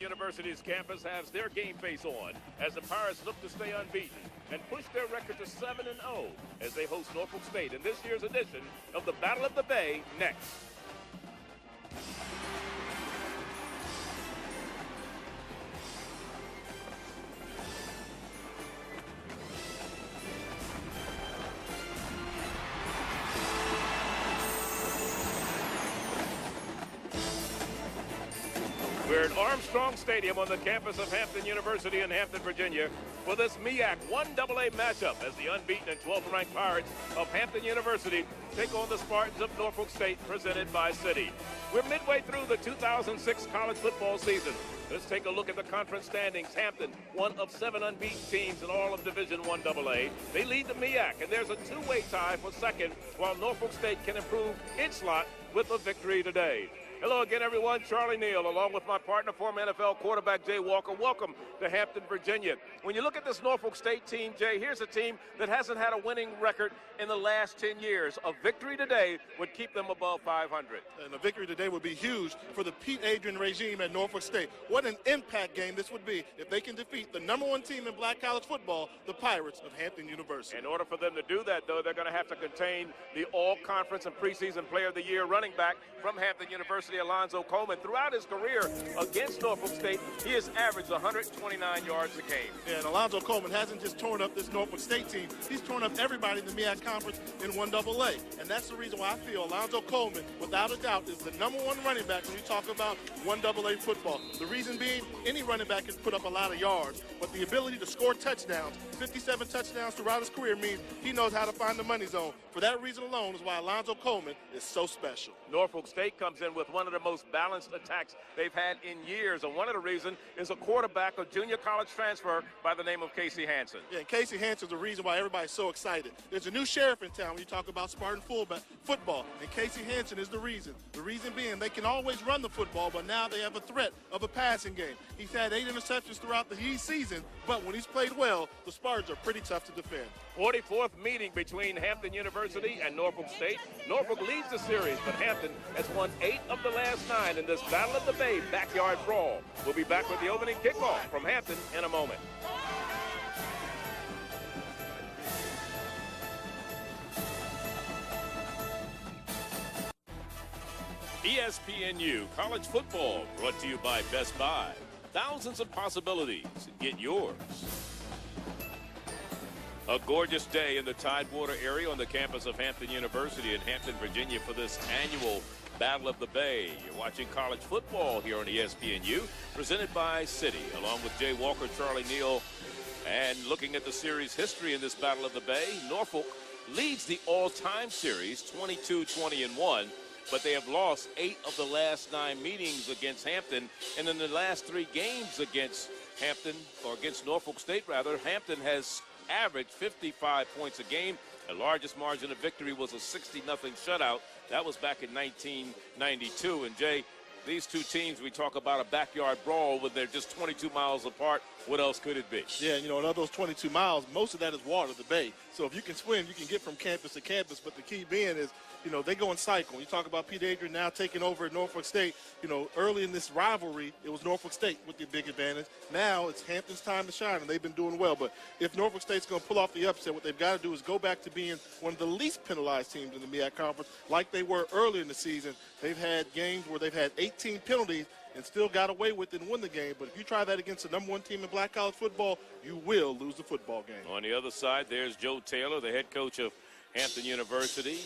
University's campus has their game face on as the Pirates look to stay unbeaten and push their record to 7-0 as they host Norfolk State in this year's edition of the Battle of the Bay next. We're at Armstrong Stadium on the campus of Hampton University in Hampton, Virginia, for this MEAC 1AA matchup as the unbeaten and 12th-ranked Pirates of Hampton University take on the Spartans of Norfolk State, presented by Citi. We're midway through the 2006 college football season. Let's take a look at the conference standings. Hampton, one of 7 unbeaten teams in all of Division I AA. They lead the MEAC, and there's a two-way tie for second, while Norfolk State can improve its slot with a victory today. Hello again, everyone. Charlie Neal, along with my partner, former NFL quarterback Jay Walker. Welcome to Hampton, Virginia. When you look at this Norfolk State team, Jay, here's a team that hasn't had a winning record in the last 10 years. A victory today would keep them above 500. And a victory today would be huge for the Pete Adrian regime at Norfolk State. What an impact game this would be if they can defeat the #1 team in black college football, the Pirates of Hampton University. In order for them to do that, though, they're going to have to contain the all-conference and preseason player of the year running back from Hampton University, Alonzo Coleman. Throughout his career against Norfolk State, he has averaged 129 yards a game. Yeah, and Alonzo Coleman hasn't just torn up this Norfolk State team. He's torn up everybody in the MEAC conference in 1AA. And that's the reason why I feel Alonzo Coleman, without a doubt, is the #1 running back when you talk about 1AA football. The reason being, any running back can put up a lot of yards, but the ability to score touchdowns, 57 touchdowns throughout his career, means he knows how to find the money zone. For that reason alone is why Alonzo Coleman is so special. Norfolk State comes in with one of the most balanced attacks they've had in years, and one of the reasons is a quarterback, a junior college transfer by the name of Casey Hansen. Yeah, Casey Hansen's the reason why everybody's so excited. There's a new sheriff in town when you talk about Spartan football, and Casey Hansen is the reason. The reason being they can always run the football, but now they have a threat of a passing game. He's had 8 interceptions throughout the season, but when he's played well, the Spartans are pretty tough to defend. 44th meeting between Hampton University and Norfolk State. Norfolk leads the series, but Hampton has won 8 of the last 9 in this Battle of the Bay backyard brawl. We'll be back with the opening kickoff from Hampton in a moment. ESPNU College Football, brought to you by Best Buy. Thousands of possibilities. Get yours. A gorgeous day in the Tidewater area on the campus of Hampton University in Hampton, Virginia for this annual Battle of the Bay. You're watching college football here on ESPNU, presented by Citi, along with Jay Walker, Charlie Neal, and looking at the series history in this Battle of the Bay. Norfolk leads the all-time series 22-20-1, but they have lost 8 of the last 9 meetings against Hampton, and in the last 3 games against Hampton, or against Norfolk State rather, Hampton has averaged 55 points a game. The largest margin of victory was a 60-0 shutout. That was back in 1992. And Jay, these two teams, we talk about a backyard brawl when they're just 22 miles apart. What else could it be? Yeah, you know, in those 22 miles, most of that is water, the bay. So if you can swim, you can get from campus to campus. But the key being is, you know, they go in cycle. You talk about Pete Adrian now taking over at Norfolk State. You know, early in this rivalry, it was Norfolk State with the big advantage. Now it's Hampton's time to shine, and they've been doing well. But if Norfolk State's going to pull off the upset, what they've got to do is go back to being one of the least penalized teams in the MEAC conference, like they were early in the season. They've had games where they've had 18 penalties and still got away with it and win the game. But if you try that against the #1 team in black college football, you will lose the football game. On the other side, there's Joe Taylor, the head coach of Hampton University,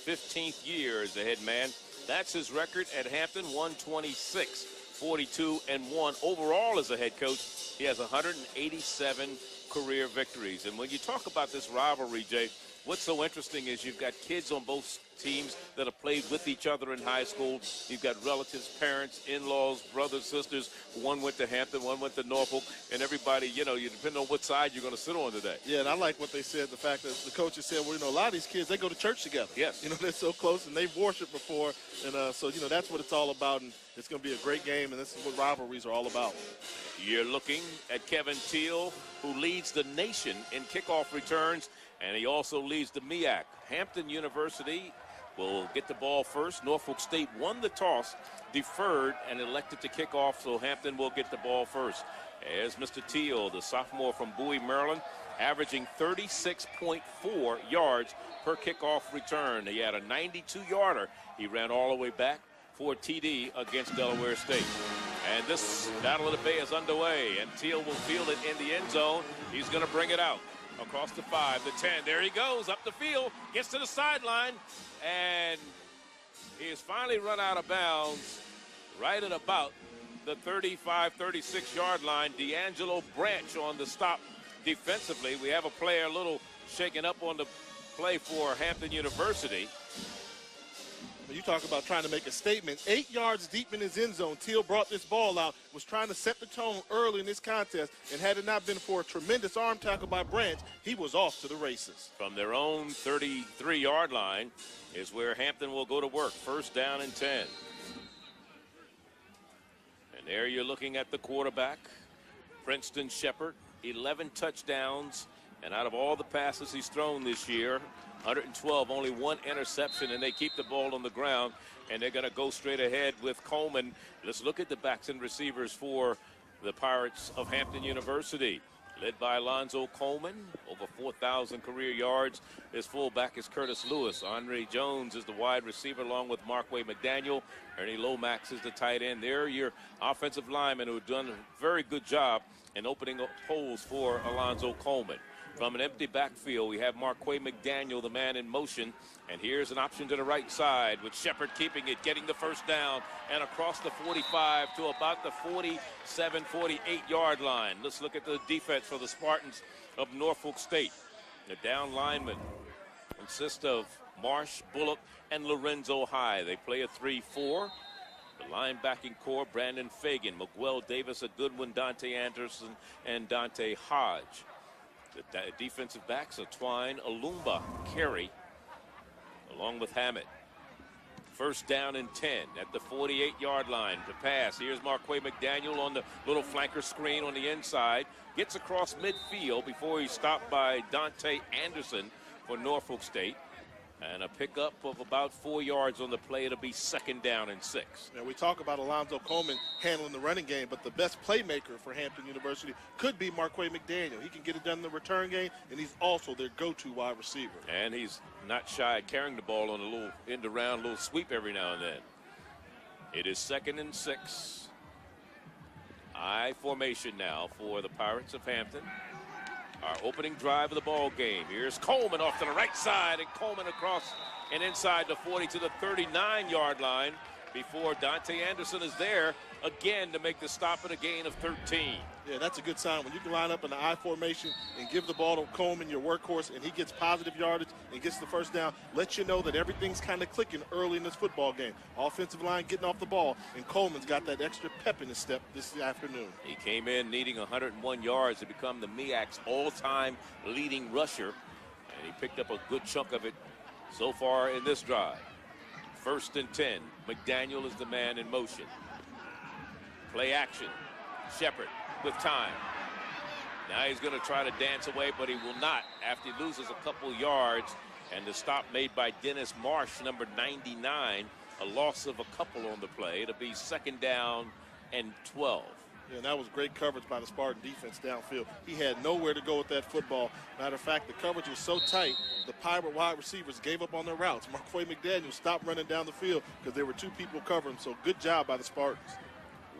15th year as the head man. That's his record at Hampton, 126, 42-1. Overall as a head coach, he has 187 career victories. And when you talk about this rivalry, Jay, what's so interesting is you've got kids on both teams that have played with each other in high school. You've got relatives, parents, in-laws, brothers, sisters. One went to Hampton, one went to Norfolk, and everybody, you know, you depend on what side you're going to sit on today. Yeah, and I like what they said, the fact that the coaches said, well, you know, a lot of these kids, they go to church together. Yes. You know, they're so close, and they've worshiped before. And so, you know, that's what it's all about, and it's going to be a great game, and this is what rivalries are all about. You're looking at Kevin Teal, who leads the nation in kickoff returns, and he also leads the MEAC. Hampton University will get the ball first. Norfolk State won the toss, deferred, and elected to kick off, so Hampton will get the ball first. As Mr. Teal, the sophomore from Bowie, Maryland, averaging 36.4 yards per kickoff return. He had a 92-yarder. He ran all the way back for TD against Delaware State. And this Battle of the Bay is underway, and Teal will field it in the end zone. He's going to bring it out across the 5, the 10. There he goes, up the field, gets to the sideline, and he has finally run out of bounds right at about the 35, 36-yard line. D'Angelo Branch on the stop defensively. We have a player a little shaken up on the play for Hampton University. You talk about trying to make a statement. 8 yards deep in his end zone, Teal brought this ball out, was trying to set the tone early in this contest, and had it not been for a tremendous arm tackle by Branch, he was off to the races. From their own 33-yard line is where Hampton will go to work. First down and 10. And there you're looking at the quarterback, Princeton Shepard, 11 touchdowns, and out of all the passes he's thrown this year, 112, only one interception, and they keep the ball on the ground, and they're going to go straight ahead with Coleman. Let's look at the backs and receivers for the Pirates of Hampton University. Led by Alonzo Coleman, over 4,000 career yards. His fullback is Curtis Lewis. Andre Jones is the wide receiver along with Markway McDaniel. Ernie Lomax is the tight end. They're your offensive linemen who have done a very good job in opening up holes for Alonzo Coleman. From an empty backfield, we have Markway McDaniel, the man in motion. And here's an option to the right side with Shepard keeping it, getting the first down, and across the 45 to about the 47, 48-yard line. Let's look at the defense for the Spartans of Norfolk State. The down linemen consist of Marsh, Bullock, and Lorenzo High. They play a 3-4. The linebacking core, Brandon Fagan, Miguel Davis, a Goodwin, Dante Anderson, and Dante Hodge. The defensive backs are Twine, Alumba, Carey, along with Hammett. First down and 10 at the 48-yard line to pass. Here's Markway McDaniel on the little flanker screen on the inside. Gets across midfield before he's stopped by Dante Anderson for Norfolk State. And a pickup of about 4 yards on the play. It'll be second down and 6. Now, we talk about Alonzo Coleman handling the running game, but the best playmaker for Hampton University could be Markway McDaniel. He can get it done in the return game, and he's also their go-to wide receiver. And he's not shy at carrying the ball on a little end-around, little sweep every now and then. It is second and 6. I formation now for the Pirates of Hampton. Our opening drive of the ball game. Here's Coleman off to the right side, and Coleman across and inside the 40 to the 39-yard line before Dante Anderson is there again to make the stop at a gain of 13. Yeah, that's a good sign. When you can line up in the I formation and give the ball to Coleman, your workhorse, and he gets positive yardage and gets the first down, lets you know that everything's kind of clicking early in this football game. Offensive line getting off the ball, and Coleman's got that extra pep in his step this afternoon. He came in needing 101 yards to become the MEAC's all-time leading rusher, and he picked up a good chunk of it so far in this drive. First and 10. McDaniel is the man in motion. Play action. Shepard with time. Now he's going to try to dance away, but he will not after he loses a couple yards. And the stop made by Dennis Marsh, number 99, a loss of a couple on the play. It'll be second down and 12. Yeah, and that was great coverage by the Spartan defense downfield. He had nowhere to go with that football. Matter of fact, the coverage was so tight, the Pirate wide receivers gave up on their routes. Markway McDaniel stopped running down the field because there were two people covering. So good job by the Spartans.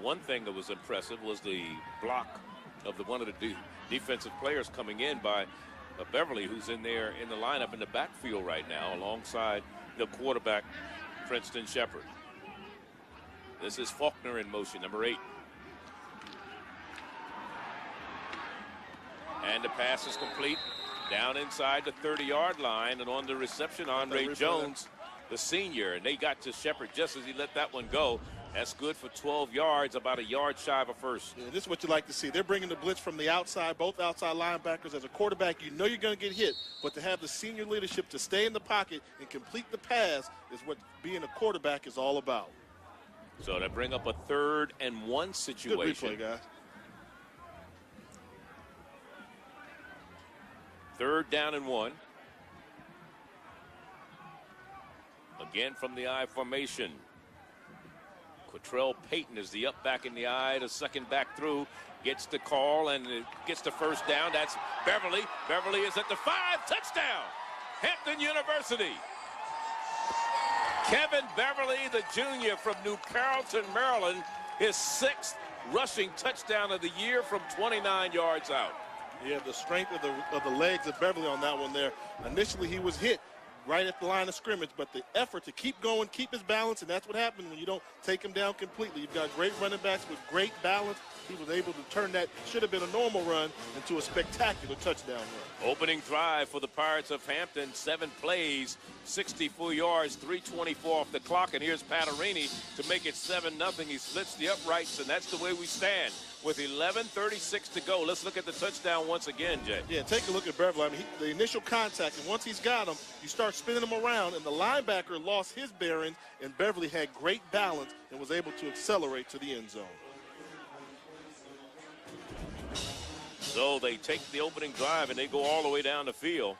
One thing that was impressive was the block of one of the defensive players coming in by Beverly, who's in there in the lineup in the backfield right now alongside the quarterback, Princeton Shepard. This is Faulkner in motion, number 8. And the pass is complete down inside the 30-yard line, and on the reception, Andre Jones, the senior, and they got to Shepard just as he let that one go. That's good for 12 yards, about a yard shy of a first. Yeah, this is what you like to see. They're bringing the blitz from the outside, both outside linebackers. As a quarterback, you know you're going to get hit, but to have the senior leadership to stay in the pocket and complete the pass is what being a quarterback is all about. So they bring up a 3rd and 1 situation. Good replay, guys. 3rd down and 1. Again from the I formation. Quatrell Payton is the up back in the I, the second back through. Gets the call and it gets the first down. That's Beverly. Beverly is at the 5. Touchdown! Hampton University. Kevin Beverly, the junior from New Carrollton, Maryland, his 6th rushing touchdown of the year from 29 yards out. Yeah, the strength of the legs of Beverly on that one there. Initially, he was hit right at the line of scrimmage, but the effort to keep going, keep his balance, and that's what happens when you don't take him down completely. You've got great running backs with great balance. He was able to turn that should have been a normal run into a spectacular touchdown run. Opening drive for the Pirates of Hampton, 7 plays, 64 yards, 3:24 off the clock, and here's Patarini to make it 7-0. He splits the uprights, and that's the way we stand with 11:36 to go. Let's look at the touchdown once again, Jay. Yeah, take a look at Beverly. I mean, the initial contact, and once he's got him, you start spinning him around, and the linebacker lost his bearings, and Beverly had great balance and was able to accelerate to the end zone. So they take the opening drive and they go all the way down the field.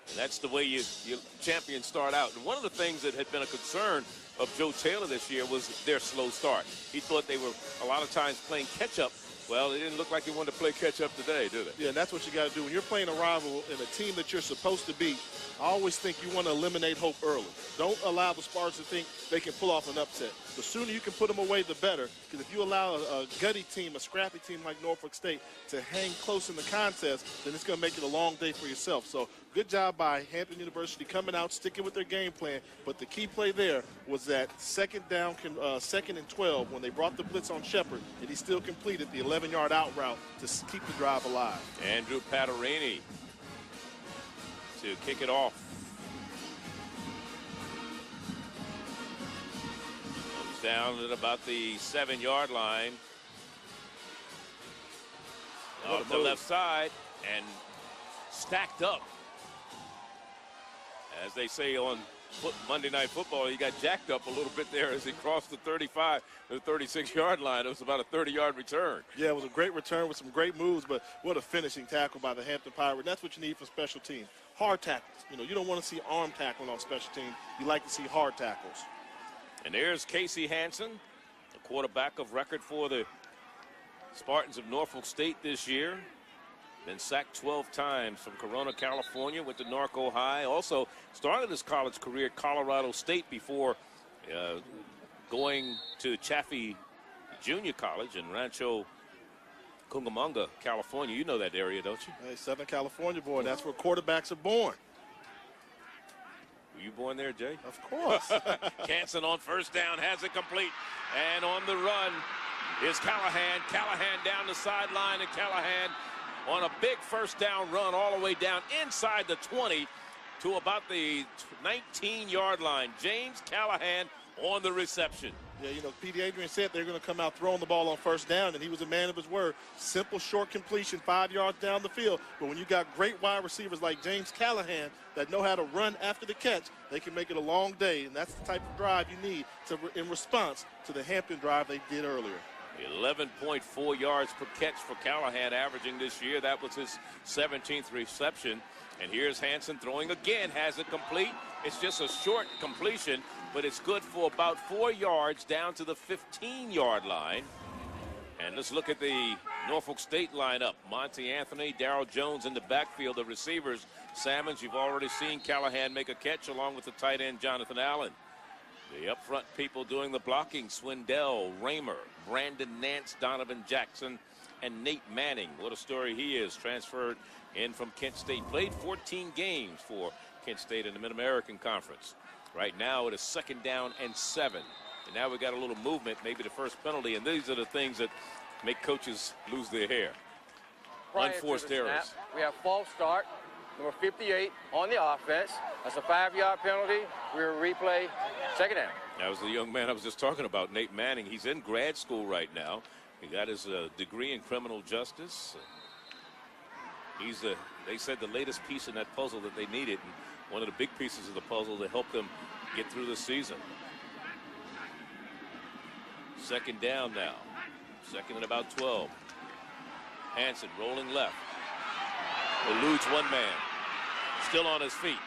And that's the way you champions start out. And one of the things that had been a concern of Joe Taylor this year was their slow start. He thought they were a lot of times playing catch-up. Well, it didn't look like they wanted to play catch-up today, do they? Yeah, and that's what you got to do. When you're playing a rival and a team that you're supposed to beat, I always think you want to eliminate hope early. Don't allow the Spartans to think they can pull off an upset. The sooner you can put them away, the better. Because if you allow a gutty team, a scrappy team like Norfolk State to hang close in the contest, then it's going to make it a long day for yourself. So good job by Hampton University coming out, sticking with their game plan. But the key play there was that second and 12 when they brought the blitz on Shepard, and he still completed the 11-yard out route to keep the drive alive. Andrew Patarini to kick it off. Comes down at about the 7-yard line. Off the left side and stacked up. As they say on Monday Night Football, he got jacked up a little bit there as he crossed the 35, the 36-yard line. It was about a 30-yard return. Yeah, it was a great return with some great moves, but what a finishing tackle by the Hampton Pirates. That's what you need for special teams. Hard tackles. You know, you don't want to see arm tackling on special teams. You like to see hard tackles. And there's Casey Hansen, the quarterback of record for the Spartans of Norfolk State this year. Been sacked 12 times from Corona, California, went to Norco High. Also started his college career at Colorado State before going to Chaffee Junior College in Rancho Cucamonga, California. You know that area, don't you? Hey, Southern California boy. That's where quarterbacks are born. Were you born there, Jay? Of course. Hansen on first down, has it complete. And on the run is Callahan. Callahan down the sideline, and Callahan on a big first down run all the way down inside the 20 to about the 19-yard line. James Callahan on the reception. Yeah, you know, Pete Adrian said they're going to come out throwing the ball on first down, and he was a man of his word. Simple, short completion, 5 yards down the field. But when you got great wide receivers like James Callahan that know how to run after the catch, they can make it a long day, and that's the type of drive you need in response to the Hampton drive they did earlier. 11.4 yards per catch for Callahan averaging this year. That was his 17th reception. And here's Hansen throwing again, has it complete. It's just a short completion, but it's good for about 4 yards down to the 15-yard line. And let's look at the Norfolk State lineup. Monty Anthony, Darryl Jones in the backfield. The receivers, Salmons, you've already seen Callahan make a catch along with the tight end, Jonathan Allen. The up front people doing the blocking, Swindell, Raymer, Brandon Nance, Donovan Jackson, and Nate Manning. What a story he is. Transferred in from Kent State. Played 14 games for Kent State in the Mid-American Conference. Right now it is 2nd down and 7. And now we got a little movement, maybe the first penalty. And these are the things that make coaches lose their hair. Unforced errors. We have false start, number 58 on the offense. That's a 5-yard penalty. We'll replay 2nd down. That was the young man I was just talking about, Nate Manning. He's in grad school right now. He got his degree in criminal justice. He's they said the latest piece in that puzzle that they needed, and one of the big pieces of the puzzle to help them get through the season. 2nd down now. 2nd and about 12. Hansen rolling left. Eludes one man. Still on his feet.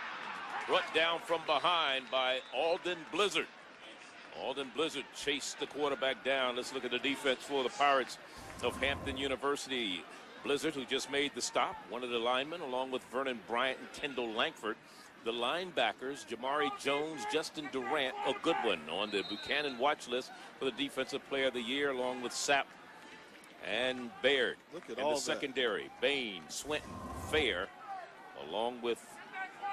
brought down from behind by Alden Blizzard. Alden Blizzard chased the quarterback down. Let's look at the defense for the Pirates of Hampton University. Blizzard, who just made the stop, one of the linemen, along with Vernon Bryant and Kendall Langford. The linebackers, Jamari Jones, Justin Durant, a good one on the Buchanan watch list for the Defensive Player of the Year, along with Sapp and Baird. Look at in all the secondary, Bain, Swinton, Fair, along with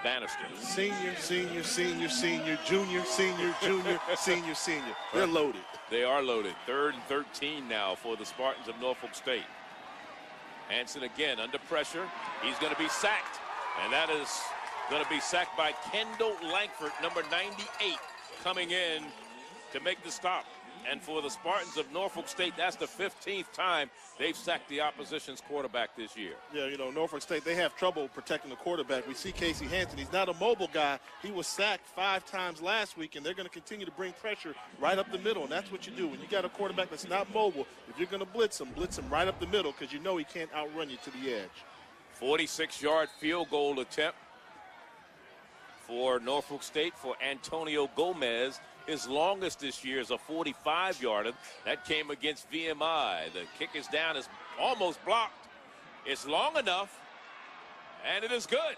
Bannister. Senior, senior, senior, senior, junior, senior, junior, senior, senior. They're loaded. They are loaded. 3rd and 13 now for the Spartans of Norfolk State. Hanson again under pressure. He's going to be sacked. And that is going to be sacked by Kendall Langford, number 98, coming in to make the stop. And for the Spartans of Norfolk State, that's the 15th time they've sacked the opposition's quarterback this year. Yeah, you know, Norfolk State, they have trouble protecting the quarterback. We see Casey Hanson. He's not a mobile guy. He was sacked 5 times last week, and they're going to continue to bring pressure right up the middle. And that's what you do. When you got a quarterback that's not mobile, if you're going to blitz him right up the middle because you know he can't outrun you to the edge. 46-yard field goal attempt for Norfolk State for Antonio Gomez. His longest this year is a 45-yarder. That came against VMI. The kick is down. It's almost blocked. It's long enough, and it is good.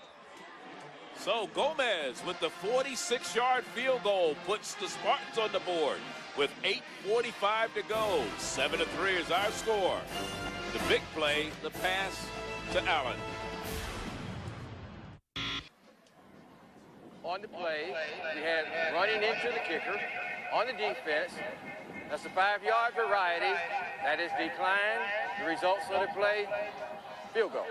So Gomez with the 46-yard field goal puts the Spartans on the board with 8:45 to go. 7-3 is our score. The big play, the pass to Allen. On the play, we had running into the kicker. On the defense, that's a 5-yard variety. That is declined. The results of the play, field goal.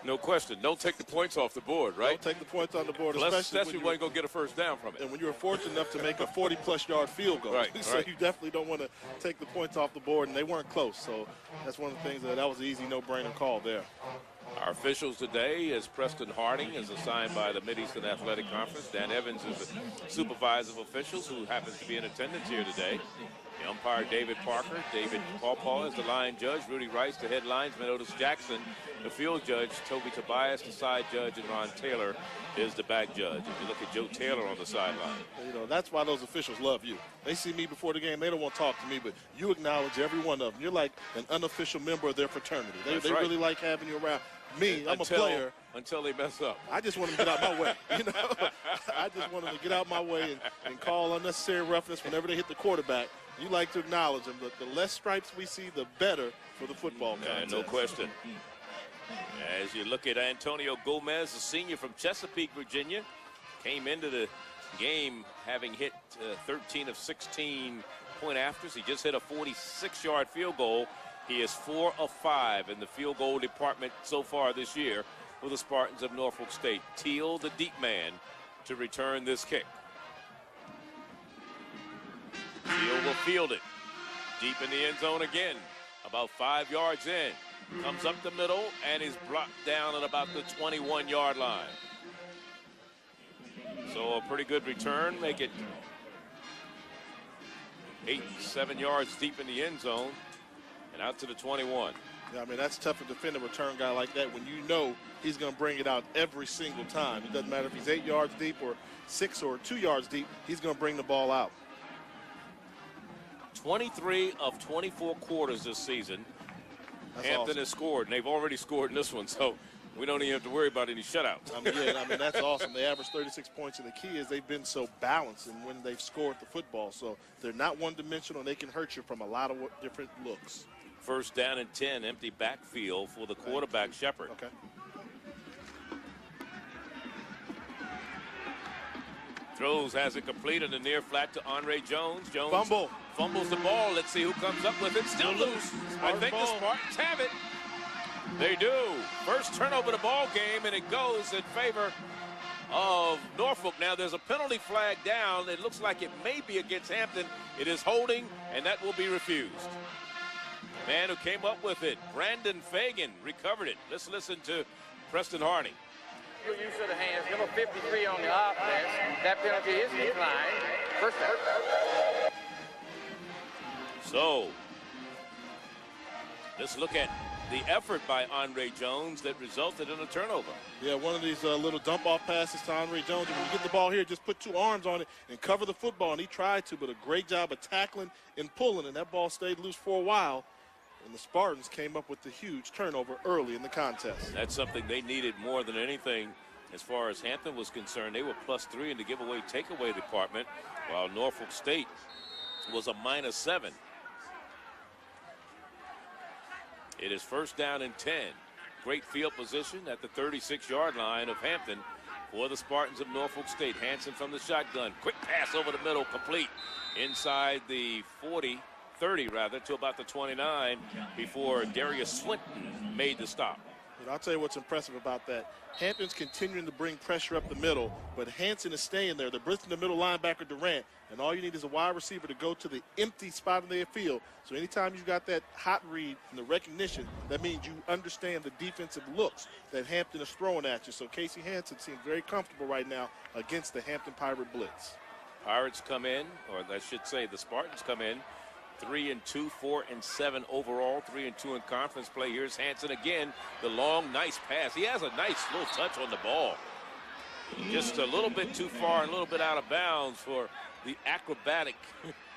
No question. Don't take the points off the board, right? Don't take the points on the board, especially when you going to get a first down from it. And when you were fortunate enough to make a 40-plus yard field goal. Right, so right. You definitely don't want to take the points off the board, and they weren't close. So that's one of the things that was an easy no-brainer call there. Our officials today is Preston Harding, is assigned by the Mid-Eastern Athletic Conference. Dan Evans is the supervisor of officials who happens to be in attendance here today. The umpire, David Parker. David Pawpaw is the line judge. Rudy Rice, the head linesman. Otis Jackson, the field judge. Toby Tobias, the side judge. And Ron Taylor is the back judge. If you look at Joe Taylor on the sideline. You know, that's why those officials love you. They see me before the game. They don't want to talk to me, but you acknowledge every one of them. You're like an unofficial member of their fraternity. They right. really like having you around. Me, I'm a player. Until they mess up. I just want them to get out my way. You know, I just want them to get out my way and call unnecessary roughness whenever they hit the quarterback. You like to acknowledge them. The less stripes we see, the better for the football contest. No question. As you look at Antonio Gomez, a senior from Chesapeake, Virginia, came into the game having hit 13 of 16 point-afters. He just hit a 46-yard field goal. He is 4 of 5 in the field goal department so far this year for the Spartans of Norfolk State. Teal, the deep man, to return this kick. Teal will field it deep in the end zone again, about 5 yards in. Comes up the middle and is blocked down at about the 21-yard line. So a pretty good return. Make it 7 yards deep in the end zone. And out to the 21. Yeah, I mean, that's tough to defend a return guy like that when you know he's going to bring it out every single time. It doesn't matter if he's 8 yards deep or 6 or 2 yards deep, he's going to bring the ball out. 23 of 24 quarters this season. That's Hampton awesome. has scored, and they've already scored in this one, so we don't even have to worry about any shutouts. I mean, that's awesome. They average 36 points, and the key is they've been so balanced in when they've scored the football. So they're not one-dimensional, and they can hurt you from a lot of different looks. First down and 10, empty backfield for the quarterback, Shepard. Okay. Throws, has it complete in the near flat to Andre Jones. Jones Fumble. Fumbles the ball. Let's see who comes up with it. Still loose. I think the Spartans have it. They do. First turnover of the ball game, and it goes in favor of Norfolk. Now there's a penalty flag down. It looks like it may be against Hampton. It is holding, and that will be refused. Man who came up with it, Brandon Fagan, recovered it. Let's listen to Preston Harding. Good use of the hands. Number 53 on the offense. That penalty is declined. First down. So, Just look at the effort by Andre Jones that resulted in a turnover. Yeah, one of these little dump-off passes to Andre Jones. And when you get the ball here, just put 2 arms on it and cover the football. And he tried to, but a great job of tackling and pulling. And that ball stayed loose for a while. And the Spartans came up with the huge turnover early in the contest. That's something they needed more than anything as far as Hampton was concerned. They were +3 in the giveaway takeaway department, while Norfolk State was a -7. It is first down and 10. Great field position at the 36-yard line of Hampton for the Spartans of Norfolk State. Hanson from the shotgun. Quick pass over the middle, complete inside the 30 rather, to about the 29 before Darius Swinton made the stop. But I'll tell you what's impressive about that. Hampton's continuing to bring pressure up the middle, but Hanson is staying there. They're blitzing the middle linebacker Durant, and all you need is a wide receiver to go to the empty spot in their field. So anytime you've got that hot read and the recognition, that means you understand the defensive looks that Hampton is throwing at you. So Casey Hanson seems very comfortable right now against the Hampton Pirate blitz. Pirates come in, or I should say the Spartans come in, 3-2, 4-7 overall, 3-2 in conference play. Here's Hanson again, the long, nice pass. He has a nice little touch on the ball. Just a little bit too far and a little bit out of bounds for the acrobatic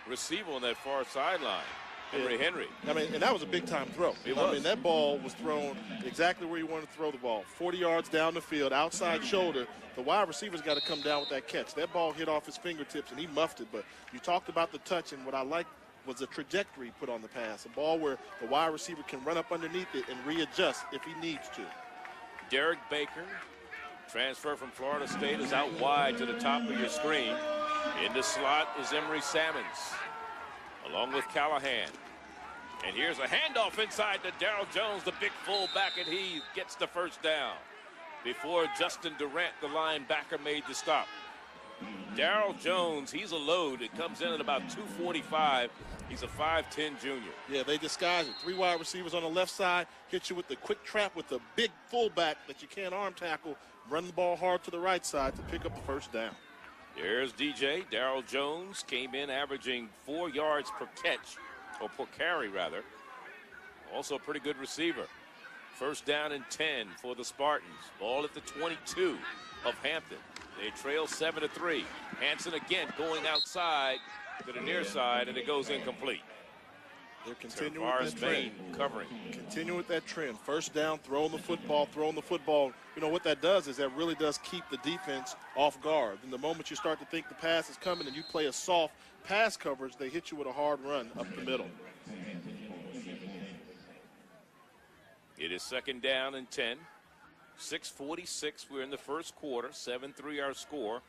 receiver on that far sideline, Henry. I mean, and that was a big-time throw. I mean, that ball was thrown exactly where you wanted to throw the ball. 40 yards down the field, outside shoulder. The wide receiver's got to come down with that catch. That ball hit off his fingertips, and he muffed it. But you talked about the touch, and what I like was the trajectory put on the pass, a ball where the wide receiver can run up underneath it and readjust if he needs to. Derek Baker, transfer from Florida State, is out wide to the top of your screen. In the slot is Emory Sammons, along with Callahan. And here's a handoff inside to Darrell Jones, the big fullback, and he gets the first down before Justin Durant, the linebacker, made the stop. Darrell Jones, he's a load. It comes in at about 245. He's a 5'10 junior. Yeah, they disguise it. 3 wide receivers on the left side, hit you with the quick trap with the big fullback that you can't arm tackle, run the ball hard to the right side to pick up the first down. There's DJ. Darrell Jones came in averaging 4 yards per catch, or per carry rather. Also a pretty good receiver. First down and 10 for the Spartans. Ball at the 22 of Hampton. They trail 7-3. Hanson again going outside to the near side, and it goes incomplete. They're continuing with that trend. Covering. Continue with that trend. First down, throwing the football. You know what that does is that really does keep the defense off guard. And the moment you start to think the pass is coming and you play a soft pass coverage, they hit you with a hard run up the middle. It is second down and 10. 6:46, we're in the first quarter, 7-3 our score.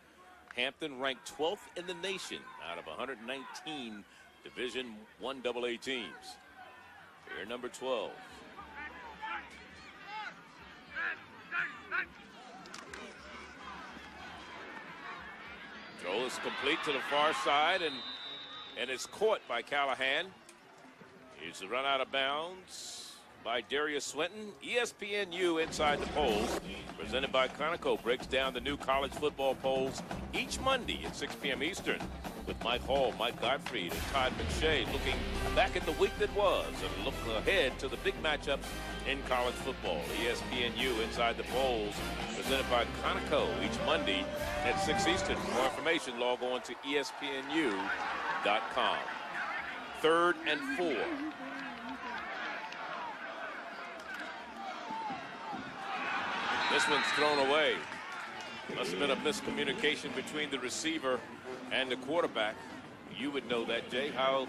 Hampton ranked 12th in the nation out of 119 Division I AA teams. Here, number 12. Throw is complete to the far side, and it's caught by Callahan. Here's the run out of bounds by Darius Swinton. ESPNU Inside the Polls, presented by Conoco, breaks down the new college football polls each Monday at 6 p.m. Eastern with Mike Hall, Mike Gottfried, and Todd McShay, looking back at the week that was and look ahead to the big matchups in college football. ESPNU Inside the Polls, presented by Conoco, each Monday at 6 Eastern. For more information, log on to ESPNU.com. 3rd and 4. This one's thrown away. Must have been a miscommunication between the receiver and the quarterback. You would know that, Jay. How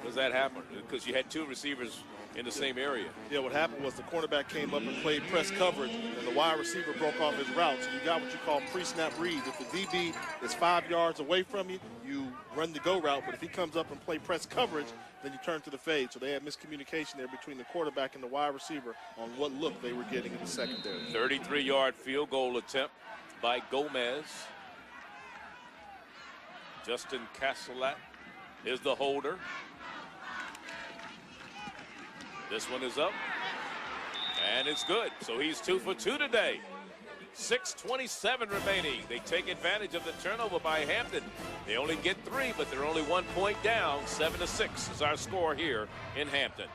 does that happen? Because you had 2 receivers in the same area. Yeah, what happened was the cornerback came up and played press coverage, and the wide receiver broke off his route. So you got what you call pre-snap reads. If the DB is 5 yards away from you, you run the go route. But if he comes up and play press coverage, then you turn to the fade. So they had miscommunication there between the quarterback and the wide receiver on what look they were getting in the secondary. 33-yard field goal attempt by Gomez. Justin Castellat is the holder. This one is up, and it's good. So he's 2 for 2 today. 6:27 remaining. They take advantage of the turnover by Hampton. They only get 3, but they're only 1 point down. 7-6 is our score here in Hampton.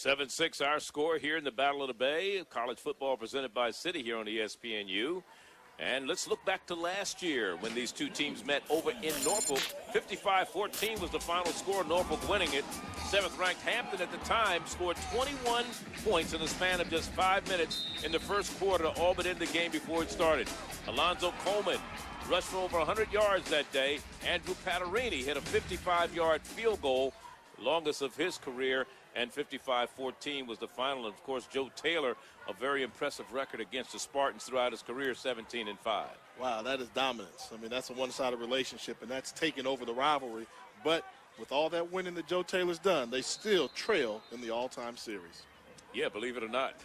7-6 our score here in the Battle of the Bay. College football presented by City here on ESPNU. And let's look back to last year when these two teams met over in Norfolk. 55-14 was the final score, Norfolk winning it. 7th-ranked Hampton at the time scored 21 points in the span of just 5 minutes in the first quarter to all but end the game before it started. Alonzo Coleman rushed for over 100 yards that day. Andrew Paterini hit a 55-yard field goal, longest of his career, and 55-14 was the final. And, of course, Joe Taylor, a very impressive record against the Spartans throughout his career, 17-5. Wow, that is dominance. I mean, that's a one-sided relationship, and that's taken over the rivalry. But with all that winning that Joe Taylor's done, they still trail in the all-time series. Yeah, believe it or not.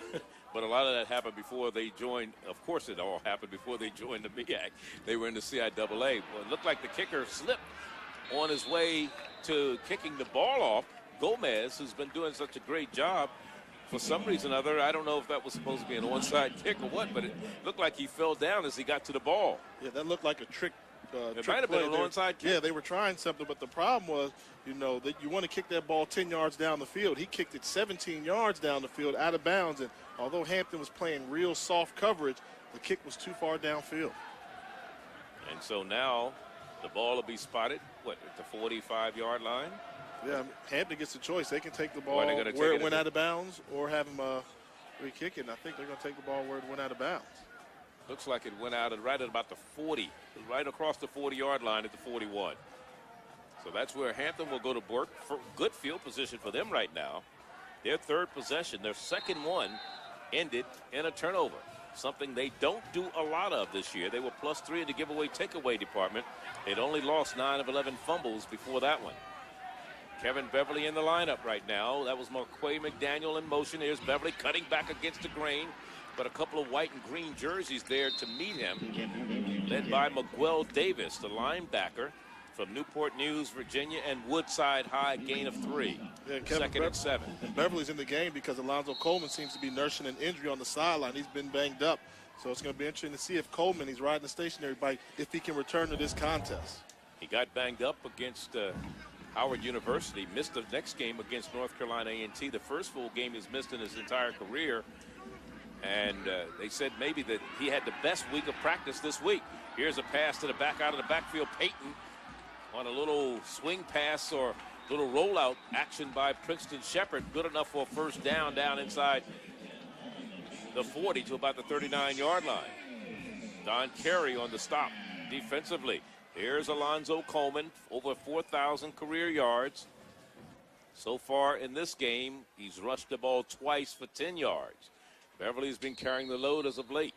But a lot of that happened before they joined. Of course, it all happened before they joined the MEAC. They were in the CIAA. Well, it looked like the kicker slipped on his way to kicking the ball off. Gomez, who's been doing such a great job, for some reason or other, I don't know if that was supposed to be an onside kick or what, but it looked like he fell down as he got to the ball. Yeah, that looked like a trick. It might have been an onside kick. Yeah, they were trying something, but the problem was, that you want to kick that ball 10 yards down the field. He kicked it 17 yards down the field out of bounds, and although Hampton was playing real soft coverage, the kick was too far downfield. And so now the ball will be spotted, at the 45-yard line? Yeah, Hampton gets a choice. They can take the ball where it went out of bounds or have him re-kick it. And I think they're going to take the ball where it went out of bounds. Looks like it went out right at about the 40, right across the 40-yard line at the 41. So that's where Hampton will go to work. For good field position for them right now. Their third possession, their second one, ended in a turnover, something they don't do a lot of this year. They were +3 in the giveaway takeaway department. They'd only lost 9 of 11 fumbles before that one. Kevin Beverly in the lineup right now. That was McQuay McDaniel in motion. Here's Beverly cutting back against the grain, but a couple of white and green jerseys there to meet him, led by Miguel Davis, the linebacker from Newport News, Virginia, and Woodside High, gain of 3. Yeah, second and 7. And Beverly's in the game because Alonzo Coleman seems to be nursing an injury on the sideline. He's been banged up. So it's going to be interesting to see if Coleman, he's riding a stationary bike, if he can return to this contest. He got banged up against Howard University, missed the next game against North Carolina A&T. The first full game he's missed in his entire career. And they said maybe that he had the best week of practice this week. Here's a pass to the back out of the backfield. Payton on a little swing pass or little rollout action by Princeton Shepard. Good enough for a first down inside the 40 to about the 39-yard line. Don Carey on the stop defensively. Here's Alonzo Coleman, over 4,000 career yards. So far in this game, he's rushed the ball twice for 10 yards. Beverly's been carrying the load as of late.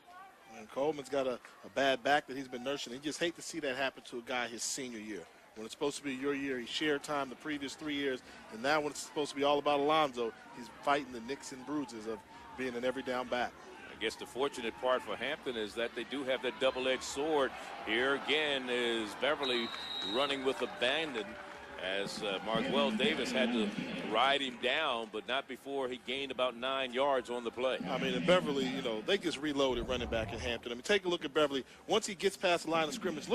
And Coleman's got a bad back that he's been nursing. You just hate to see that happen to a guy his senior year. When it's supposed to be your year, he shared time the previous 3 years. And now when it's supposed to be all about Alonzo, he's fighting the nicks and bruises of being an every down back. I guess the fortunate part for Hampton is that they do have that double-edged sword. Here again is Beverly running with abandon as Marquell Davis had to ride him down, but not before he gained about 9 yards on the play. I mean, and Beverly, they just reloaded running back in Hampton. I mean, take a look at Beverly. Once he gets past the line of scrimmage,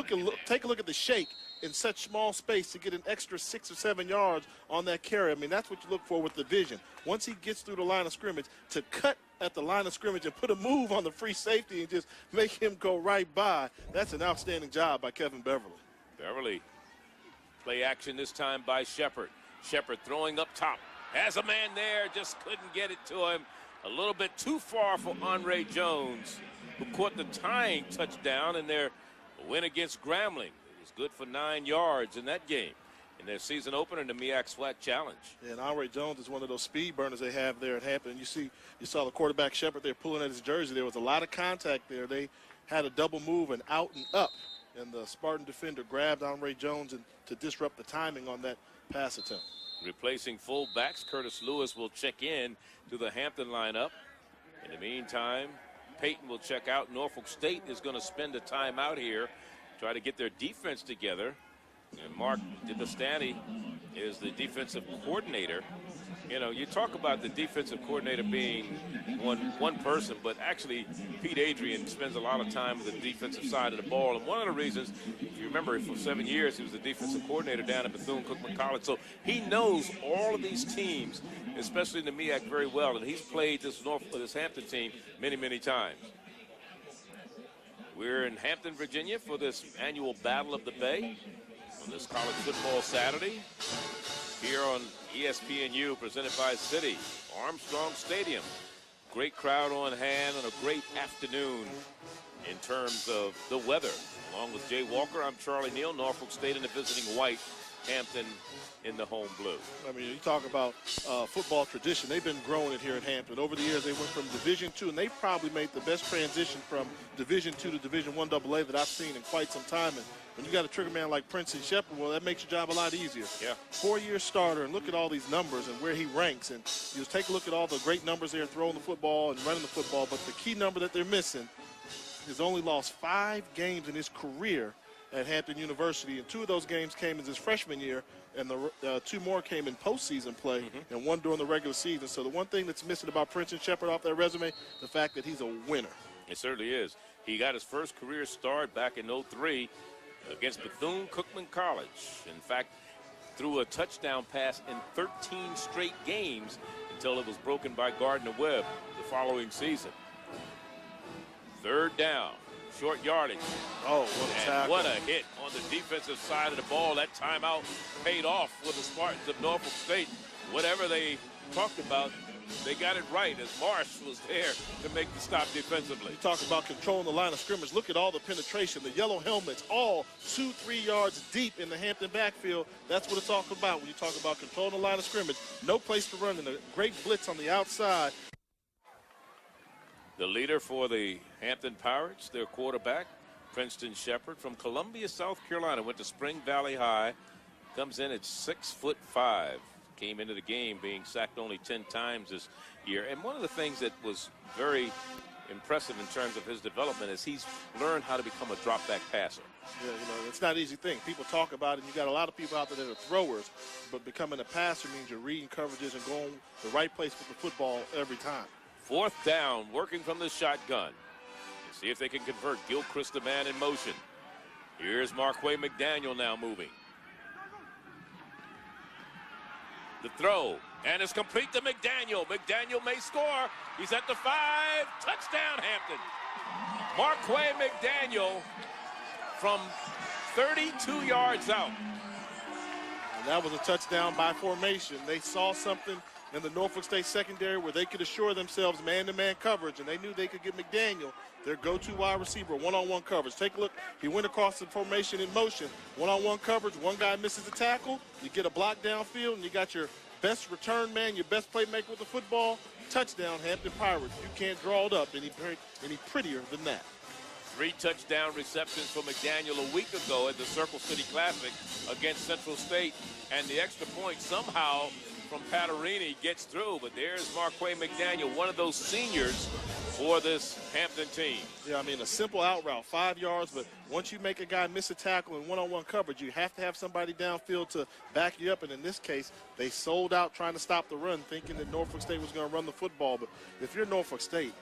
take a look at the shake in such small space to get an extra 6 or 7 yards on that carry. I mean, that's what you look for with the vision. Once he gets through the line of scrimmage, to cut at the line of scrimmage and put a move on the free safety and just make him go right by, that's an outstanding job by Kevin Beverly. Beverly, play action this time by Shepard. Shepard throwing up top. Has a man there, just couldn't get it to him. A little bit too far for Andre Jones, who caught the tying touchdown in their win against Grambling. It was good for 9 yards in that game in their season opener in the MEAC SWAC Challenge. Yeah, and Andre Jones is one of those speed burners they have there at Hampton. You saw the quarterback Shepard there pulling at his jersey. There was a lot of contact there. They had a double move and out and up, and the Spartan defender grabbed Andre Jones to disrupt the timing on that pass attempt. Replacing fullbacks, Curtis Lewis will check in to the Hampton lineup. In the meantime, Payton will check out. Norfolk State is going to spend a timeout here, try to get their defense together. And Mark DeBastani is the defensive coordinator. You know, you talk about the defensive coordinator being one person, but actually Pete Adrian spends a lot of time with the defensive side of the ball. And one of the reasons, if you remember, for 7 years, he was the defensive coordinator down at Bethune-Cookman College. So he knows all of these teams, especially in the MEAC, very well. And he's played this Hampton team many, many times. We're in Hampton, Virginia for this annual Battle of the Bay on this college football Saturday here on ESPNU, presented by City Armstrong Stadium. Great crowd on hand and a great afternoon in terms of the weather. Along with Jay Walker, I'm Charlie Neal, Norfolk State in the visiting white, Hampton in the home blue. I mean, you talk about football tradition. They've been growing it here at Hampton. Over the years, they went from Division II, and they've probably made the best transition from Division II to Division I AA that I've seen in quite some time. And when you got a trigger man like Princeton Shepard, well, that makes your job a lot easier. Yeah. 4-year starter, and look at all these numbers and where he ranks. And you just take a look at all the great numbers there, throwing the football and running the football. But the key number that they're missing is only lost 5 games in his career at Hampton University, and 2 of those games came in his freshman year, and the 2 more came in postseason play, and 1 during the regular season. So the one thing that's missing about Princeton Shepard off that resume, the fact that he's a winner. It certainly is. He got his first career start back in '03 against Bethune-Cookman College. In fact, threw a touchdown pass in 13 straight games until it was broken by Gardner-Webb the following season. 3rd down. Short yardage. Oh, what a tackle. What a hit on the defensive side of the ball. That timeout paid off for the Spartans of Norfolk State. Whatever they talked about, they got it right as Marsh was there to make the stop defensively. You talk about controlling the line of scrimmage. Look at all the penetration. The yellow helmets all 2-3 yards deep in the Hampton backfield. That's what it's all about when you talk about controlling the line of scrimmage. No place to run, and a great blitz on the outside. The leader for the Hampton Pirates, their quarterback, Princeton Shepard from Columbia, South Carolina, went to Spring Valley High, comes in at 6'5", came into the game being sacked only 10 times this year. And one of the things that was very impressive in terms of his development is he's learned how to become a drop-back passer. Yeah, you know, it's not an easy thing. People talk about it, and you got a lot of people out there that are throwers, but becoming a passer means you're reading coverages and going the right place with the football every time. 4th down, working from the shotgun. Let's see if they can convert. Gilchrist, the man in motion. Here's Marquay McDaniel now moving. The throw, and it's complete to McDaniel. McDaniel may score. He's at the 5. Touchdown, Hampton. Marquay McDaniel from 32 yards out. And that was a touchdown by formation. They saw something in the Norfolk State secondary where they could assure themselves man-to-man coverage, and they knew they could get McDaniel, their go-to wide receiver, one-on-one coverage. Take a look. He went across the formation in motion. One-on-one coverage. One guy misses the tackle. You get a block downfield, and you got your best return man, your best playmaker with the football. Touchdown, Hampton Pirates. You can't draw it up any prettier than that. 3 touchdown receptions for McDaniel a week ago at the Circle City Classic against Central State, and the extra point somehow from Patarini gets through, but there's Marquay McDaniel, one of those seniors for this Hampton team. Yeah, I mean, a simple out route, 5 yards, but once you make a guy miss a tackle in one-on-one coverage, you have to have somebody downfield to back you up, and in this case, they sold out trying to stop the run, thinking that Norfolk State was going to run the football, but if you're Norfolk State,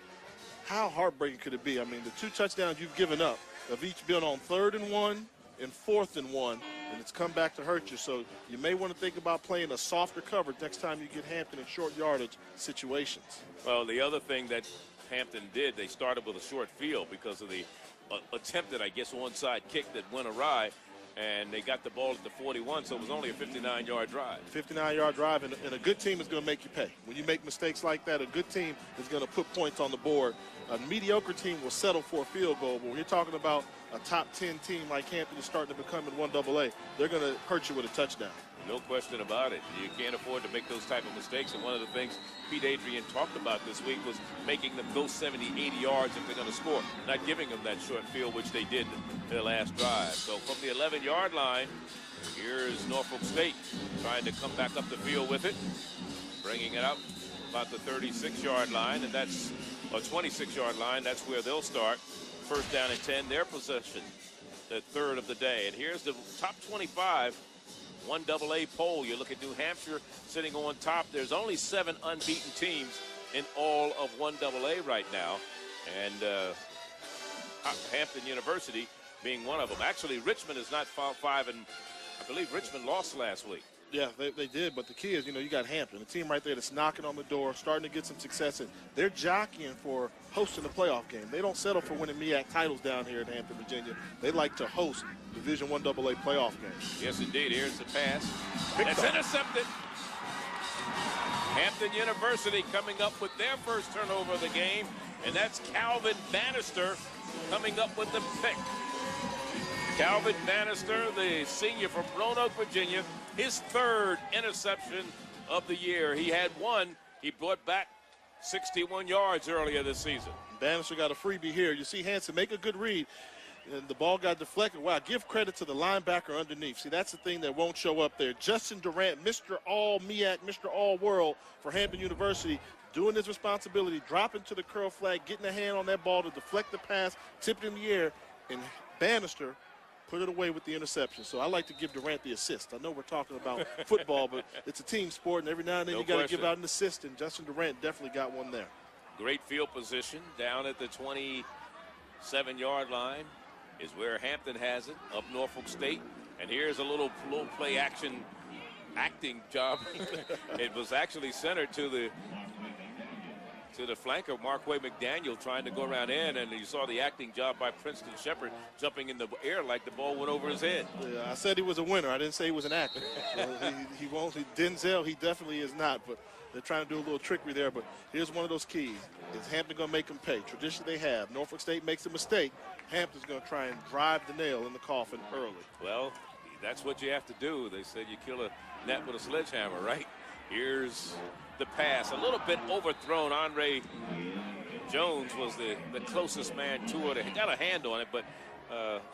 how heartbreaking could it be? I mean, the 2 touchdowns you've given up have each been on 3rd and 1 and 4th and 1, and it's come back to hurt you. So you may want to think about playing a softer coverage next time you get Hampton in short yardage situations. Well, the other thing that Hampton did, they started with a short field because of the attempted, I guess, onside kick that went awry, and they got the ball at the 41, so it was only a 59-yard drive. 59-yard drive, and a good team is going to make you pay. When you make mistakes like that, a good team is going to put points on the board. A mediocre team will settle for a field goal, but when you're talking about a top 10 team like Hampton is starting to become in 1AA, they're going to hurt you with a touchdown. No question about it. You can't afford to make those type of mistakes, and one of the things Pete Adrian talked about this week was making them go 70, 80 yards if they're going to score, not giving them that short field, which they did in their last drive. So from the 11-yard line, here's Norfolk State trying to come back up the field with it, bringing it up about the 36-yard line, and that's a 26-yard line. That's where they'll start. 1st down and 10, their possession, the 3rd of the day. And here's the top 25 1AA poll. You look at New Hampshire sitting on top. There's only 7 unbeaten teams in all of 1AA right now. And Hampton University being one of them. Actually, Richmond is not 5, and I believe Richmond lost last week. Yeah, they did, but the key is, you got Hampton, a team right there that's knocking on the door, starting to get some success, and they're jockeying for hosting the playoff game. They don't settle for winning MEAC titles down here at Hampton, Virginia. They like to host Division I AA playoff games. Yes, indeed. Here's the pass. It's intercepted. Hampton University coming up with their first turnover of the game, and that's Calvin Bannister coming up with the pick. Calvin Bannister, the senior from Roanoke, Virginia, his 3rd interception of the year. He had one. He brought back 61 yards earlier this season. Bannister got a freebie here. You see Hanson make a good read, and the ball got deflected. Wow, give credit to the linebacker underneath. See, that's the thing that won't show up there. Justin Durant, Mr. All MEAC, Mr. All World for Hampton University, doing his responsibility, dropping to the curl flag, getting a hand on that ball to deflect the pass, tip it in the air, and Bannister put it away with the interception. So I like to give Durant the assist. I know we're talking about football, but it's a team sport, and every now and then you got to give out an assist, and Justin Durant definitely got one there. Great field position down at the 27-yard line is where Hampton has it, up Norfolk State. And here's a little play acting job. It was actually centered to the flanker, Marquay McDaniel, trying to go around in, and you saw the acting job by Princeton Shepard jumping in the air like the ball went over his head. Yeah, I said he was a winner. I didn't say he was an actor. He won't. Denzel, he definitely is not, but they're trying to do a little trickery there. But here's one of those keys. Is Hampton going to make them pay? Traditionally, they have. Norfolk State makes a mistake. Hampton's going to try and drive the nail in the coffin early. Well, that's what you have to do. They said you kill a net with a sledgehammer, right? Here's the pass, a little bit overthrown. Andre Jones was the closest man to it. He got a hand on it, but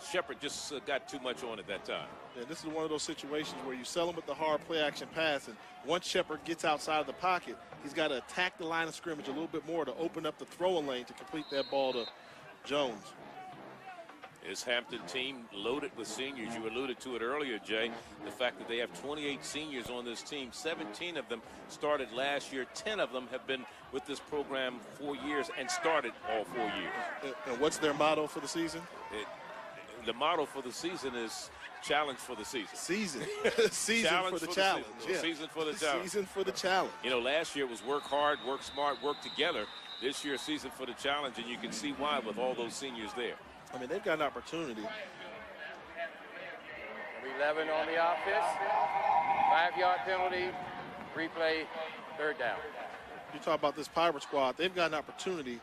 Shepard just got too much on it that time. Yeah, this is one of those situations where you sell him with the hard play action pass, and once Shepard gets outside of the pocket, he's got to attack the line of scrimmage a little bit more to open up the throwing lane to complete that ball to Jones. His Hampton team loaded with seniors. You alluded to it earlier, Jay. The fact that they have 28 seniors on this team. 17 of them started last year. 10 of them have been with this program 4 years and started all 4 years. And what's their motto for the season? The motto for the season is challenge for the season. Season Challenge for the challenge. Yeah. Season for the challenge. Season for the challenge. You know, last year it was work hard, work smart, work together. This year, season for the challenge, and you can see why with all those seniors there. I mean, they've got an opportunity. 11 on the offense. 5-yard penalty. Replay, 3rd down. You talk about this Pirate squad. They've got an opportunity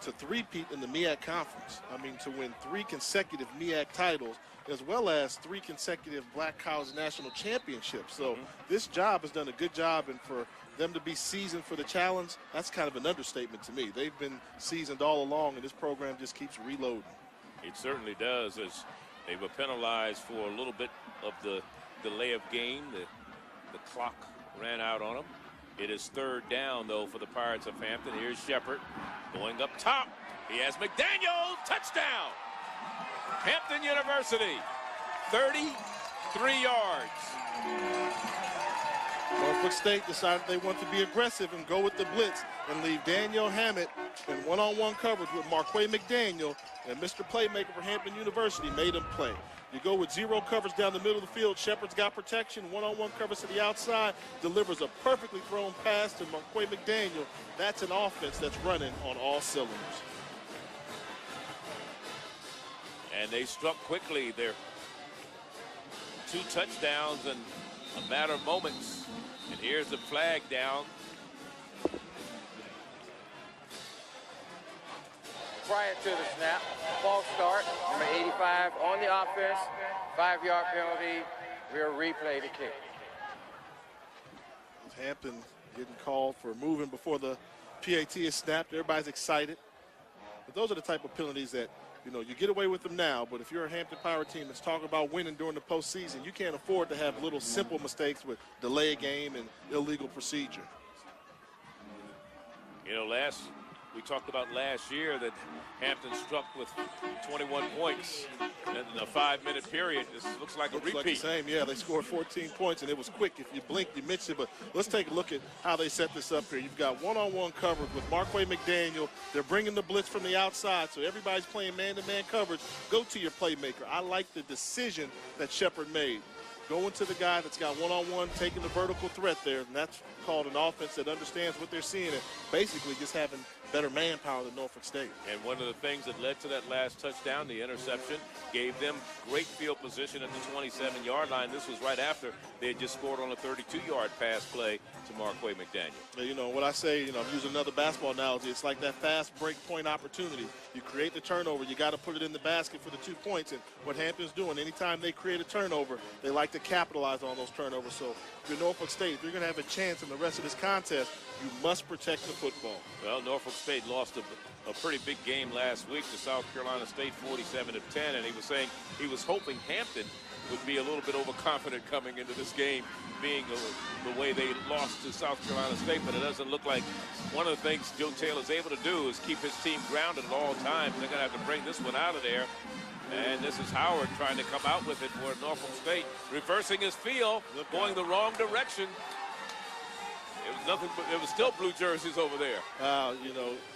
to three-peat in the MEAC conference. I mean, to win 3 consecutive MEAC titles, as well as 3 consecutive Black College National Championships. So this job has done a good job, and for them to be seasoned for the challenge, that's kind of an understatement to me. They've been seasoned all along, and this program just keeps reloading. It certainly does, as they were penalized for a little bit of the delay of game. The clock ran out on them. It is 3rd down, though, for the Pirates of Hampton. Here's Shepard going up top. He has McDaniel. Touchdown! Hampton University, 33 yards. Norfolk State decided they want to be aggressive and go with the blitz and leave Daniel Hammett in one-on-one coverage with Marquay McDaniel, and Mr. Playmaker for Hampton University made him play. You go with 0 coverage down the middle of the field. Shepard's got protection. One-on-one coverage to the outside. Delivers a perfectly thrown pass to Marquay McDaniel. That's an offense that's running on all cylinders. And they struck quickly. They're 2 touchdowns in a matter of moments. And here's the flag down. Prior to the snap, false start, number 85 on the offense, 5-yard penalty. We'll replay the kick. Hampton getting called for moving before the PAT is snapped. Everybody's excited. But those are the type of penalties that, you know, you get away with them now, but if you're a Hampton Pirate team that's talking about winning during the postseason, you can't afford to have little simple mistakes with delay a game and illegal procedure. You know, last We talked about last year that Hampton struck with 21 points in a 5-minute period. This looks like a repeat. Like the same, yeah. They scored 14 points, and it was quick. If you blinked, you missed it. But let's take a look at how they set this up here. You've got one-on-one coverage with Marquay McDaniel. They're bringing the blitz from the outside, so everybody's playing man-to-man coverage. Go to your playmaker. I like the decision that Shepard made. Going to the guy that's got one-on-one, taking the vertical threat there, and that's called an offense that understands what they're seeing and basically just having better manpower than Norfolk State. And one of the things that led to that last touchdown, the interception, gave them great field position at the 27-yard line. This was right after they had just scored on a 32-yard pass play to Marquay McDaniel. You know, what I say, I'm using another basketball analogy. It's like that fast break point opportunity. You create the turnover, you got to put it in the basket for the 2 points. And what Hampton's doing, anytime they create a turnover, they like to capitalize on those turnovers. So if you're Norfolk State, if you're going to have a chance in the rest of this contest, you must protect the football. Well, Norfolk State lost a pretty big game last week to South Carolina State, 47-10, and he was saying he was hoping Hampton would be a little bit overconfident coming into this game, being the way they lost to South Carolina State, but it doesn't look like one of the things Joe Taylor's able to do is keep his team grounded at all times. They're going to have to bring this one out of there. And this is Howard trying to come out with it for Norfolk State, reversing his field, going the wrong direction. It was nothing but, it was still blue jerseys over there.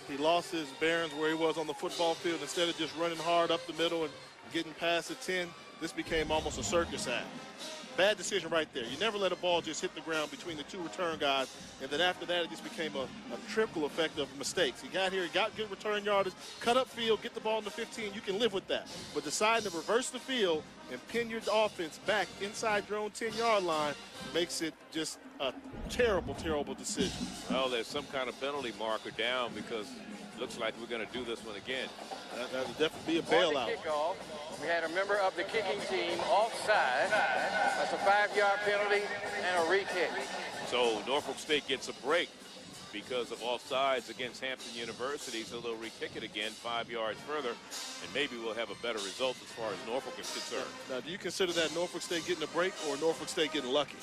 He lost his bearings where he was on the football field. Instead of just running hard up the middle and getting past the 10, this became almost a circus act. Bad decision right there. You never let a ball just hit the ground between the two return guys, and then after that, it just became a trickle effect of mistakes. He got here, he got good return yardage, cut up field, get the ball in the 15, you can live with that. But deciding to reverse the field and pin your offense back inside your own 10-yard line makes it just a terrible, terrible decision. Well, there's some kind of penalty marker down because it looks like we're going to do this one again. That would definitely be a bailout. On the kickoff, we had a member of the kicking team offside. That's a 5-yard penalty and a re-kick. So Norfolk State gets a break because of offsides against Hampton University, so they'll re-kick it again 5 yards further, and maybe we'll have a better result as far as Norfolk is concerned. Now, do you consider that Norfolk State getting a break or Norfolk State getting lucky?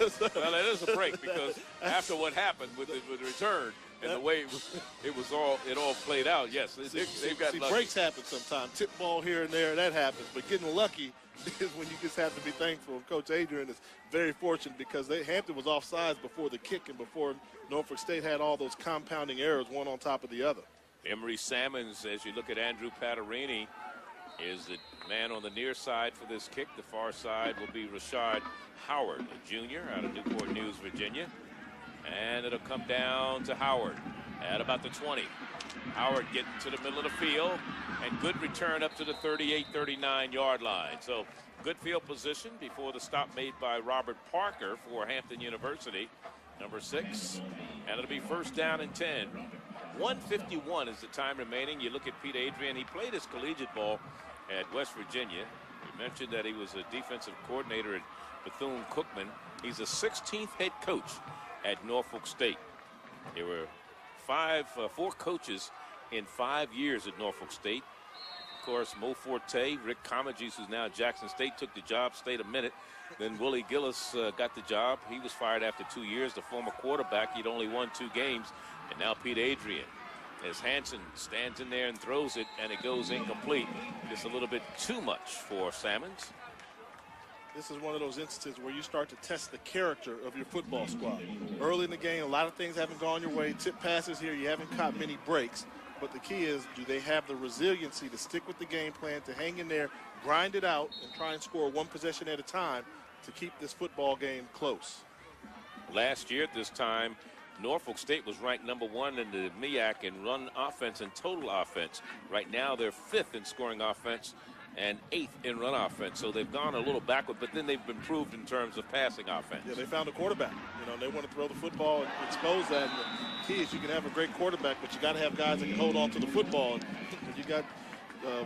Well, it is a break because after what happened with the return and the way it all played out, yes, they've got lucky. Breaks happen sometimes. Tip ball here and there, that happens. But getting lucky is when you just have to be thankful. Coach Adrian is very fortunate because Hampton was offsides before the kick and before Norfolk State had all those compounding errors, one on top of the other. Emery Salmons, as you look at Andrew Patarini, is the man on the near side for this kick. The far side will be Rashad Howard, a junior out of Newport News, Virginia. And it'll come down to Howard at about the 20. Howard getting to the middle of the field, and good return up to the 38, 39-yard line. So good field position before the stop made by Robert Parker for Hampton University, number 6. And it'll be first down and 10. 1:51 is the time remaining. You look at Pete Adrian. He played his collegiate ball at West Virginia. We mentioned that he was a defensive coordinator at Bethune-Cookman. He's the 16th head coach at Norfolk State. There were four coaches in 5 years at Norfolk State. Of course, Mo Forte, Rick Comegys, who's now at Jackson State, took the job, stayed a minute. Then Willie Gillis got the job. He was fired after 2 years, the former quarterback. He'd only won 2 games. And now Pete Adrian, as Hansen stands in there and throws it, and it goes incomplete. Just a little bit too much for Salmons. This is one of those instances where you start to test the character of your football squad. Early in the game, a lot of things haven't gone your way. Tip passes here, you haven't caught many breaks. But the key is, do they have the resiliency to stick with the game plan, to hang in there, grind it out, and try and score one possession at a time to keep this football game close? Last year at this time, Norfolk State was ranked number 1 in the MEAC in run offense and total offense. Right now, they're 5th in scoring offense and 8th in run offense. So they've gone a little backward, but then they've improved in terms of passing offense. Yeah, they found a quarterback. They want to throw the football and expose that. And the key is you can have a great quarterback, but you got to have guys that can hold on to the football. And you got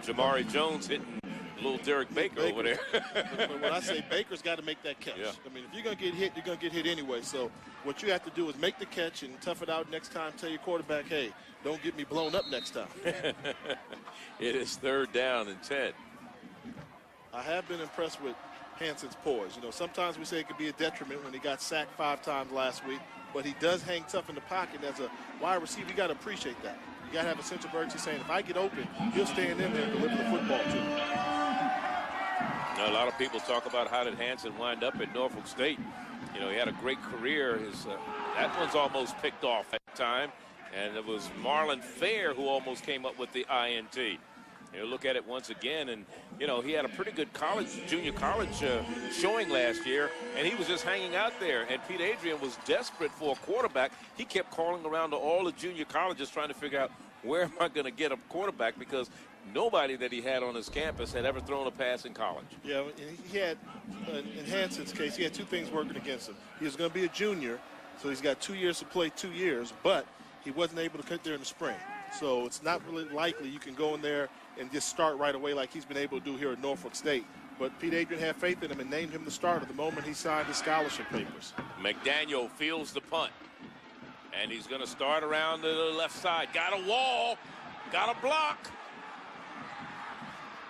Jamari Jones hitting little Derek Baker over there. When I say Baker's got to make that catch. Yeah. I mean, if you're going to get hit, you're going to get hit anyway. So what you have to do is make the catch and tough it out next time. Tell your quarterback, hey, don't get me blown up next time. It is 3rd down and 10. I have been impressed with Hansen's poise. Sometimes we say it could be a detriment when he got sacked 5 times last week, but he does hang tough in the pocket. As a wide receiver, you got to appreciate that. You got to have a sense of urgency saying, if I get open, he'll stand in there and deliver the football to me. Now, a lot of people talk about how did Hanson wind up at Norfolk State. You know, he had a great career. That one's almost picked off at the time. And it was Marlon Fair who almost came up with the INT. You look at it once again, and, you know, he had a pretty good junior college showing last year, and he was just hanging out there. And Pete Adrian was desperate for a quarterback. He kept calling around to all the junior colleges trying to figure out, where am I going to get a quarterback, because nobody that he had on his campus had ever thrown a pass in college. Yeah, and he had, in Hanson's case, he had two things working against him. He was going to be a junior, so he's got 2 years to play, 2 years, but he wasn't able to cut there in the spring. So it's not really likely you can go in there and just start right away like he's been able to do here at Norfolk State. But Pete Adrian had faith in him and named him the starter the moment he signed his scholarship papers. McDaniel fields the punt. And he's going to start around the left side. Got a wall. Got a block.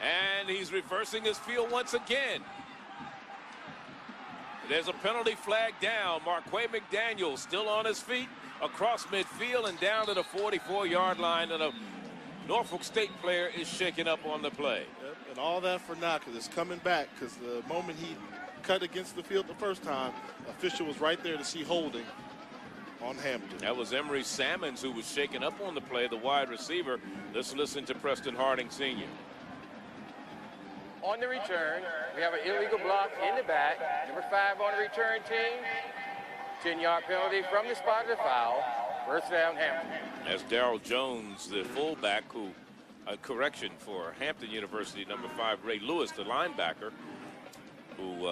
And he's reversing his field once again. There's a penalty flag down. Marquay McDaniel still on his feet across midfield and down to the 44-yard line. And a Norfolk State player is shaken up on the play. Yep, and all that for naught, because it's coming back, because the moment he cut against the field the first time, official was right there to see holding on Hampton. That was Emery Sammons who was shaken up on the play, the wide receiver. Let's listen to Preston Harding Sr. On the return, we have an illegal block in the back. Number 5 on the return team. 10-yard penalty from the spot of the foul. First down, Hampton. That's Darrell Jones, the fullback, who, a correction for Hampton University, number 5, Ray Lewis, the linebacker, who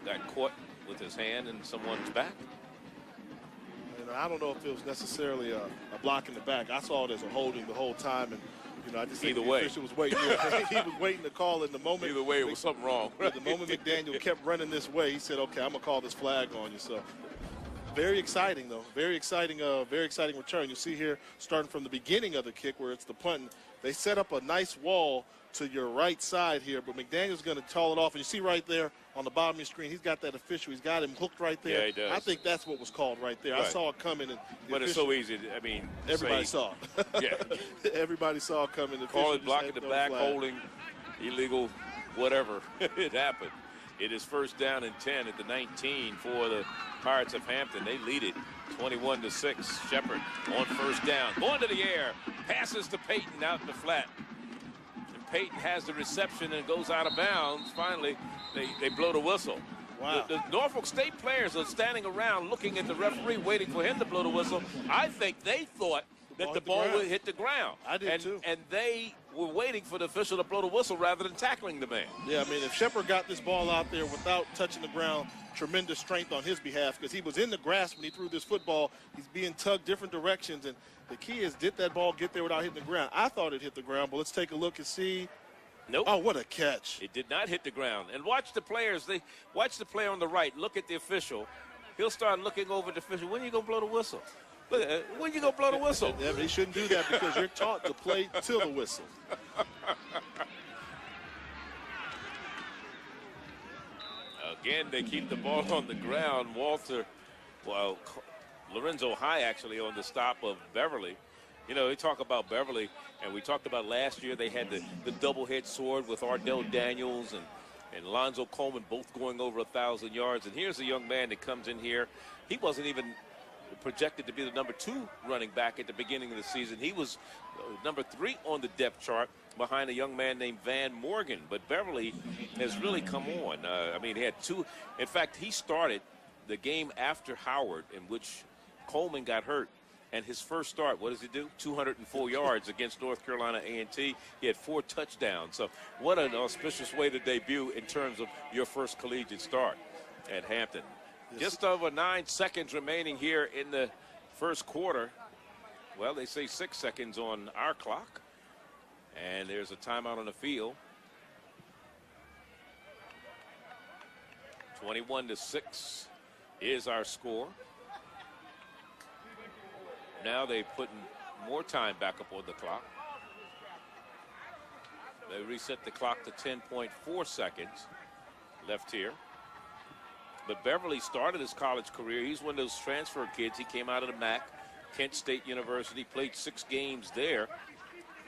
got caught with his hand in someone's back. And I don't know if it was necessarily a block in the back. I saw it as a holding the whole time, and I just think the official was waiting. He was waiting to call in the moment. Either way, it was something wrong. The moment McDaniel kept running this way, he said, "Okay, I'm gonna call this flag on you." So, very exciting though. Very exciting return. You see here, starting from the beginning of the kick, where it's the punt. They set up a nice wall to your right side here, but McDaniel's going to tall it off. And you see right there on the bottom of your screen, he's got that official. He's got him hooked right there. Yeah, he does. I think that's what was called right there. Right. I saw it coming. But it's so easy. I mean, everybody saw it. Yeah. Everybody saw it coming. Call it blocking the back, holding, illegal, whatever. It happened. It is first down and 10 at the 19 for the Pirates of Hampton. They lead it 21-6. Shepard on first down. Going to the air. Passes to Payton out in the flat. Payton has the reception and goes out of bounds. Finally, they blow the whistle. Wow. The Norfolk State players are standing around looking at the referee, waiting for him to blow the whistle. I think they thought that the ball would hit the ground. I did too. And they were waiting for the official to blow the whistle rather than tackling the man. Yeah, I mean, if Shepard got this ball out there without touching the ground, tremendous strength on his behalf, because he was in the grass when he threw this football. He's being tugged different directions, and the key is, did that ball get there without hitting the ground? I thought it hit the ground, but let's take a look and see. Nope. Oh, what a catch. It did not hit the ground. And watch the players. Watch the player on the right. Look at the official. He'll start looking over at the official. When are you going to blow the whistle? When are you going to blow the whistle? Yeah, but he shouldn't do that, because you're taught to play till the whistle. Again, they keep the ball on the ground. Lorenzo High actually on the stop of Beverly. You know, they talk about Beverly, and we talked about last year they had the double-head sword with Ardell Daniels and Lonzo Coleman both going over 1,000 yards. And here's a young man that comes in here. He wasn't even projected to be the number 2 running back at the beginning of the season. He was number 3 on the depth chart behind a young man named Van Morgan. But Beverly has really come on. I mean, he had 2. In fact, he started the game after Howard, in which Coleman got hurt. And his first start, what does he do? 204 yards against North Carolina A&T. He had 4 touchdowns. So what an auspicious way to debut in terms of your first collegiate start at Hampton. Just over 9 seconds remaining here in the first quarter. Well, they say 6 seconds on our clock. And there's a timeout on the field. 21-6 is our score. Now they're putting more time back up on the clock. They reset the clock to 10.4 seconds left here. But Beverly started his college career. He's one of those transfer kids. He came out of the MAC, Kent State University, played 6 games there,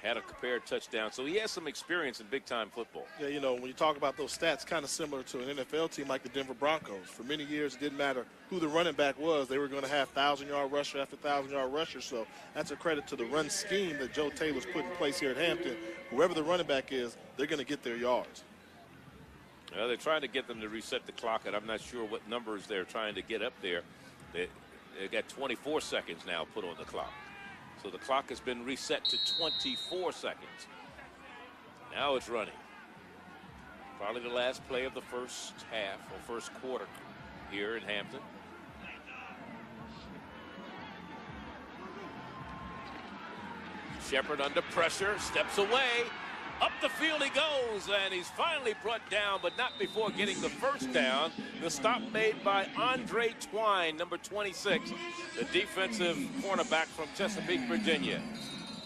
had a compared touchdown. So he has some experience in big-time football. Yeah, you know, when you talk about those stats, kind of similar to an NFL team like the Denver Broncos. For many years, it didn't matter who the running back was. They were going to have 1,000-yard rusher after 1,000-yard rusher. So that's a credit to the run scheme that Joe Taylor's put in place here at Hampton. Whoever the running back is, they're going to get their yards. Well, they're trying to get them to reset the clock, and I'm not sure what numbers they're trying to get up there. They got 24 seconds now put on the clock. So the clock has been reset to 24 seconds. Now it's running. Probably the last play of the first half or first quarter here in Hampton. Shepard under pressure, steps away. Up the field he goes, and he's finally brought down, but not before getting the first down. The stop made by Andre Twine, number 26, the defensive cornerback from Chesapeake, Virginia.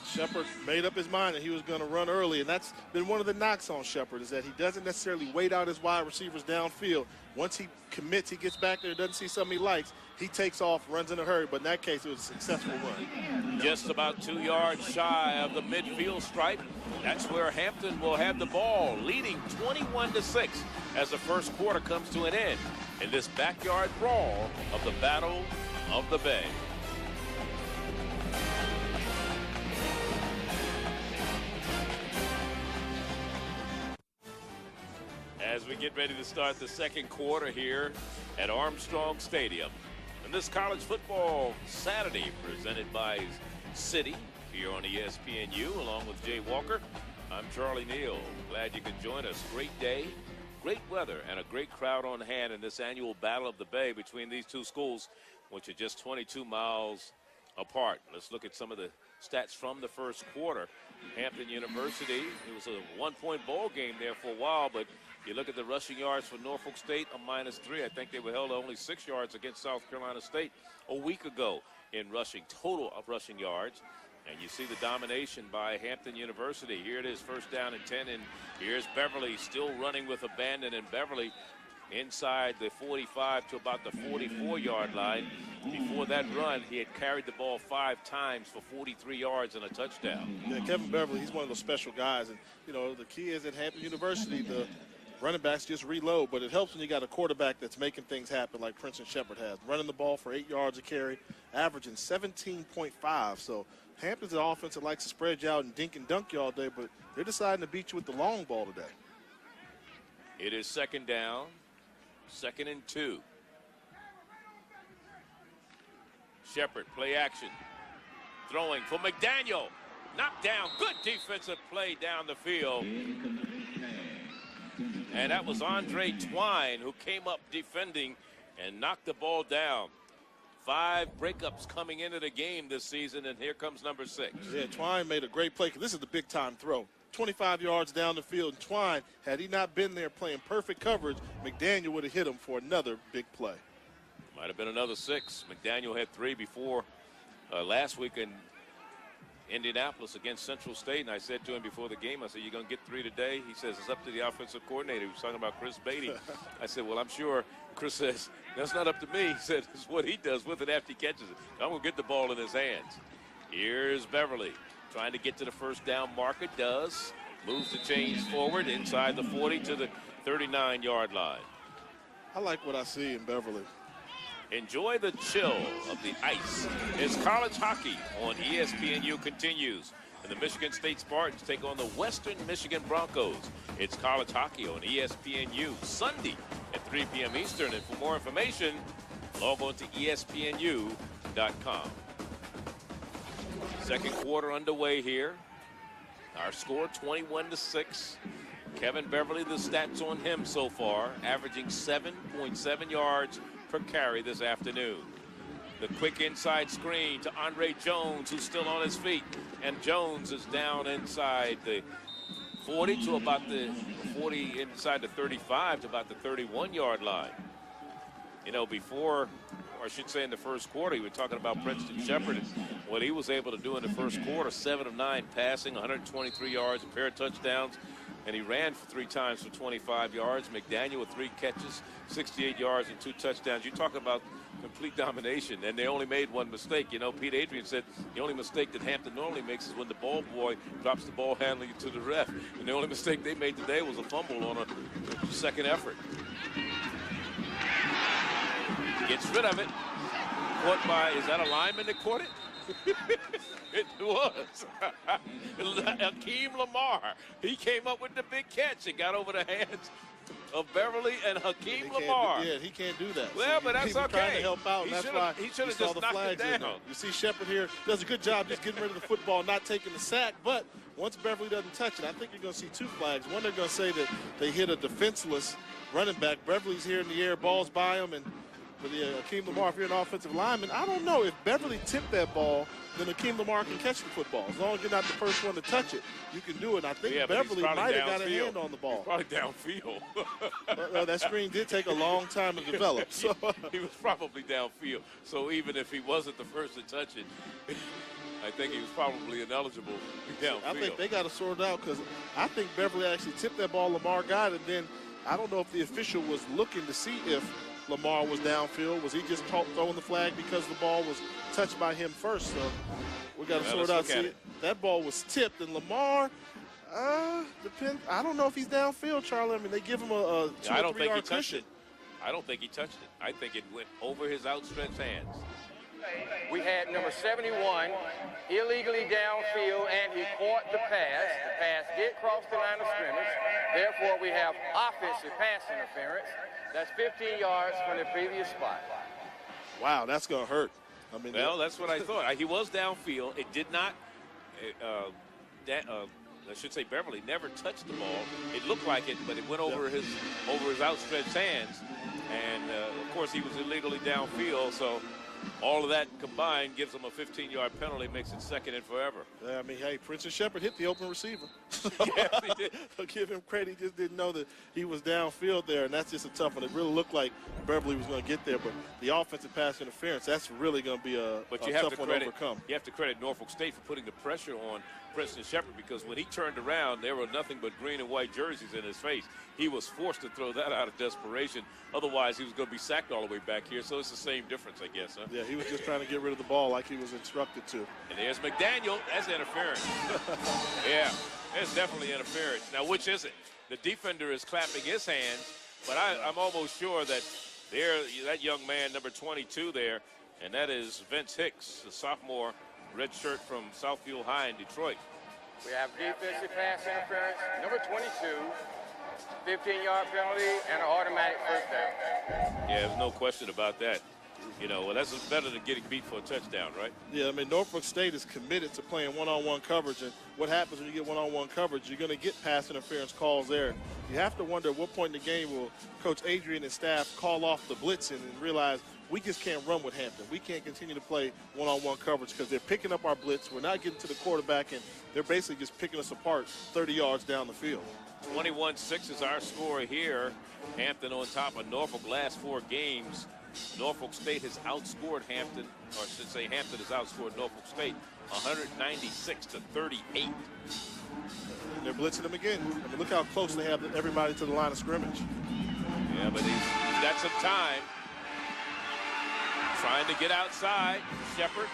Shepard made up his mind that he was going to run early, and that's been one of the knocks on Shepard, is that he doesn't necessarily wait out his wide receivers downfield. Once he commits, he gets back there, doesn't see something he likes, he takes off, runs in a hurry, but in that case, it was a successful run. Just about 2 yards shy of the midfield stripe. That's where Hampton will have the ball, leading 21-6 as the first quarter comes to an end in this backyard brawl of the Battle of the Bay. As we get ready to start the second quarter here at Armstrong Stadium. And this college football Saturday presented by City here on ESPNU along with Jay Walker. I'm Charlie Neal. Glad you could join us. Great day, great weather, and a great crowd on hand in this annual Battle of the Bay between these two schools, which are just 22 miles apart. Let's look at some of the stats from the first quarter. Hampton University, it was a one-point ball game there for a while, but you look at the rushing yards for Norfolk State, a -3. I think they were held to only 6 yards against South Carolina State a week ago in rushing, total of rushing yards. And you see the domination by Hampton University. Here it is, first down and 10, and here's Beverly still running with abandon, and Beverly inside the 45 to about the 44-yard line. Before that run, he had carried the ball 5 times for 43 yards and a touchdown. Yeah, Kevin Beverly, he's one of those special guys. And, you know, the key is at Hampton University, the running backs just reload, but it helps when you got a quarterback that's making things happen like Princeton Shepard has. Running the ball for 8 yards a carry, averaging 17.5. So Hampton's an offense that likes to spread you out and dink and dunk you all day, but they're deciding to beat you with the long ball today. It is second down, 2nd and 2. Shepard, play action. Throwing for McDaniel. Knocked down. Good defensive play down the field. And that was Andre Twine who came up defending and knocked the ball down. 5 breakups coming into the game this season, and here comes number 6. Yeah, Twine made a great play because this is the big-time throw. 25 yards down the field. And Twine, had he not been there playing perfect coverage, McDaniel would have hit him for another big play. Might have been another 6. McDaniel had 3 before last week in Indianapolis against Central State, and I said to him before the game, I said, "You're going to get 3 today?" He says, "It's up to the offensive coordinator." He was talking about Chris Beatty. I said, "Well, I'm sure." Chris says, "That's not up to me." He said, "It's what he does with it after he catches it. I'm going to get the ball in his hands." Here's Beverly trying to get to the first down marker. Does. Moves the chains forward inside the 40 to the 39-yard line. I like what I see in Beverly. Enjoy the chill of the ice as college hockey on ESPNU continues. And the Michigan State Spartans take on the Western Michigan Broncos. It's college hockey on ESPNU Sunday at 3 p.m. Eastern. And for more information, log on to ESPNU.com. Second quarter underway here. Our score 21-6. Kevin Beverly, the stats on him so far, averaging 7.7 yards per carry this afternoon. The quick inside screen to Andre Jones, who's still on his feet. And Jones is down inside the 40 to about the 40, inside the 35 to about the 31-yard line. You know, before, or I should say in the first quarter, you were talking about Princeton Shepard and what he was able to do in the first quarter. 7 of 9 passing, 123 yards, a pair of touchdowns. And he ran for 3 times for 25 yards. McDaniel with 3 catches, 68 yards and 2 touchdowns. You talk about Complete domination, and they only made one mistake. You know, Pete Adrian said the only mistake that Hampton normally makes is when the ball boy drops the ball handling it to the ref. And the only mistake they made today was a fumble on a second effort. Gets rid of it. Caught by, is that a lineman that caught it? It was. Hakeem Lamar. He came up with the big catch. It got over the hands of Beverly and Hakeem Lamar. Yeah, he can't do that. Well, but that's okay. Trying to help out, and that's why he should have just knocked it down. You see Shepard here does a good job just getting rid of the football, not taking the sack. But once Beverly doesn't touch it, I think you're going to see two flags. One, they're going to say that they hit a defenseless running back. Beverly's here in the air, ball's by him, and for the Hakeem Lamar, if you're an offensive lineman, I don't know. If Beverly tipped that ball, then Hakeem Lamar can catch the football. As long as you're not the first one to touch it, you can do it. I think Beverly might have got a hand on the ball. He's probably downfield. That screen did take a long time to develop. So he was probably downfield. So even if he wasn't the first to touch it, I think he was probably ineligible downfield. I think they got to sort it out, because I think Beverly actually tipped that ball. Lamar got it. Then I don't know if the official was looking to see if Lamar was downfield. Was he just throwing the flag because the ball was touched by him first? So we got to sort out. See, that ball was tipped, and Lamar, I don't know if he's downfield, Charlie. I mean, they give him a 2 or 3 yard cushion. I don't think he touched it. I think it went over his outstretched hands. We had number 71 illegally downfield, and he caught the pass. The pass did cross the line of scrimmage. Therefore, we have offensive pass interference. That's 15 yards from the previous spot. Wow, that's going to hurt. I mean, well, that's what I thought. He was downfield. It did not, I should say Beverly never touched the ball. It looked like it, but it went over his outstretched hands. And, of course, he was illegally downfield, so all of that combined gives him a 15-yard penalty, makes it second and forever. Yeah, I mean, hey, Prince and Shepard hit the open receiver. Yes, he did. I'll give him credit. He just didn't know that he was downfield there, and that's just a tough one. It really looked like Beverly was going to get there, but the offensive pass interference, that's really going to be a tough one to overcome. You have to credit Norfolk State for putting the pressure on Princeton Shepard, because when he turned around, there were nothing but green and white jerseys in his face. He was forced to throw that out of desperation. Otherwise, he was going to be sacked all the way back here. So it's the same difference, I guess, huh? Yeah, he was just trying to get rid of the ball like he was instructed to. And there's McDaniel. That's interference. Yeah, there's definitely interference. Now, which is it? The defender is clapping his hands, but I'm almost sure that that young man, number 22 there, and that is Vince Hicks, the sophomore, red shirt from Southfield High in Detroit. We have defensive pass interference, number 22, 15-yard penalty, and an automatic first down. Yeah, there's no question about that. You know, well, that's better than getting beat for a touchdown, right? Yeah, I mean, Norfolk State is committed to playing one-on-one coverage, and what happens when you get one-on-one coverage, you're going to get pass interference calls there. You have to wonder at what point in the game will Coach Adrian and staff call off the blitzing and realize we just can't run with Hampton. We can't continue to play one-on-one coverage because they're picking up our blitz. We're not getting to the quarterback, and they're basically just picking us apart 30 yards down the field. 21-6 is our score here. Hampton on top of Norfolk last 4 games. Norfolk State has outscored Hampton, or I should say Hampton has outscored Norfolk State 196-38. And they're blitzing them again. I mean, look how close they have everybody to the line of scrimmage. Yeah, but he's got some time. Trying to get outside. Shepard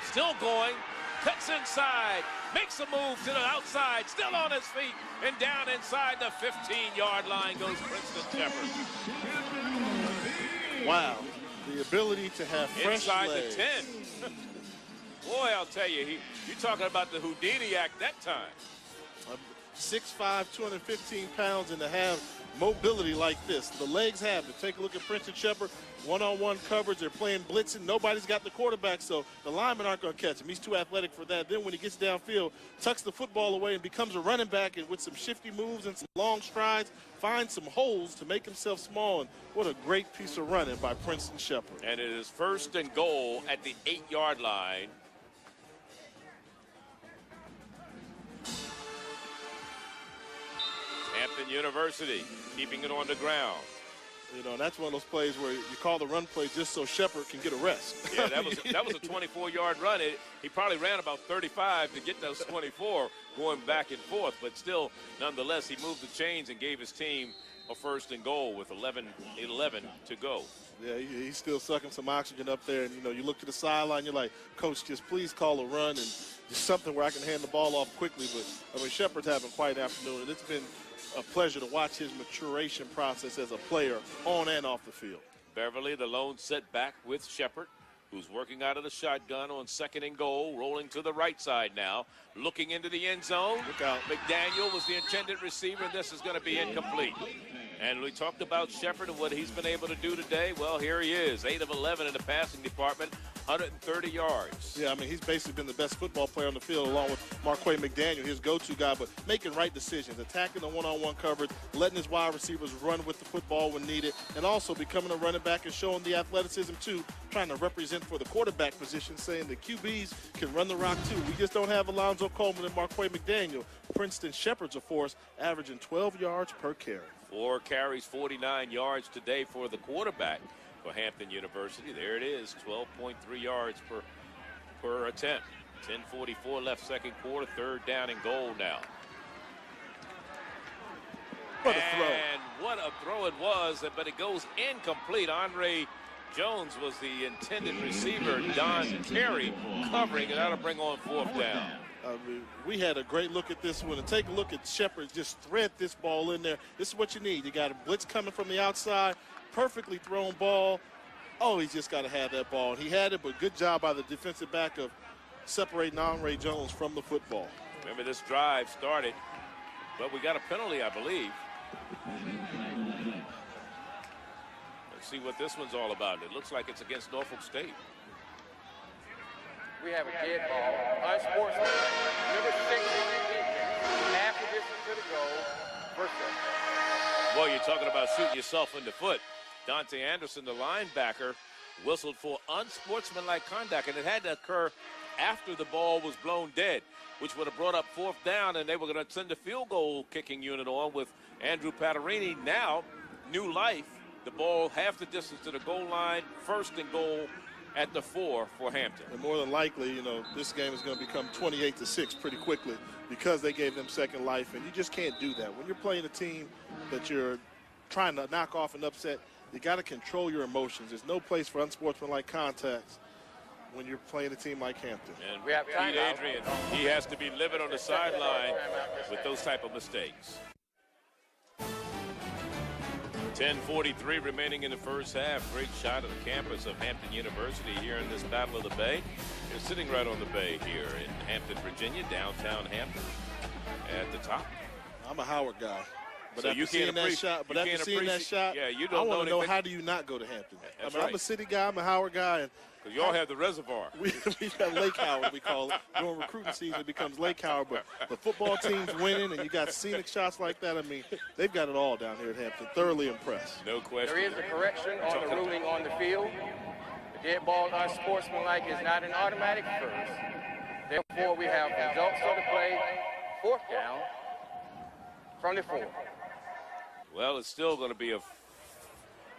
still going. Cuts inside. Makes a move to the outside. Still on his feet. And down inside the 15-yard line goes Princeton Shepard. Wow. The ability to have fresh inside legs. the 10. Boy, I'll tell you, you're talking about the Houdini act that time. 6'5", 215 pounds, and to have mobility like this. The legs have it. Take a look at Princeton Shepard. One-on-one coverage. They're playing blitzing. Nobody's got the quarterback, so the linemen aren't going to catch him. He's too athletic for that. Then when he gets downfield, tucks the football away and becomes a running back, and with some shifty moves and some long strides, finds some holes to make himself small. And what a great piece of running by Princeton Shepard. And it is 1st and goal at the 8-yard line. Hampton University keeping it on the ground. You know, and that's one of those plays where you call the run play just so Shepard can get a rest. Yeah, that was a 24-yard run. He probably ran about 35 to get those 24 going back and forth, but still, nonetheless, he moved the chains and gave his team a 1st and goal with 11 to go. Yeah, he's still sucking some oxygen up there. And, you know, you look to the sideline, you're like, Coach, just please call a run and just something where I can hand the ball off quickly. But, I mean, Shepard's having quite an afternoon, and it's been a pleasure to watch his maturation process as a player on and off the field. Beverly, the lone setback with Shepard, who's working out of the shotgun on 2nd and goal, rolling to the right side now, looking into the end zone. Look out. McDaniel was the intended receiver, and this is going to be incomplete. And we talked about Shepard and what he's been able to do today. Well, here he is, 8 of 11 in the passing department, 130 yards. Yeah, I mean, he's basically been the best football player on the field along with Marquay McDaniel, his go-to guy, but making right decisions, attacking the one-on-one coverage, letting his wide receivers run with the football when needed, and also becoming a running back and showing the athleticism, too, trying to represent for the quarterback position, saying the QBs can run the rock, too. We just don't have Alonzo Coleman and Marquay McDaniel. Princeton Shepard's a force, averaging 12 yards per carry. 4 carries, 49 yards today for the quarterback for Hampton University. There it is, 12.3 yards per attempt. 10:44 left, second quarter, 3rd down and goal now. What a throw. And what a throw it was, but it goes incomplete. Andre Jones was the intended receiver. Don Terry covering, and that'll bring on 4th down. I mean, we had a great look at this one. And take a look at Shepard just thread this ball in there. This is what you need. You got a blitz coming from the outside, perfectly thrown ball. Oh, he's just got to have that ball. He had it, but good job by the defensive back of separating Andre Jones from the football. Remember, this drive started, but we got a penalty, I believe. Let's see what this one's all about. It looks like it's against Norfolk State. We have a dead ball, unsportsmanlike. Number 6 on the defense, half the distance to the goal, first down. Well, you're talking about shooting yourself in the foot. Dante Anderson, the linebacker, whistled for unsportsmanlike conduct, and it had to occur after the ball was blown dead, which would have brought up 4th down, and they were going to send the field goal kicking unit on with Andrew Patarini. Now, new life, the ball half the distance to the goal line, 1st and goal at the 4 for Hampton. And more than likely, you know, this game is going to become 28-6 pretty quickly because they gave them second life, and you just can't do that. When you're playing a team that you're trying to knock off and upset, you got to control your emotions. There's no place for unsportsmanlike contacts when you're playing a team like Hampton. And we have Pete Adrian, he has to be living on the sideline with those type of mistakes. 10:43 remaining in the first half. Great shot of the campus of Hampton University here in this Battle of the Bay. They're sitting right on the bay here in Hampton, Virginia, downtown Hampton at the top. I'm a Howard guy. But so after seeing that shot, yeah, you I don't want to know, anything. how do you not go to Hampton? That's I mean, right. I'm a city guy. I'm a Howard guy. And you all have the reservoir. We have Lake Howard, we call it. During recruiting season, it becomes Lake Howard. But the football team's winning, and you got scenic shots like that. I mean, they've got it all down here at Hampton. Thoroughly impressed. No question. There is a correction on the ruling on the field. The dead ball unsportsmanlike is not an automatic first. Therefore, we have results of the play, 4th down from the 4. Well, it's still going to be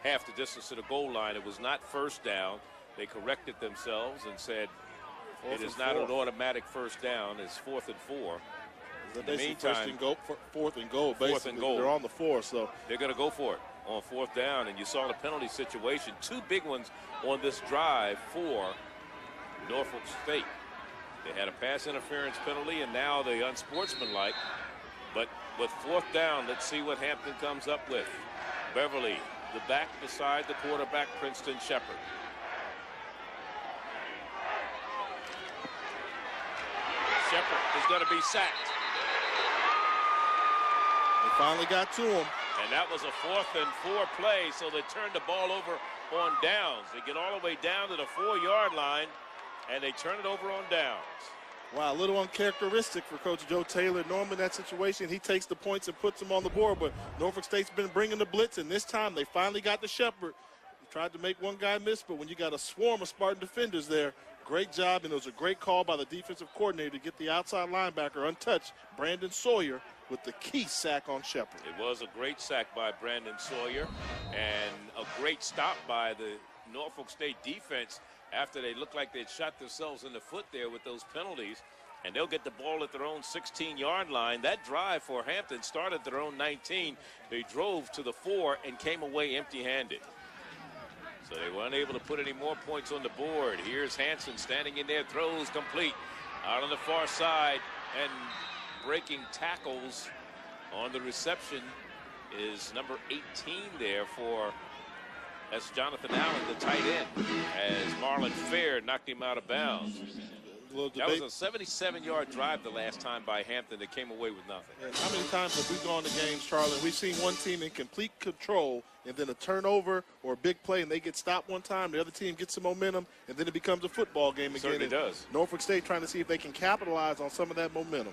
half the distance to the goal line. It was not 1st down. They corrected themselves and said it is not an automatic 1st down. It's 4th and 4. In the meantime, 4th and goal. Basically, 4th and goal. They're on the 4, so they're going to go for it on 4th down. And you saw the penalty situation. 2 big ones on this drive for Norfolk State. They had a pass interference penalty, and now the unsportsmanlike. But with 4th down, let's see what Hampton comes up with. Beverly, the back beside the quarterback, Princeton Shepard. Shepard is going to be sacked. They finally got to him. And that was a 4th and 4 play, so they turned the ball over on downs. They get all the way down to the 4-yard line, and they turn it over on downs. Wow, a little uncharacteristic for Coach Joe Taylor. Normally in that situation, he takes the points and puts them on the board, but Norfolk State's been bringing the blitz, and this time they finally got to Shepard. He tried to make one guy miss, but when you got a swarm of Spartan defenders there, great job, and it was a great call by the defensive coordinator to get the outside linebacker untouched, Brandon Sawyer, with the key sack on Shepard. It was a great sack by Brandon Sawyer, and a great stop by the Norfolk State defense after they looked like they'd shot themselves in the foot there with those penalties, and they'll get the ball at their own 16-yard line. That drive for Hampton started their own 19. They drove to the 4 and came away empty-handed. So they weren't able to put any more points on the board. Here's Hanson standing in there, throws complete. Out on the far side and breaking tackles on the reception is number 18 there for, that's Jonathan Allen, the tight end, as Marlon Fair knocked him out of bounds. That was a 77-yard drive the last time by Hampton that came away with nothing. And how many times have we gone to games, Charlie, and we've seen one team in complete control and then a turnover or a big play and they get stopped one time, the other team gets some momentum, and then it becomes a football game again. Certainly does. Norfolk State trying to see if they can capitalize on some of that momentum.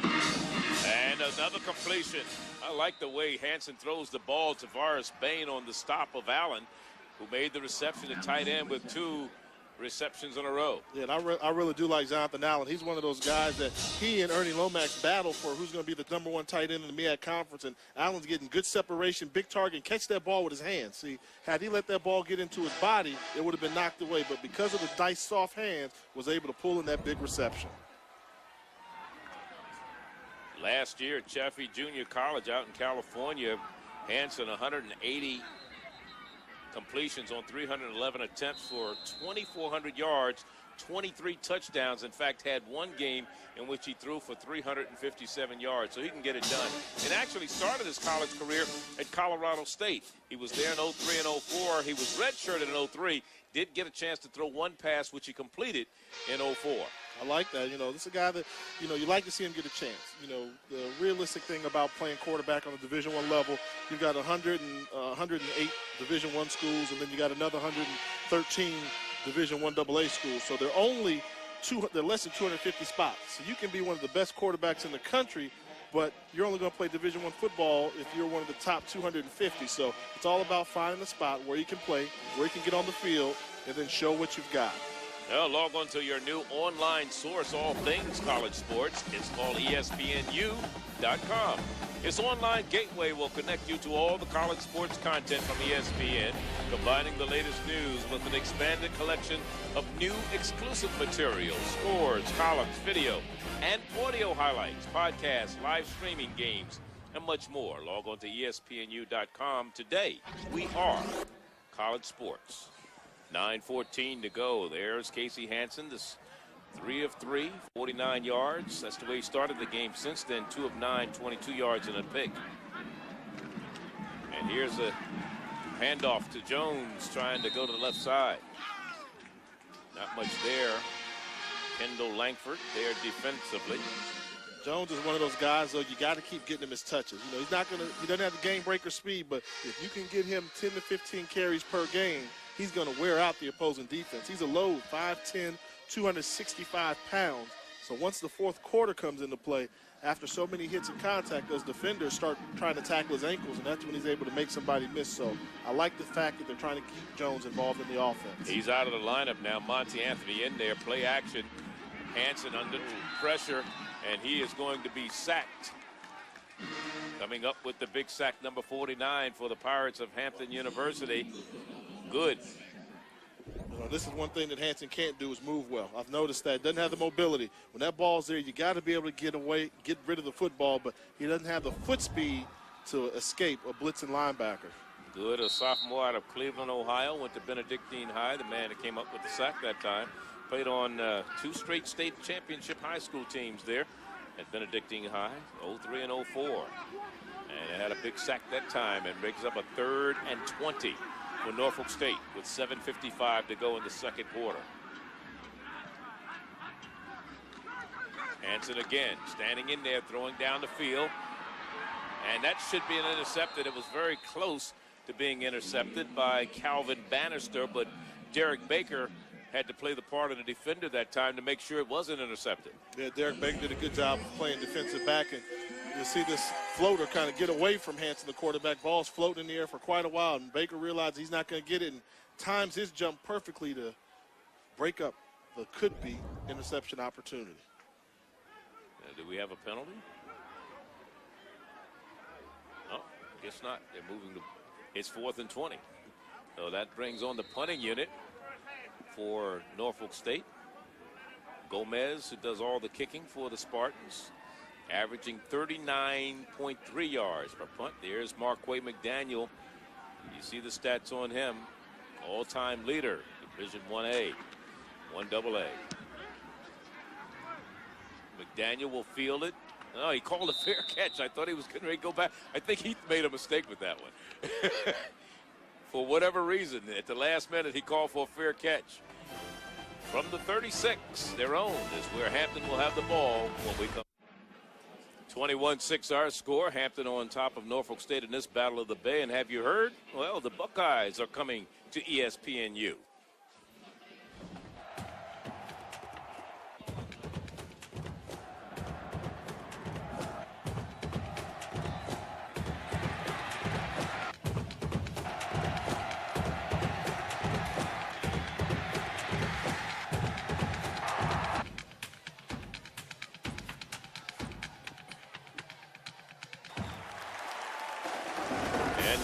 And another completion. I like the way Hanson throws the ball to Tavares Bain on the stop of Allen, who made the reception at tight end with 2 receptions in a row. Yeah, and I really do like Jonathan Allen. He's one of those guys that he and Ernie Lomax battle for who's going to be the #1 tight end in the MEAC Conference, and Allen's getting good separation, big target, and catch that ball with his hands. See, had he let that ball get into his body, it would have been knocked away, but because of the dice soft hands, was able to pull in that big reception. Last year at Chaffee Junior College out in California, Hanson 180 completions on 311 attempts for 2,400 yards, 23 touchdowns. In fact, had one game in which he threw for 357 yards, so he can get it done. And actually started his college career at Colorado State. He was there in 03 and 04. He was redshirted in 03. Did get a chance to throw one pass, which he completed in 04. I like that. You know, this is a guy that, you know, you like to see him get a chance. You know, the realistic thing about playing quarterback on the Division I level, you've got 108 Division I schools, and then you got another 113 Division I AA schools. So they're less than 250 spots. So you can be one of the best quarterbacks in the country, but you're only going to play Division I football if you're one of the top 250. So it's all about finding a spot where you can play, where you can get on the field, and then show what you've got. Now log on to your new online source, all things college sports. It's called ESPNU.com. Its online gateway will connect you to all the college sports content from ESPN, combining the latest news with an expanded collection of new exclusive materials, scores, columns, video, and audio highlights, podcasts, live streaming games, and much more. Log on to ESPNU.com today. We are college sports. 9:14 to go. There's Casey Hanson, this 3 of 3, 49 yards. That's the way he started the game. Since then, 2 of 9, 22 yards and a pick. And here's a handoff to Jones, trying to go to the left side. Not much there. Kendall Langford there defensively. Jones is one of those guys, though, you got to keep getting him his touches. You know, he doesn't have the game breaker speed, but if you can get him 10 to 15 carries per game, he's going to wear out the opposing defense. He's a load, 5'10", 265 pounds. So once the fourth quarter comes into play, after so many hits and contact, those defenders start trying to tackle his ankles, and that's when he's able to make somebody miss. So I like the fact that they're trying to keep Jones involved in the offense. He's out of the lineup now. Monty Anthony in there, play action. Hanson under pressure, and he is going to be sacked. Coming up with the big sack, number 49 for the Pirates of Hampton University. Good. You know, this is one thing that Hanson can't do is move well. I've noticed that. Doesn't have the mobility. When that ball's there, you got to be able to get rid of the football, but he doesn't have the foot speed to escape a blitzing linebacker. Good. A sophomore out of Cleveland, Ohio, went to Benedictine High, the man that came up with the sack that time. Played on 2 straight state championship high school teams there at Benedictine High, 03 and 04. And it had a big sack that time and brings up a 3rd and 20 for Norfolk State with 7:55 to go in the second quarter. Hanson again, standing in there, throwing down the field. And that should be an intercepted. It was very close to being intercepted by Calvin Bannister, but Derek Baker had to play the part of the defender that time to make sure it wasn't intercepted. Yeah, Derek Baker did a good job of playing defensive back, and you'll see this floater kind of get away from Hanson, the quarterback. Ball's floating in the air for quite a while, and Baker realized he's not going to get it and times his jump perfectly to break up the could-be interception opportunity. Do we have a penalty? No, guess not. They're moving to, it's 4th and 20. So that brings on the punting unit for Norfolk State. Gomez, who does all the kicking for the Spartans. averaging 39.3 yards per punt. There's Marquay McDaniel. You see the stats on him. All-time leader, Division 1A, 1AA. McDaniel will field it. Oh, he called a fair catch. I thought he was getting ready to go back. I think he made a mistake with that one. For whatever reason, at the last minute, he called for a fair catch. From the 36, their own is where Hampton will have the ball when we come. 21-6 our score. Hampton on top of Norfolk State in this Battle of the Bay. And have you heard? Well, the Buckeyes are coming to ESPNU.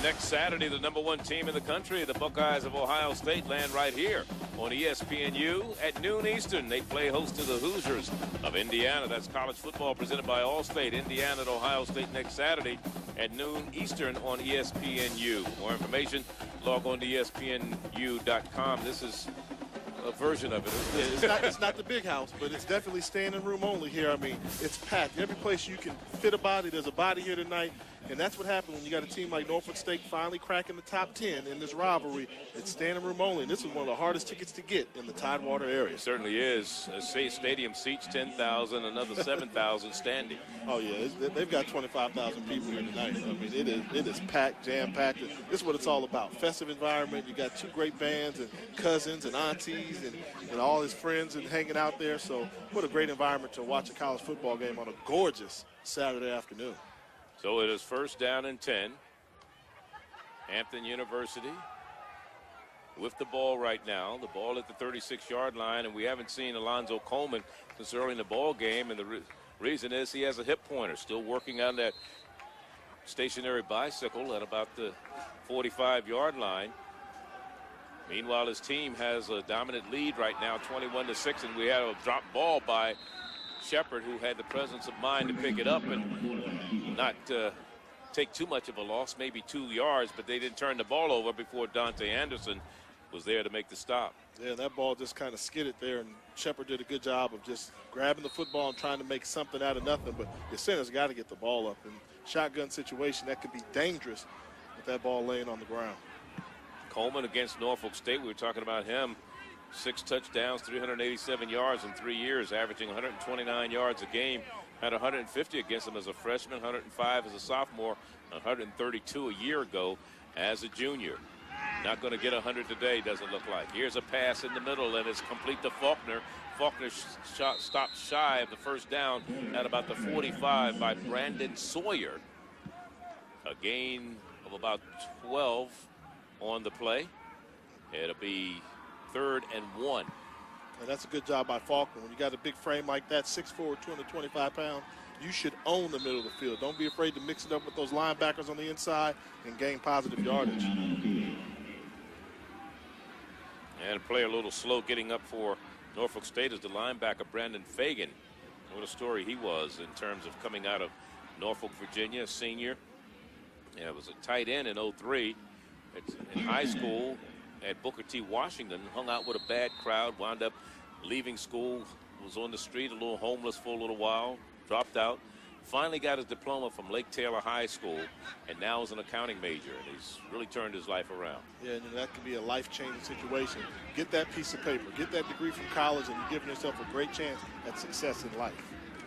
Next Saturday, the #1 team in the country, the Buckeyes of Ohio State, land right here on ESPNU at noon Eastern. They play host to the Hoosiers of Indiana. That's college football presented by Allstate. Indiana at Ohio State next Saturday at noon Eastern on ESPNU. More information, log on to ESPNU.com. This is a version of it. It's not the big house, but it's definitely standing room only here. I mean, it's packed. Every place you can fit a body, there's a body here tonight. And that's what happened when you got a team like Norfolk State finally cracking the top 10 in this rivalry. It's standing room only. And this is one of the hardest tickets to get in the Tidewater area. It certainly is. Stadium seats 10,000, another 7,000 standing. Oh, yeah. They've got 25,000 people here tonight. I mean, it is packed, jam-packed. This is what it's all about. Festive environment. You got two great bands and cousins and aunties and all his friends and hanging out there. So what a great environment to watch a college football game on a gorgeous Saturday afternoon. So it is first down and 10. Hampton University with the ball right now. The ball at the 36-yard line, and we haven't seen Alonzo Coleman since early in the ball game, and the reason is he has a hip pointer, still working on that stationary bicycle at about the 45-yard line. Meanwhile, his team has a dominant lead right now, 21-6, and we had a drop ball by Shepard, who had the presence of mind to pick it up and not take too much of a loss, maybe 2 yards, but they didn't turn the ball over before Dante Anderson was there to make the stop. Yeah, that ball just kind of skidded there, and Shepard did a good job of just grabbing the football and trying to make something out of nothing, but the center's got to get the ball up. In shotgun situation, that could be dangerous with that ball laying on the ground. Coleman against Norfolk State, we were talking about him. 6 touchdowns, 387 yards in 3 years, averaging 129 yards a game. Had 150 against him as a freshman, 105 as a sophomore, 132 a year ago as a junior. Not going to get 100 today, doesn't look like. Here's a pass in the middle, and it's complete to Faulkner. Faulkner stopped shy of the first down at about the 45 by Brandon Sawyer. A gain of about 12 on the play. It'll be 3rd and 1. And that's a good job by Faulkner. When you got a big frame like that, 6'4", 225 pounds, you should own the middle of the field. Don't be afraid to mix it up with those linebackers on the inside and gain positive yardage. And play a little slow getting up for Norfolk State is the linebacker Brandon Fagan. What a story he was in terms of coming out of Norfolk, Virginia, senior. Yeah, it was a tight end in 03. In high school at Booker T. Washington, hung out with a bad crowd, wound up leaving school, was on the street, a little homeless for a little while, dropped out, finally got his diploma from Lake Taylor High School, and now is an accounting major, and he's really turned his life around. Yeah, and that can be a life-changing situation. Get that piece of paper, get that degree from college, and you're giving yourself a great chance at success in life.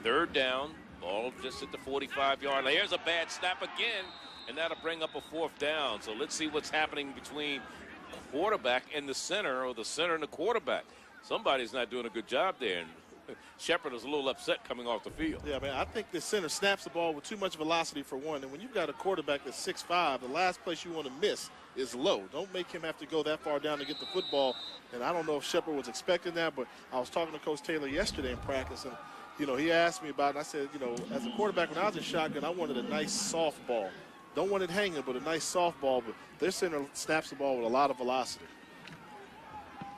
3rd down, ball just at the 45-yard line. Here's a bad snap again, and that'll bring up a 4th down. So let's see what's happening between quarterback and the center, or the center and the quarterback. Somebody's not doing a good job there, and Shepard is a little upset coming off the field. Yeah, man, I think the center snaps the ball with too much velocity for one, and when you've got a quarterback that's 6'5", the last place you want to miss is low. Don't make him have to go that far down to get the football, and I don't know if Shepard was expecting that, but I was talking to Coach Taylor yesterday in practice, and, you know, he asked me about it, and I said, you know, as a quarterback, when I was in shotgun, I wanted a nice soft ball. Don't want it hanging, but a nice softball. But their center snaps the ball with a lot of velocity.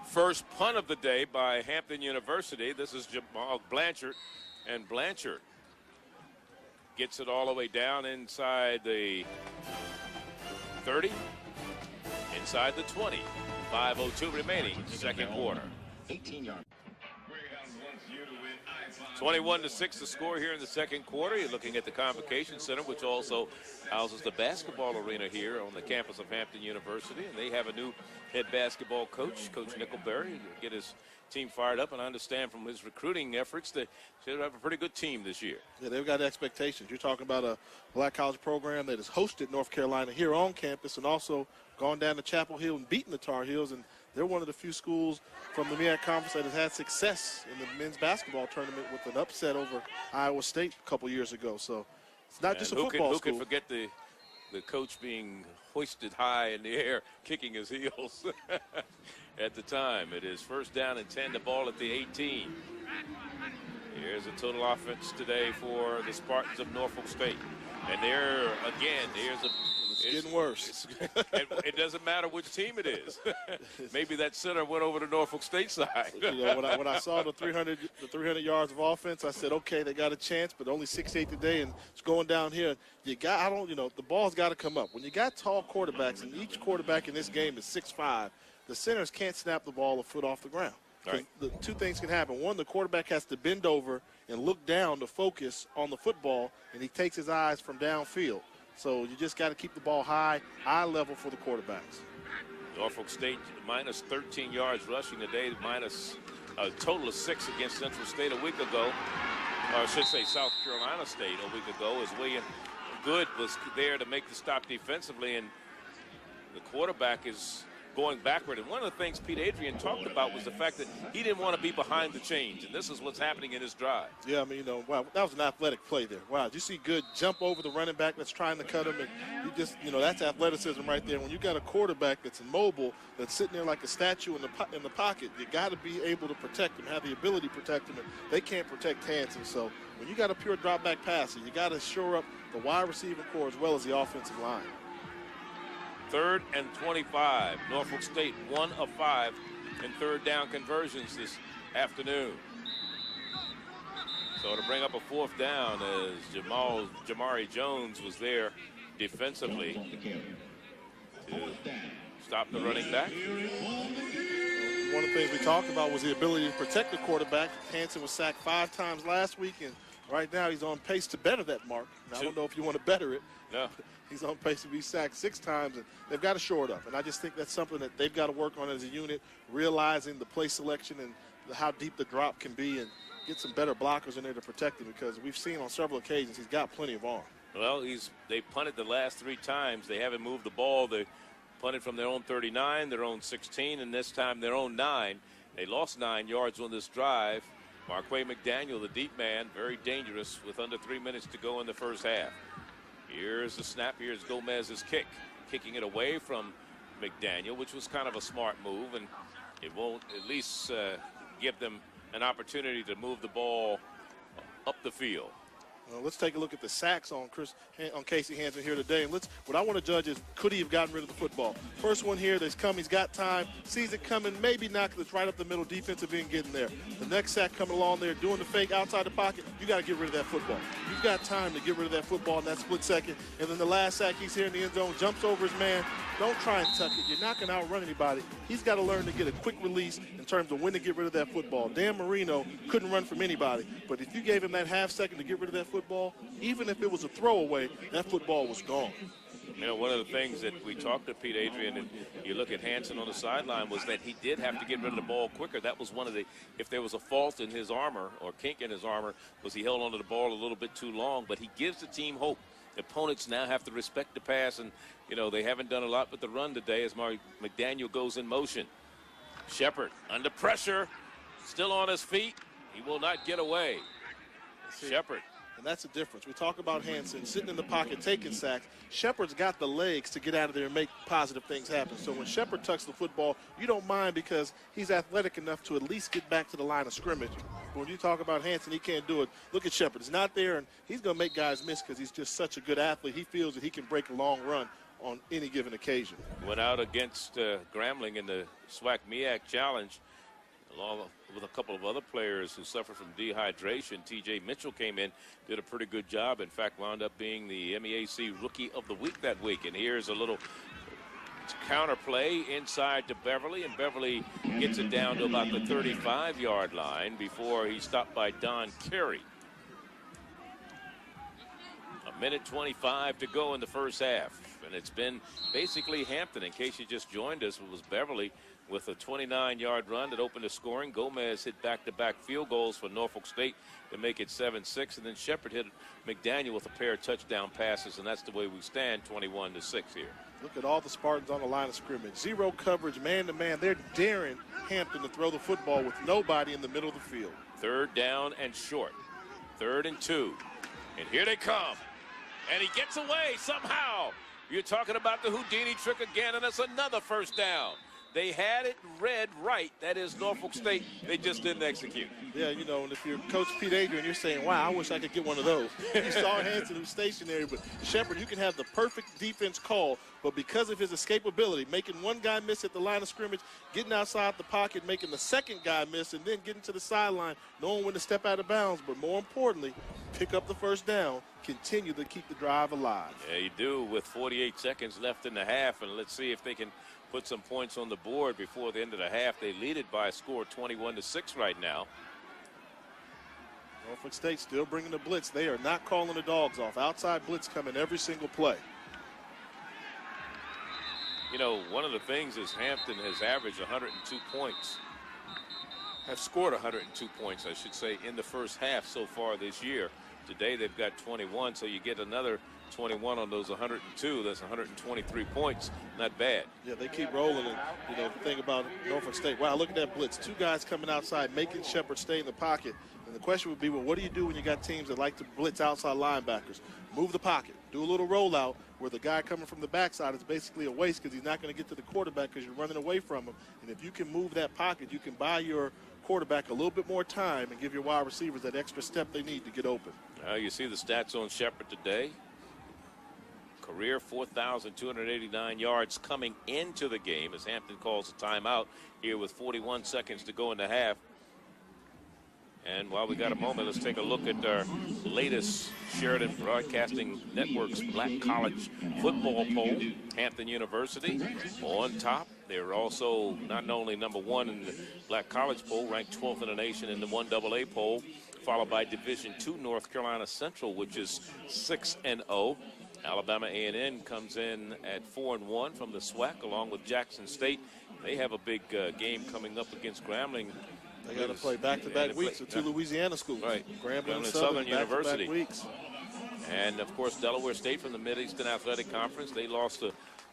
First punt of the day by Hampton University. This is Jamal Blanchard. And Blanchard gets it all the way down inside the 30, inside the 20. 5:02 remaining, second quarter. 18-yard. 21-6 the score here in the second quarter. You're looking at the Convocation Center, which also houses the basketball arena here on the campus of Hampton University. And they have a new head basketball coach, Coach Nickelberry, to get his team fired up. And I understand from his recruiting efforts that they'll have a pretty good team this year. Yeah, they've got expectations. You're talking about a black college program that has hosted North Carolina here on campus and also gone down to Chapel Hill and beaten the Tar Heels. And they're one of the few schools from the MEAC Conference that has had success in the men's basketball tournament with an upset over Iowa State a couple years ago. So it's not just a football who school. Who can forget the coach being hoisted high in the air, kicking his heels at the time. It is first down and 10, the ball at the 18. Here's a total offense today for the Spartans of Norfolk State. And there, again, it's getting worse. It doesn't matter which team it is. Maybe that center went over to Norfolk State side. You know, when I saw the 300 yards of offense, I said, okay, they got a chance, but only 68 today, and it's going down here. The ball's got to come up. When you got tall quarterbacks, and each quarterback in this game is 6'5", the centers can't snap the ball a foot off the ground. Right. The two things can happen. One, the quarterback has to bend over and look down to focus on the football, and he takes his eyes from downfield. So you just got to keep the ball high level for the quarterbacks. Norfolk State minus 13 yards rushing today, minus a total of 6 against Central State a week ago. Or I should say South Carolina State a week ago, as William Good was there to make the stop defensively, and the quarterback is going backward. And one of the things Pete Adrian talked about was the fact that he didn't want to be behind the chains, and this is what's happening in his drive. Yeah, I mean, wow, that was an athletic play there. Wow, did you see Good jump over the running back that's trying to cut him? And you just, that's athleticism right there. When you got a quarterback that's immobile, that's sitting there like a statue in the pocket, you got to be able to protect him, have the ability to protect him. And they can't protect Hanson. So when you got a pure drop back passer, you got to shore up the wide receiving core as well as the offensive line. 3rd and 25. Norfolk State 1 of 5 in third down conversions this afternoon. So to bring up a 4th down as Jamari Jones was there defensively to stop the running back. One of the things we talked about was the ability to protect the quarterback. Hanson was sacked 5 times last week, and right now he's on pace to better that mark. Now, I don't know if you want to better it. No. He's on pace to be sacked 6 times, and they've got to shore it up. And I just think that's something that they've got to work on as a unit, realizing the play selection and how deep the drop can be, and get some better blockers in there to protect him, because we've seen on several occasions he's got plenty of arm. Well, they punted the last 3 times. They haven't moved the ball. They punted from their own 39, their own 16, and this time their own 9. They lost 9 yards on this drive. Marquay McDaniel, the deep man, very dangerous with under 3 minutes to go in the first half. Here's the snap. Here's Gomez's kick. Kicking it away from McDaniel, which was kind of a smart move, and it won't at least give them an opportunity to move the ball up the field. Well, let's take a look at the sacks on Casey Hanson here today. And what I want to judge is, could he have gotten rid of the football? First one here, he's got time, sees it coming, maybe knocks it right up the middle, defensive end getting there. The next sack coming along there, doing the fake outside the pocket, you got to get rid of that football. You've got time to get rid of that football in that split second. And then the last sack, he's here in the end zone, jumps over his man. Don't try and tuck it. You're not going to outrun anybody. He's got to learn to get a quick release in terms of when to get rid of that football. Dan Marino couldn't run from anybody, but if you gave him that half second to get rid of that football, even if it was a throwaway, that football was gone. One of the things that we talked to Pete Adrian, and you look at Hanson on the sideline, was that he did have to get rid of the ball quicker. That was one of if there was a fault in his armor or kink in his armor, was he held onto the ball a little bit too long. But he gives the team hope. Opponents now have to respect the pass, and they haven't done a lot with the run today as McDaniel goes in motion. Shepard under pressure, still on his feet. He will not get away. Shepard. And that's the difference. We talk about Hanson sitting in the pocket, taking sacks. Shepard's got the legs to get out of there and make positive things happen. So when Shepard tucks the football, you don't mind, because he's athletic enough to at least get back to the line of scrimmage. But when you talk about Hanson, he can't do it. Look at Shepard. He's not there, and he's going to make guys miss because he's just such a good athlete. He feels that he can break a long run on any given occasion. Went out against Grambling in the SWAC MEAC Challenge. along with a couple of other players who suffered from dehydration. T.J. Mitchell came in, did a pretty good job. In fact, wound up being the MEAC Rookie of the Week that week. And here's a little counter play inside to Beverly, and Beverly gets it down to about the 35-yard line before he's stopped by Don Carey. A minute 25 to go in the first half, and it's been basically Hampton. In case you just joined us, it was Beverly with a 29-yard run that opened the scoring. Gomez hit back-to-back field goals for Norfolk State to make it 7-6, and then Shepard hit McDaniel with a pair of touchdown passes, and that's the way we stand, 21-6 here. Look at all the Spartans on the line of scrimmage. Zero coverage, man-to-man. They're daring Hampton to throw the football with nobody in the middle of the field. 3rd down and short. 3rd and 2. And here they come. And he gets away somehow. You're talking about the Houdini trick again, and that's another first down. They had it read right. That is Norfolk State. They just didn't execute. Yeah, you know, and if you're Coach Pete Adrian, you're saying, wow, I wish I could get one of those. You saw Hanson who's stationary, but Shepard, you can have the perfect defense call, but because of his escapability, making one guy miss at the line of scrimmage, getting outside the pocket, making the second guy miss, and then getting to the sideline, knowing when to step out of bounds, but more importantly, pick up the first down, continue to keep the drive alive. Yeah, you do with 48 seconds left in the half, and let's see if they can put some points on the board before the end of the half. They lead it by a score 21-6 right now. Norfolk State still bringing the blitz. They are not calling the dogs off. Outside blitz coming every single play. You know, one of the things is Hampton has averaged 102 points. Have scored 102 points, I should say, in the first half so far this year. Today they've got 21, so you get another 21 on those 102. That's 123 points. Not bad. Yeah, they keep rolling. And, you know, the thing about Norfolk State, wow, look at that blitz. 2 guys coming outside, making Shepard stay in the pocket. And the question would be, well, what do you do when you got teams that like to blitz outside linebackers? Move the pocket. Do a little rollout where the guy coming from the backside is basically a waste because he's not going to get to the quarterback because you're running away from him. And if you can move that pocket, you can buy your quarterback a little bit more time and give your wide receivers that extra step they need to get open. You see the stats on Shepard today. Career 4,289 yards coming into the game as Hampton calls a timeout here with 41 seconds to go in the half. And while we got a moment, let's take a look at our latest Sheridan Broadcasting Network's Black College Football Poll. Hampton University on top. They're also not only #1 in the Black College Poll, ranked 12th in the nation in the 1AA poll, followed by Division II North Carolina Central, which is 6-0. Alabama A&M comes in at 4-1 from the SWAC, along with Jackson State. They have a big game coming up against Grambling. They got to play back-to-back weeks with 2 Louisiana schools. Right. Grambling and Southern University. Weeks. And, of course, Delaware State from the Mid-Eastern Athletic Conference. They lost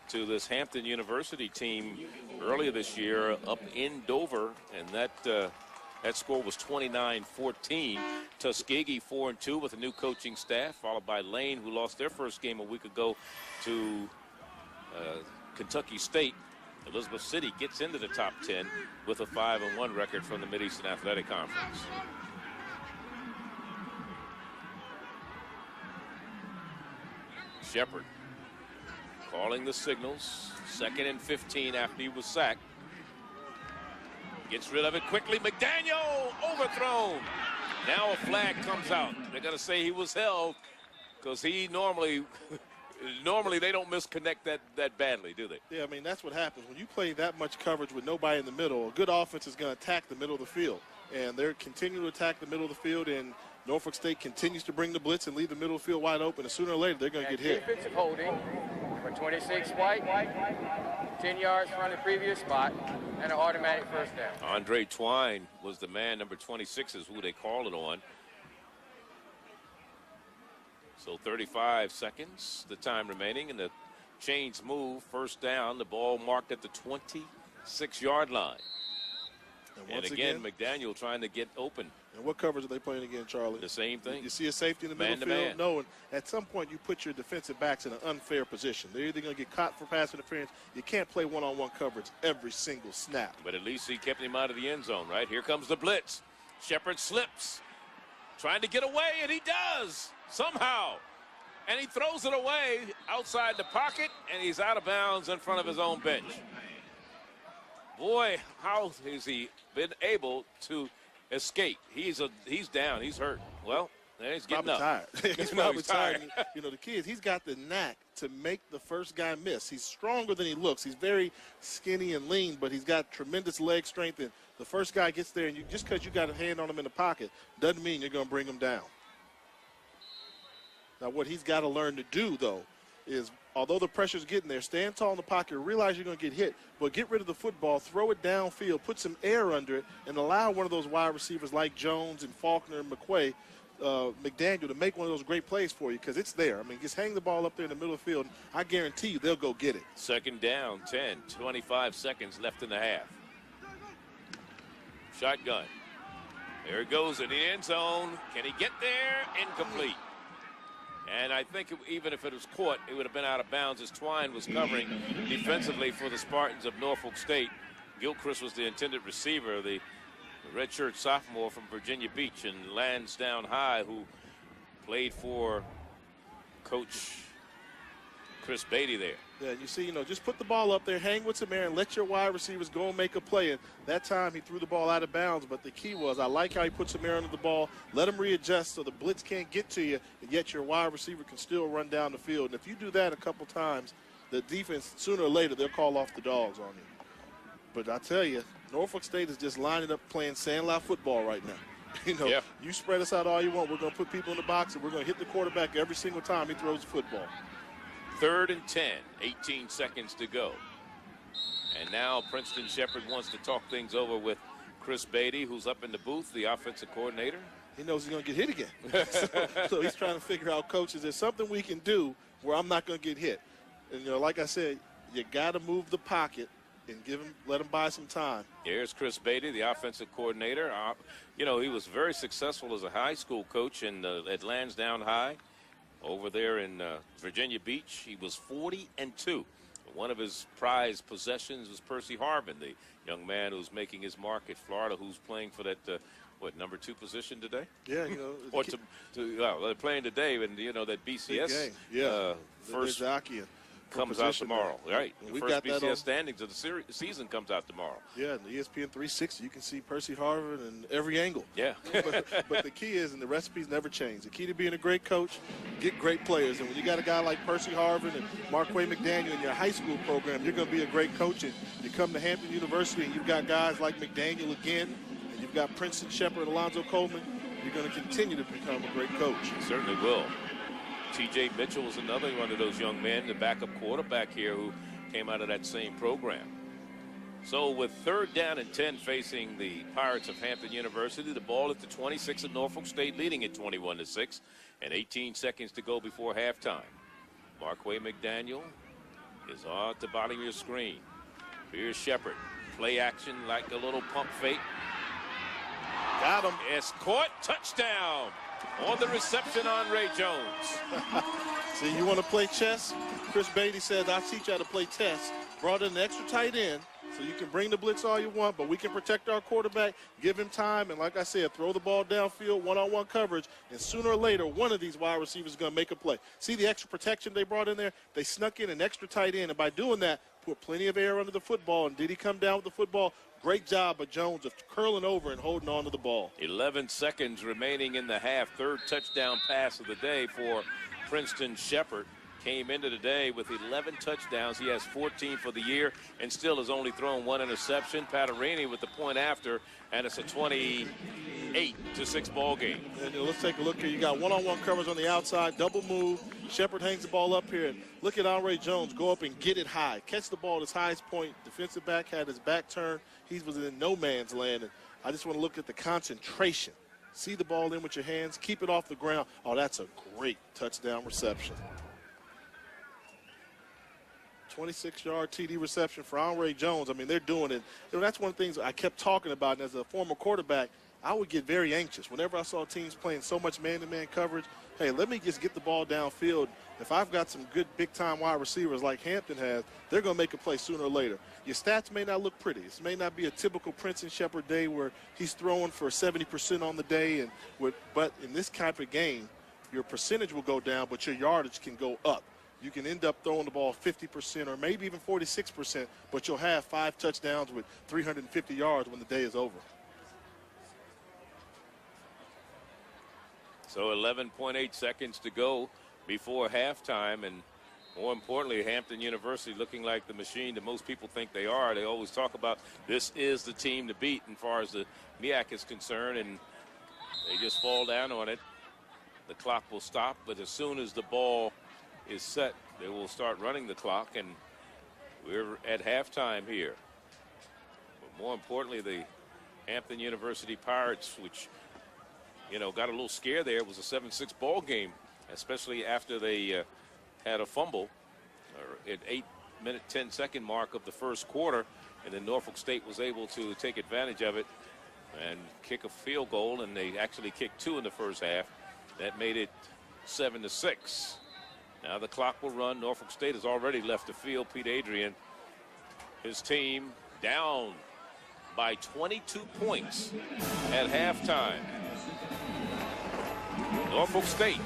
to this Hampton University team earlier this year up in Dover, and that score was 29-14. Tuskegee 4-2 with a new coaching staff, followed by Lane, who lost their first game a week ago to Kentucky State. Elizabeth City gets into the top 10 with a 5-1 record from the Mid-Eastern Athletic Conference. Shepard calling the signals. 2nd and 15 after he was sacked. Gets rid of it quickly. McDaniel overthrown. Now a flag comes out. They're going to say he was held because he normally they don't misconnect that badly, do they? Yeah, I mean, that's what happens. When you play that much coverage with nobody in the middle, a good offense is going to attack the middle of the field. And they're continuing to attack the middle of the field, and Norfolk State continues to bring the blitz and leave the middle of the field wide open. And sooner or later, they're going to get hit. Defensive holding for 26 White, 10 yards from the previous spot, and an automatic first down. Andre Twine was the man. Number 26 is who they call it on. So 35 seconds, the time remaining, and the chains move. First down, the ball marked at the 26-yard line. And again, McDaniel trying to get open. And what coverage are they playing again, Charlie? The same thing. You see a safety in the middle field? No, and at some point you put your defensive backs in an unfair position. They're either going to get caught for pass interference. You can't play one-on-one coverage every single snap. But at least he kept him out of the end zone, right? Here comes the blitz. Shepard slips, trying to get away, and he does somehow. And he throws it away outside the pocket, and he's out of bounds in front of his own bench. Boy, how has he been able to escape? He's down. He's hurt. Well, he's getting up. Tired. He's probably tired. You know, the kid, he's got the knack to make the first guy miss. He's stronger than he looks. He's very skinny and lean, but he's got tremendous leg strength. And the first guy gets there, and just because you got a hand on him in the pocket doesn't mean you're going to bring him down. Now, what he's got to learn to do, though, is although the pressure's getting there, stand tall in the pocket, realize you're going to get hit, but get rid of the football, throw it downfield, put some air under it, and allow one of those wide receivers like Jones and Faulkner and McDaniel to make one of those great plays for you, because it's there. I mean, just hang the ball up there in the middle of the field, and I guarantee you they'll go get it. Second down, 10, 25 seconds left in the half. Shotgun. There it goes in the end zone. Can he get there? Incomplete. And I think even if it was caught, it would have been out of bounds as Twine was covering defensively for the Spartans of Norfolk State. Gilchrist was the intended receiver, the redshirt sophomore from Virginia Beach, and Lansdowne High, who played for Coach Chris Beatty there. Yeah, you see, just put the ball up there, hang with some air, and let your wide receivers go and make a play. And that time he threw the ball out of bounds, but the key was I like how he put some air under the ball, let him readjust so the blitz can't get to you, and yet your wide receiver can still run down the field. And if you do that a couple times, the defense, sooner or later, they'll call off the dogs on you. But I tell you, Norfolk State is just lining up playing sandlot football right now. You spread us out all you want. We're going to put people in the box, and we're going to hit the quarterback every single time he throws the football. 3rd and 10, 18 seconds to go. And now Princeton Shepard wants to talk things over with Chris Beatty, who's up in the booth, the offensive coordinator. He knows he's going to get hit again. so he's trying to figure out, Coach, is there something we can do where I'm not going to get hit? And, like I said, you got to move the pocket and let him buy some time. Here's Chris Beatty, the offensive coordinator. He was very successful as a high school coach at Lansdowne High. Over there in Virginia Beach, he was 40-2. One of his prized possessions was Percy Harvin, the young man who's making his mark at Florida, who's playing for that, number 2 position today? Yeah, they're playing today, and that BCS first comes out tomorrow, right? The first BCS standings of the season comes out tomorrow. Yeah, and the ESPN 360, you can see Percy Harvin in every angle. Yeah. but the key is, and the recipes never change, the key to being a great coach, get great players. And when you got a guy like Percy Harvin and Marquay McDaniel in your high school program, you're going to be a great coach. And you come to Hampton University and you've got guys like McDaniel again, and you've got Princeton Shepard and Alonzo Coleman, you're going to continue to become a great coach. You certainly will. T.J. Mitchell was another one of those young men, the backup quarterback here, who came out of that same program. So with 3rd down and 10 facing the Pirates of Hampton University, the ball at the 26 of Norfolk State, leading at 21-6, and 18 seconds to go before halftime. Marquay McDaniel is on at the bottom of your screen. Here's Shepard. Play action like a little pump fake. Got him. It's caught. Touchdown. On the reception on Ray Jones. See, you want to play chess? Chris Beatty says, I'll teach you how to play chess. Brought in an extra tight end, so you can bring the blitz all you want, but we can protect our quarterback, give him time, and like I said, throw the ball downfield, one-on-one coverage, and sooner or later, one of these wide receivers is going to make a play. See the extra protection they brought in there? They snuck in an extra tight end, and by doing that, put plenty of air under the football, and did he come down with the football? Great job by Jones of curling over and holding on to the ball. 11 seconds remaining in the half. 3rd touchdown pass of the day for Princeton Shepard. Came into the day with 11 touchdowns. He has 14 for the year and still has only thrown 1 interception. Patarini with the point after, and it's a 28-6 ball game. And let's take a look here. You got one-on-one coverage on the outside, double move. Shepard hangs the ball up here. And look at Ray Jones go up and get it high. Catch the ball at his highest point. Defensive back had his back turned. He was in no man's land. And I just want to look at the concentration. See the ball in with your hands. Keep it off the ground. Oh, that's a great touchdown reception. 26-yard TD reception for Ray Jones. I mean, they're doing it. That's one of the things I kept talking about. And as a former quarterback, I would get very anxious whenever I saw teams playing so much man-to-man coverage. Hey, let me just get the ball downfield. If I've got some good big-time wide receivers like Hampton has, they're going to make a play sooner or later. Your stats may not look pretty. This may not be a typical Princeton Shepard day where he's throwing for 70% on the day. But in this type of game, your percentage will go down, but your yardage can go up. you can end up throwing the ball 50% or maybe even 46%, but you'll have 5 touchdowns with 350 yards when the day is over. So 11.8 seconds to go before halftime, and more importantly, Hampton University looking like the machine that most people think they are. They always talk about this is the team to beat as far as the MEAC is concerned, and they just fall down on it. The clock will stop, but as soon as the ball is set, they will start running the clock, and we're at halftime here. But more importantly, the Hampton University Pirates, which, you know, got a little scare there. It was a 7-6 ball game, especially after they had a fumble at 8-minute 10-second mark of the first quarter, and then Norfolk State was able to take advantage of it and kick a field goal, and they actually kicked 2 in the first half. That made it 7-6. Now the clock will run. Norfolk State has already left the field. Pete Adrian, his team, down by 22 points at halftime. Norfolk State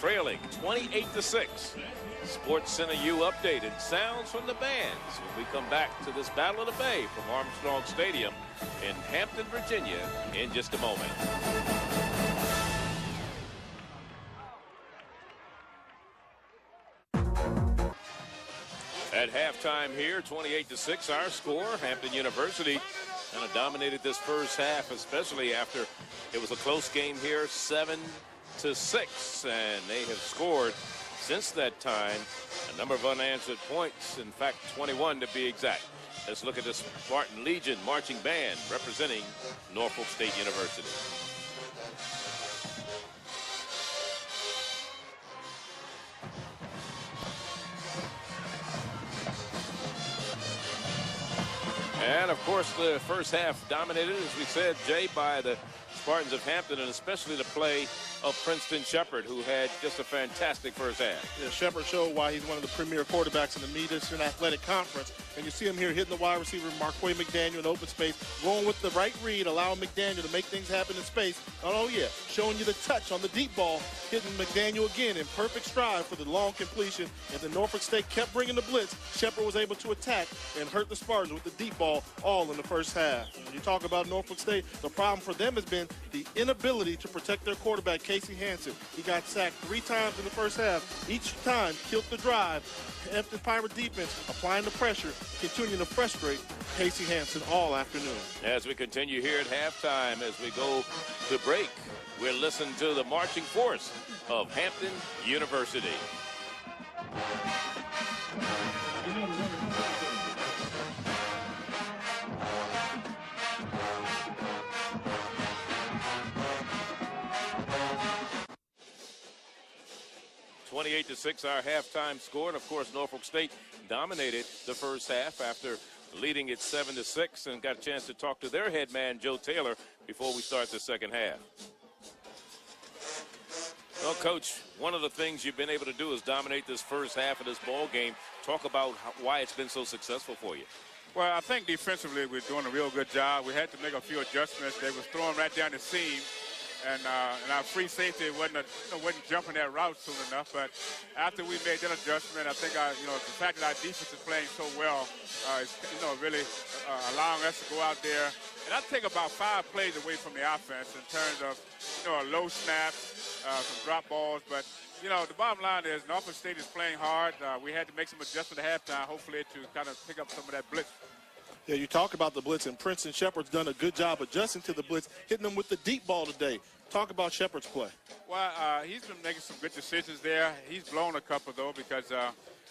trailing 28-6. Sports Center U update and sounds from the bands when we come back to this Battle of the Bay from Armstrong Stadium in Hampton, Virginia in just a moment. At halftime here, 28-6 our score. Hampton University kind of dominated this first half, especially after it was a close game here, 7-6, and they have scored since that time a number of unanswered points, in fact 21 to be exact. Let's look at the Spartan Legion marching band representing Norfolk State University. And, of course, the first half dominated, as we said, Jay, by the Spartans of Hampton, and especially the play of Princeton Shepard, who had just a fantastic first half. Yeah, Shepard showed why he's one of the premier quarterbacks in the Mid-Eastern Athletic Conference. And you see him here hitting the wide receiver, Marquay McDaniel, in open space, going with the right read, allowing McDaniel to make things happen in space. Oh, yeah, showing you the touch on the deep ball, hitting McDaniel again in perfect stride for the long completion. And then Norfolk State kept bringing the blitz. Shepard was able to attack and hurt the Spartans with the deep ball all in the first half. When you talk about Norfolk State, the problem for them has been the inability to protect their quarterback, Casey Hansen. He got sacked 3 times in the first half. Each time killed the drive. Hampton Pirate defense applying the pressure, continuing to frustrate Casey Hansen all afternoon. As we continue here at halftime, as we go to break, we're listening to the marching force of Hampton University. 28-6 our halftime score, and of course Norfolk State dominated the first half after leading it 7-6, and got a chance to talk to their head man Joe Taylor before we start the second half. Well, Coach, one of the things you've been able to do is dominate this first half of this ball game. Talk about why it's been so successful for you. Well, I think defensively we're doing a real good job. We had to make a few adjustments. They was throwing right down the seam. And our free safety wasn't jumping that route soon enough. But after we made that adjustment, I think the fact that our defense is playing so well is really allowing us to go out there. And I take about 5 plays away from the offense in terms of a low snap, some drop balls. But the bottom line is Norfolk State is playing hard. We had to make some adjustments at halftime, hopefully to kind of pick up some of that blitz. Yeah, you talk about the blitz, and Princeton Shepard's done a good job adjusting to the blitz, hitting them with the deep ball today. Talk about Shepard's play. Well, he's been making some good decisions there. He's blown a couple, though, because,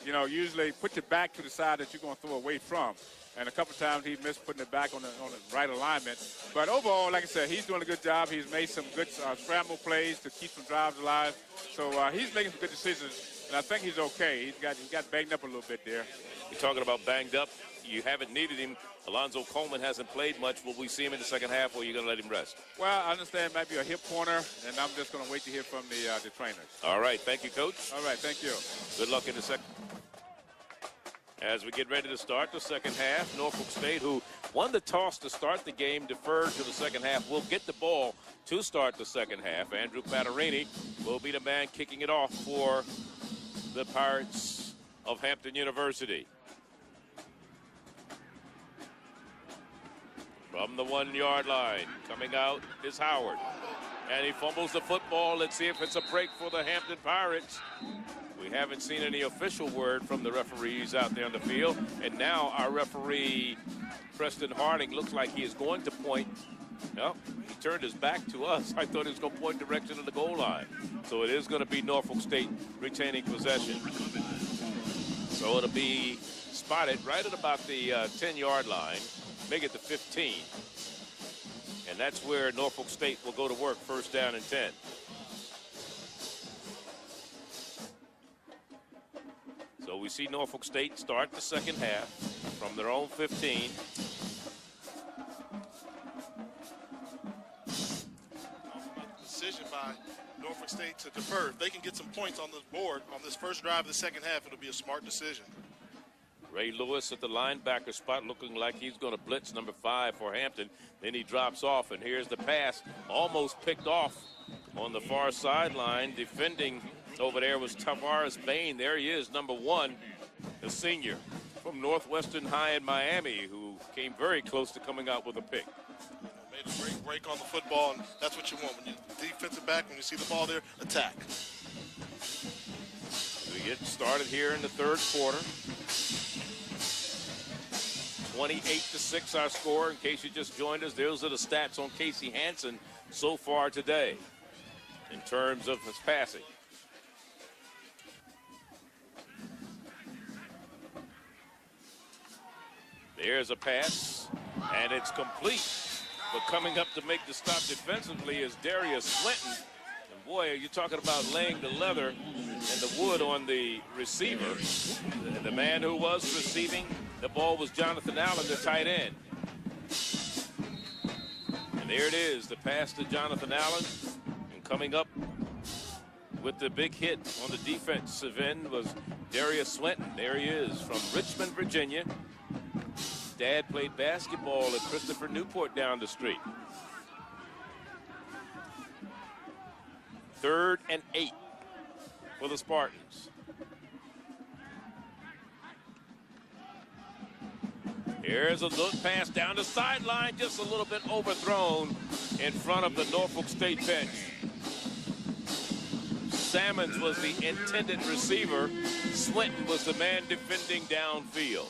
usually put your back to the side that you're going to throw away from. And a couple times he missed putting it back on the right alignment. But overall, like I said, he's doing a good job. He's made some good scramble plays to keep some drives alive. So he's making some good decisions, and I think he's okay. He got banged up a little bit there. You're talking about banged up. You haven't needed him. Alonzo Coleman hasn't played much. Will we see him in the second half, or are you going to let him rest? Well, I understand it might be a hip corner, and I'm just going to wait to hear from the trainers. All right. Thank you, Coach. All right. Thank you. Good luck in the second. As we get ready to start the second half, Norfolk State, who won the toss to start the game, deferred to the second half, will get the ball to start the second half. Andrew Patarini will be the man kicking it off for the Pirates of Hampton University. From the 1-yard line, coming out is Howard. And he fumbles the football. Let's see if it's a break for the Hampton Pirates. We haven't seen any official word from the referees out there on the field. And now our referee, Preston Harding, looks like he is going to point. No, he turned his back to us. I thought he was going to point direction to the goal line. So it is going to be Norfolk State retaining possession. So it'll be spotted right at about the 10-yard line, make it the 15. And that's where Norfolk State will go to work, first down and 10. So we see Norfolk State start the second half from their own 15. Decision by Norfolk State to defer. If they can get some points on the board on this first drive of the second half, it'll be a smart decision. Ray Lewis at the linebacker spot, looking like he's going to blitz number 5 for Hampton. Then he drops off, and here's the pass, almost picked off on the far sideline. Defending over there was Tavares Bain. There he is, number 1, a senior from Northwestern High in Miami, who came very close to coming out with a pick. Made a great break on the football, and that's what you want. When you defensive back, when you see the ball there, attack. We get started here in the third quarter. 28-6 our score. In case you just joined us, those are the stats on Casey Hansen so far today in terms of his passing. There's a pass, and it's complete. But coming up to make the stop defensively is Darius Swinton. And boy, you're talking about laying the leather and the wood on the receiver. The man who was receiving the ball was Jonathan Allen, the tight end. And there it is, the pass to Jonathan Allen. And coming up with the big hit on the defensive end was Darius Swinton. There he is from Richmond, Virginia. Dad played basketball at Christopher Newport down the street. 3rd and 8 for the Spartans. Here's a look pass down the sideline, just a little bit overthrown in front of the Norfolk State bench. Salmons was the intended receiver. Swinton was the man defending downfield.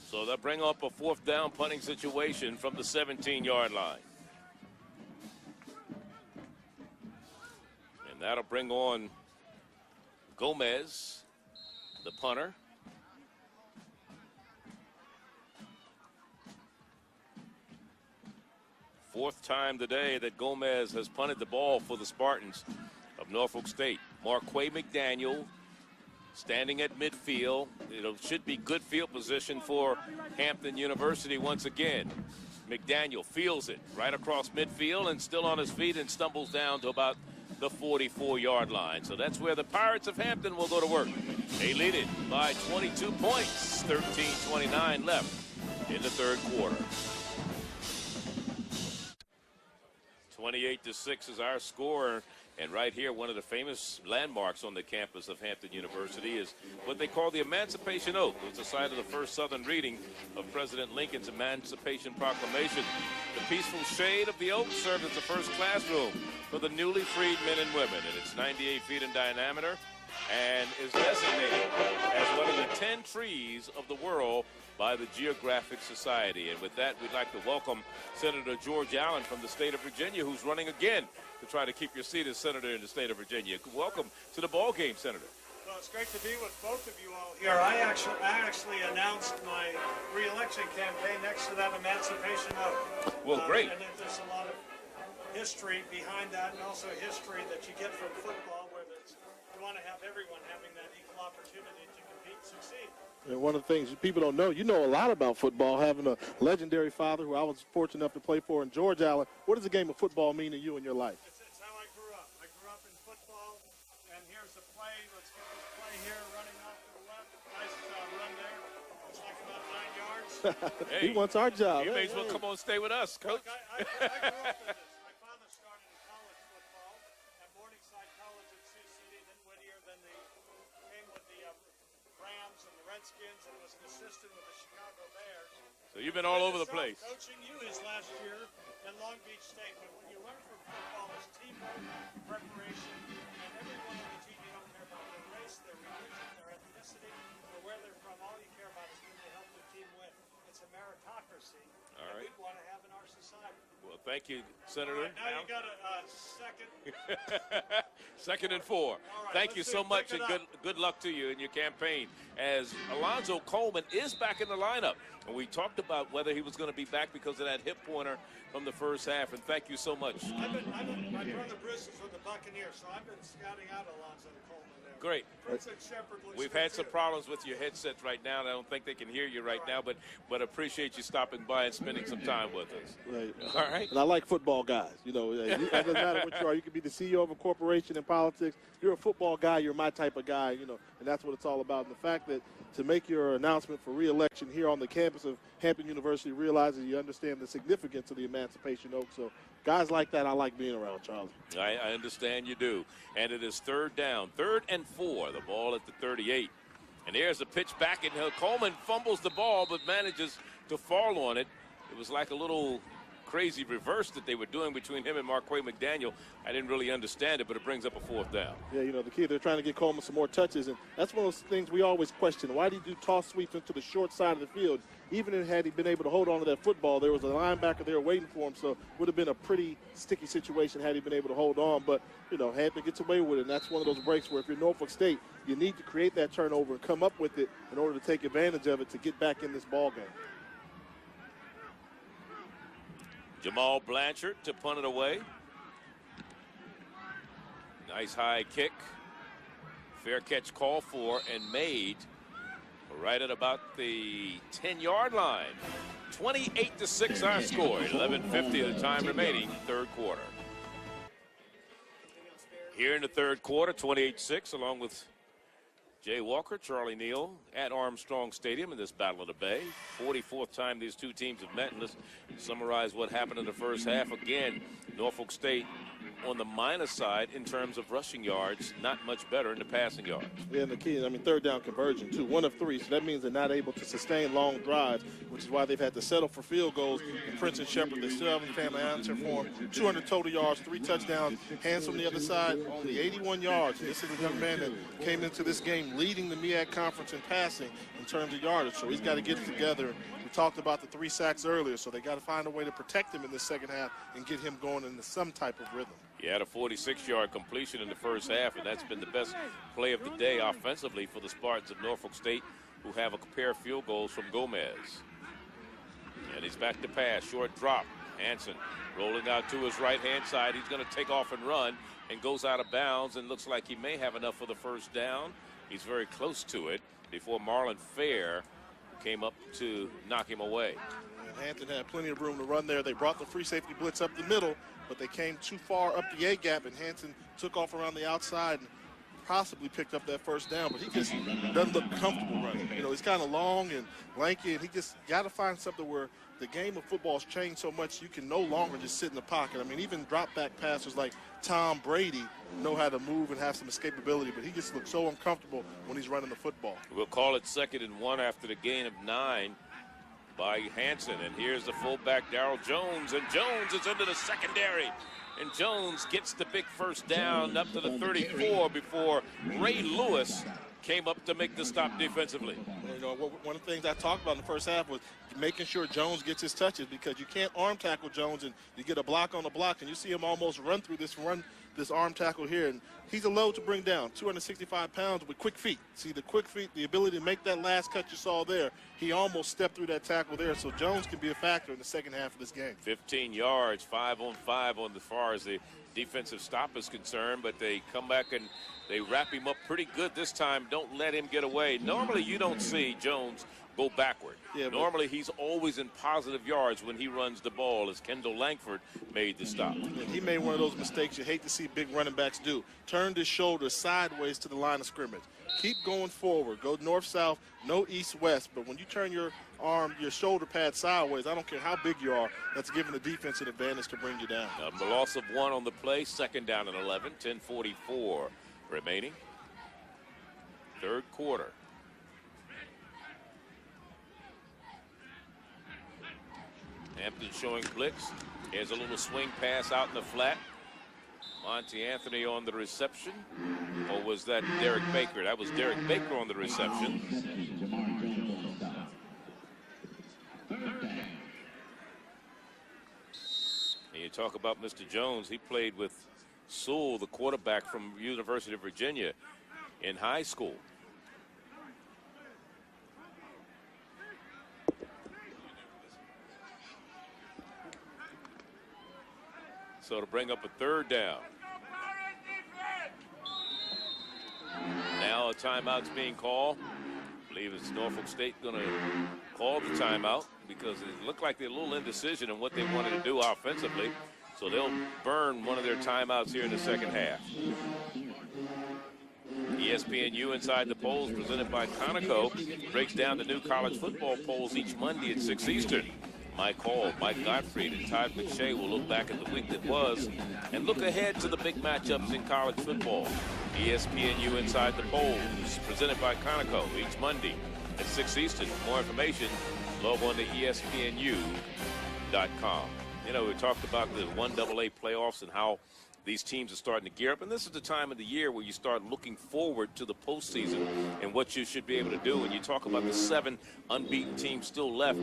So they'll bring up a 4th down punting situation from the 17-yard line. And that'll bring on Gomez, the punter. Fourth time today that Gomez has punted the ball for the Spartans of Norfolk State. Marquay McDaniel standing at midfield. It should be good field position for Hampton University once again. McDaniel feels it right across midfield and still on his feet and stumbles down to about the 44-yard line. So that's where the Pirates of Hampton will go to work. They lead it by 22 points, 13:29 left in the third quarter. 28-6 is our score. And right here, one of the famous landmarks on the campus of Hampton University is what they call the Emancipation Oak. It was the site of the first Southern reading of President Lincoln's Emancipation Proclamation. The peaceful shade of the oak served as the first classroom for the newly freed men and women. And it's 98 feet in diameter and is designated as one of the 10 trees of the world by the Geographic Society. And with that, we'd like to welcome Senator George Allen from the state of Virginia, who's running again to try to keep your seat as senator in the state of Virginia. Welcome to the ball game, Senator. Well, it's great to be with both of you all here. I actually announced my re-election campaign next to that Emancipation Oak. Well, great. And there's a lot of history behind that, and also history that you get from football, where you want to have everyone having that equal opportunity to compete and succeed. And one of the things people don't know, you know a lot about football, having a legendary father who I was fortunate enough to play for, and George Allen. What does the game of football mean to you in your life? It's how I grew up. I grew up in football, and here's the play. Let's get this play here, running off to the left. Nice run there. It's like about 9 yards. Hey, he wants our job. You may as well come on, stay with us, Coach. Look, I grew up in this. My father started in college football at Morningside College at Sioux City, then Whittier, then the was an assistant with the Chicago Bears. So you've been all over the place. Coaching you his last year at Long Beach State. But what you learn from football is teamwork, preparation, and everyone on the team, you don't care about their race, their religion, their ethnicity, or where they're from. All you care about is can they help the team win. It's a meritocracy that we want to have in our society. Well, thank you, Senator. Now you got a second. Second and 4. Thank you so much, and good luck to you in your campaign. As Alonzo Coleman is back in the lineup, and we talked about whether he was going to be back because of that hip pointer from the first half. And thank you so much. My brother Bruce is with the Buccaneers, so I've been scouting out Alonzo Coleman there. Great. We've had some too. problems with your headsets right now, and I don't think they can hear you right now, but appreciate you stopping by and spending some time with us. Right. All right. And I like football guys. You know, it doesn't matter what you are. You can be the CEO of a corporation in politics. You're a football guy. You're my type of guy, you know, and that's what it's all about. And the fact that to make your announcement for re-election here on the campus of Hampton University realizes you understand the significance of the Emancipation Oak. So guys like that, I like being around, Charles. I understand you do. And it is third down, 3rd and 4. The ball at the 38. And there's a pitch back, and Coleman fumbles the ball but manages to fall on it. It was like a little crazy reverse that they were doing between him and Marquay McDaniel. I didn't really understand it, but it brings up a 4th down. Yeah, you know, the key, they're trying to get Coleman some more touches, and that's one of those things we always question. Why do you do toss sweeps into the short side of the field? Even if had he been able to hold on to that football, there was a linebacker there waiting for him, so it would have been a pretty sticky situation had he been able to hold on. But, you know, Hampton gets away with it, and that's one of those breaks where if you're Norfolk State, you need to create that turnover and come up with it in order to take advantage of it to get back in this ball game. Jamal Blanchard to punt it away. Nice high kick. Fair catch called for and made right at about the 10-yard line. 28-6 our score. 11:50 the time remaining, 3rd quarter. Here in the 3rd quarter, 28-6, along with Jay Walker, Charlie Neal at Armstrong Stadium in this Battle of the Bay. 44th time these two teams have met. And let's summarize what happened in the first half. Again, Norfolk State on the minus side in terms of rushing yards, not much better in the passing yards. Yeah, and the key, I mean, 3rd down conversion, too. 1 of 3, so that means they're not able to sustain long drives, which is why they've had to settle for field goals. And Prince and Shepherd, they still haven't found an answer for him. 200 total yards, 3 touchdowns. Hands from the other side, only 81 yards. And this is a young man that came into this game leading the MEAC conference in passing in terms of yardage, so he's got to get it together. We talked about the 3 sacks earlier, so they got to find a way to protect him in the second half and get him going into some type of rhythm. He had a 46-yard completion in the first half, and that's been the best play of the day offensively for the Spartans of Norfolk State, who have a pair of field goals from Gomez. And he's back to pass, short drop. Hanson rolling out to his right-hand side. He's going to take off and run and goes out of bounds and looks like he may have enough for the first down. He's very close to it before Marlon Fair came up to knock him away. And Hampton had plenty of room to run there. They brought the free safety blitz up the middle, but they came too far up the A-gap, and Hanson took off around the outside and possibly picked up that first down, but he just doesn't look comfortable running. You know, he's kind of long and lanky, and he just got to find something where the game of football has changed so much you can no longer just sit in the pocket. I mean, even drop-back passers like Tom Brady know how to move and have some escapability, but he just looks so uncomfortable when he's running the football. We'll call it 2nd and 1 after the gain of 9 by Hanson. And here's the fullback, Darrell Jones, and Jones is into the secondary. And Jones gets the big first down up to the 34 before Ray Lewis came up to make the stop defensively. You know, one of the things I talked about in the first half was making sure Jones gets his touches, because you can't arm tackle Jones and you get a block on the block, and you see him almost run through this arm tackle here. And he's a load to bring down, 265 pounds with quick feet. See, the quick feet, the ability to make that last cut you saw there, he almost stepped through that tackle there. So Jones can be a factor in the second half of this game. 15 yards, 5-on-5 on as far as the defensive stop is concerned, but they come back and they wrap him up pretty good this time. Don't let him get away. Normally you don't see Jones go backward. Yeah, normally he's always in positive yards when he runs the ball, as Kendall Langford made the stop. He made one of those mistakes you hate to see big running backs do. Turned his shoulder sideways to the line of scrimmage. Keep going forward. Go north-south, no east-west. But when you turn your arm, your shoulder pad sideways, I don't care how big you are, that's giving the defense an advantage to bring you down. The loss of 1 on the play, 2nd down and 11, 10:44 remaining. 3rd quarter. Hampton showing blitz. Here's a little swing pass out in the flat. Monty Anthony on the reception. Or was that Derek Baker? That was Derek Baker on the reception. And you talk about Mr. Jones. He played with Sewell, the quarterback from University of Virginia, in high school. So to bring up a third down. Now a timeout's being called. I believe it's Norfolk State going to call the timeout because it looked like they're a little indecision in what they wanted to do offensively. So they'll burn one of their timeouts here in the second half. ESPNU Inside the Polls, presented by Conoco, breaks down the new college football polls each Monday at 6 Eastern. Mike Hall, Mike Gottfried, and Todd McShay will look back at the week that was and look ahead to the big matchups in college football. ESPNU Inside the Polls, presented by Conoco, each Monday at 6 Eastern. For more information, log on to ESPNU.com. You know, we talked about the 1AA playoffs and how these teams are starting to gear up, and this is the time of the year where you start looking forward to the postseason and what you should be able to do. And you talk about the 7 unbeaten teams still left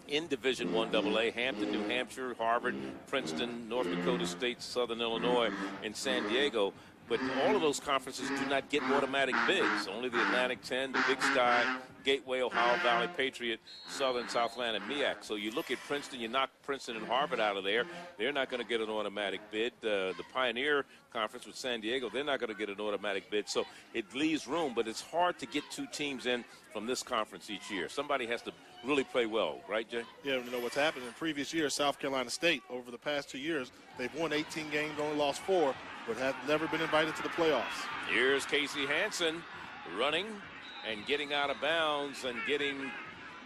in Division 1AA: Hampton, New Hampshire, Harvard, Princeton, North Dakota State, Southern Illinois, and San Diego. But all of those conferences do not get automatic bids. Only the Atlantic 10, the Big Sky, Gateway, Ohio Valley, Patriot, Southern, Southland, and MEAC. So you look at Princeton, you knock Princeton and Harvard out of there. They're not going to get an automatic bid. The Pioneer Conference with San Diego, they're not going to get an automatic bid. So it leaves room, but it's hard to get 2 teams in from this conference each year. Somebody has to really play well, right, Jay? Yeah, you know what's happened in previous years, South Carolina State, over the past 2 years, they've won 18 games, only lost 4, but have never been invited to the playoffs. Here's Casey Hansen running and getting out of bounds and getting...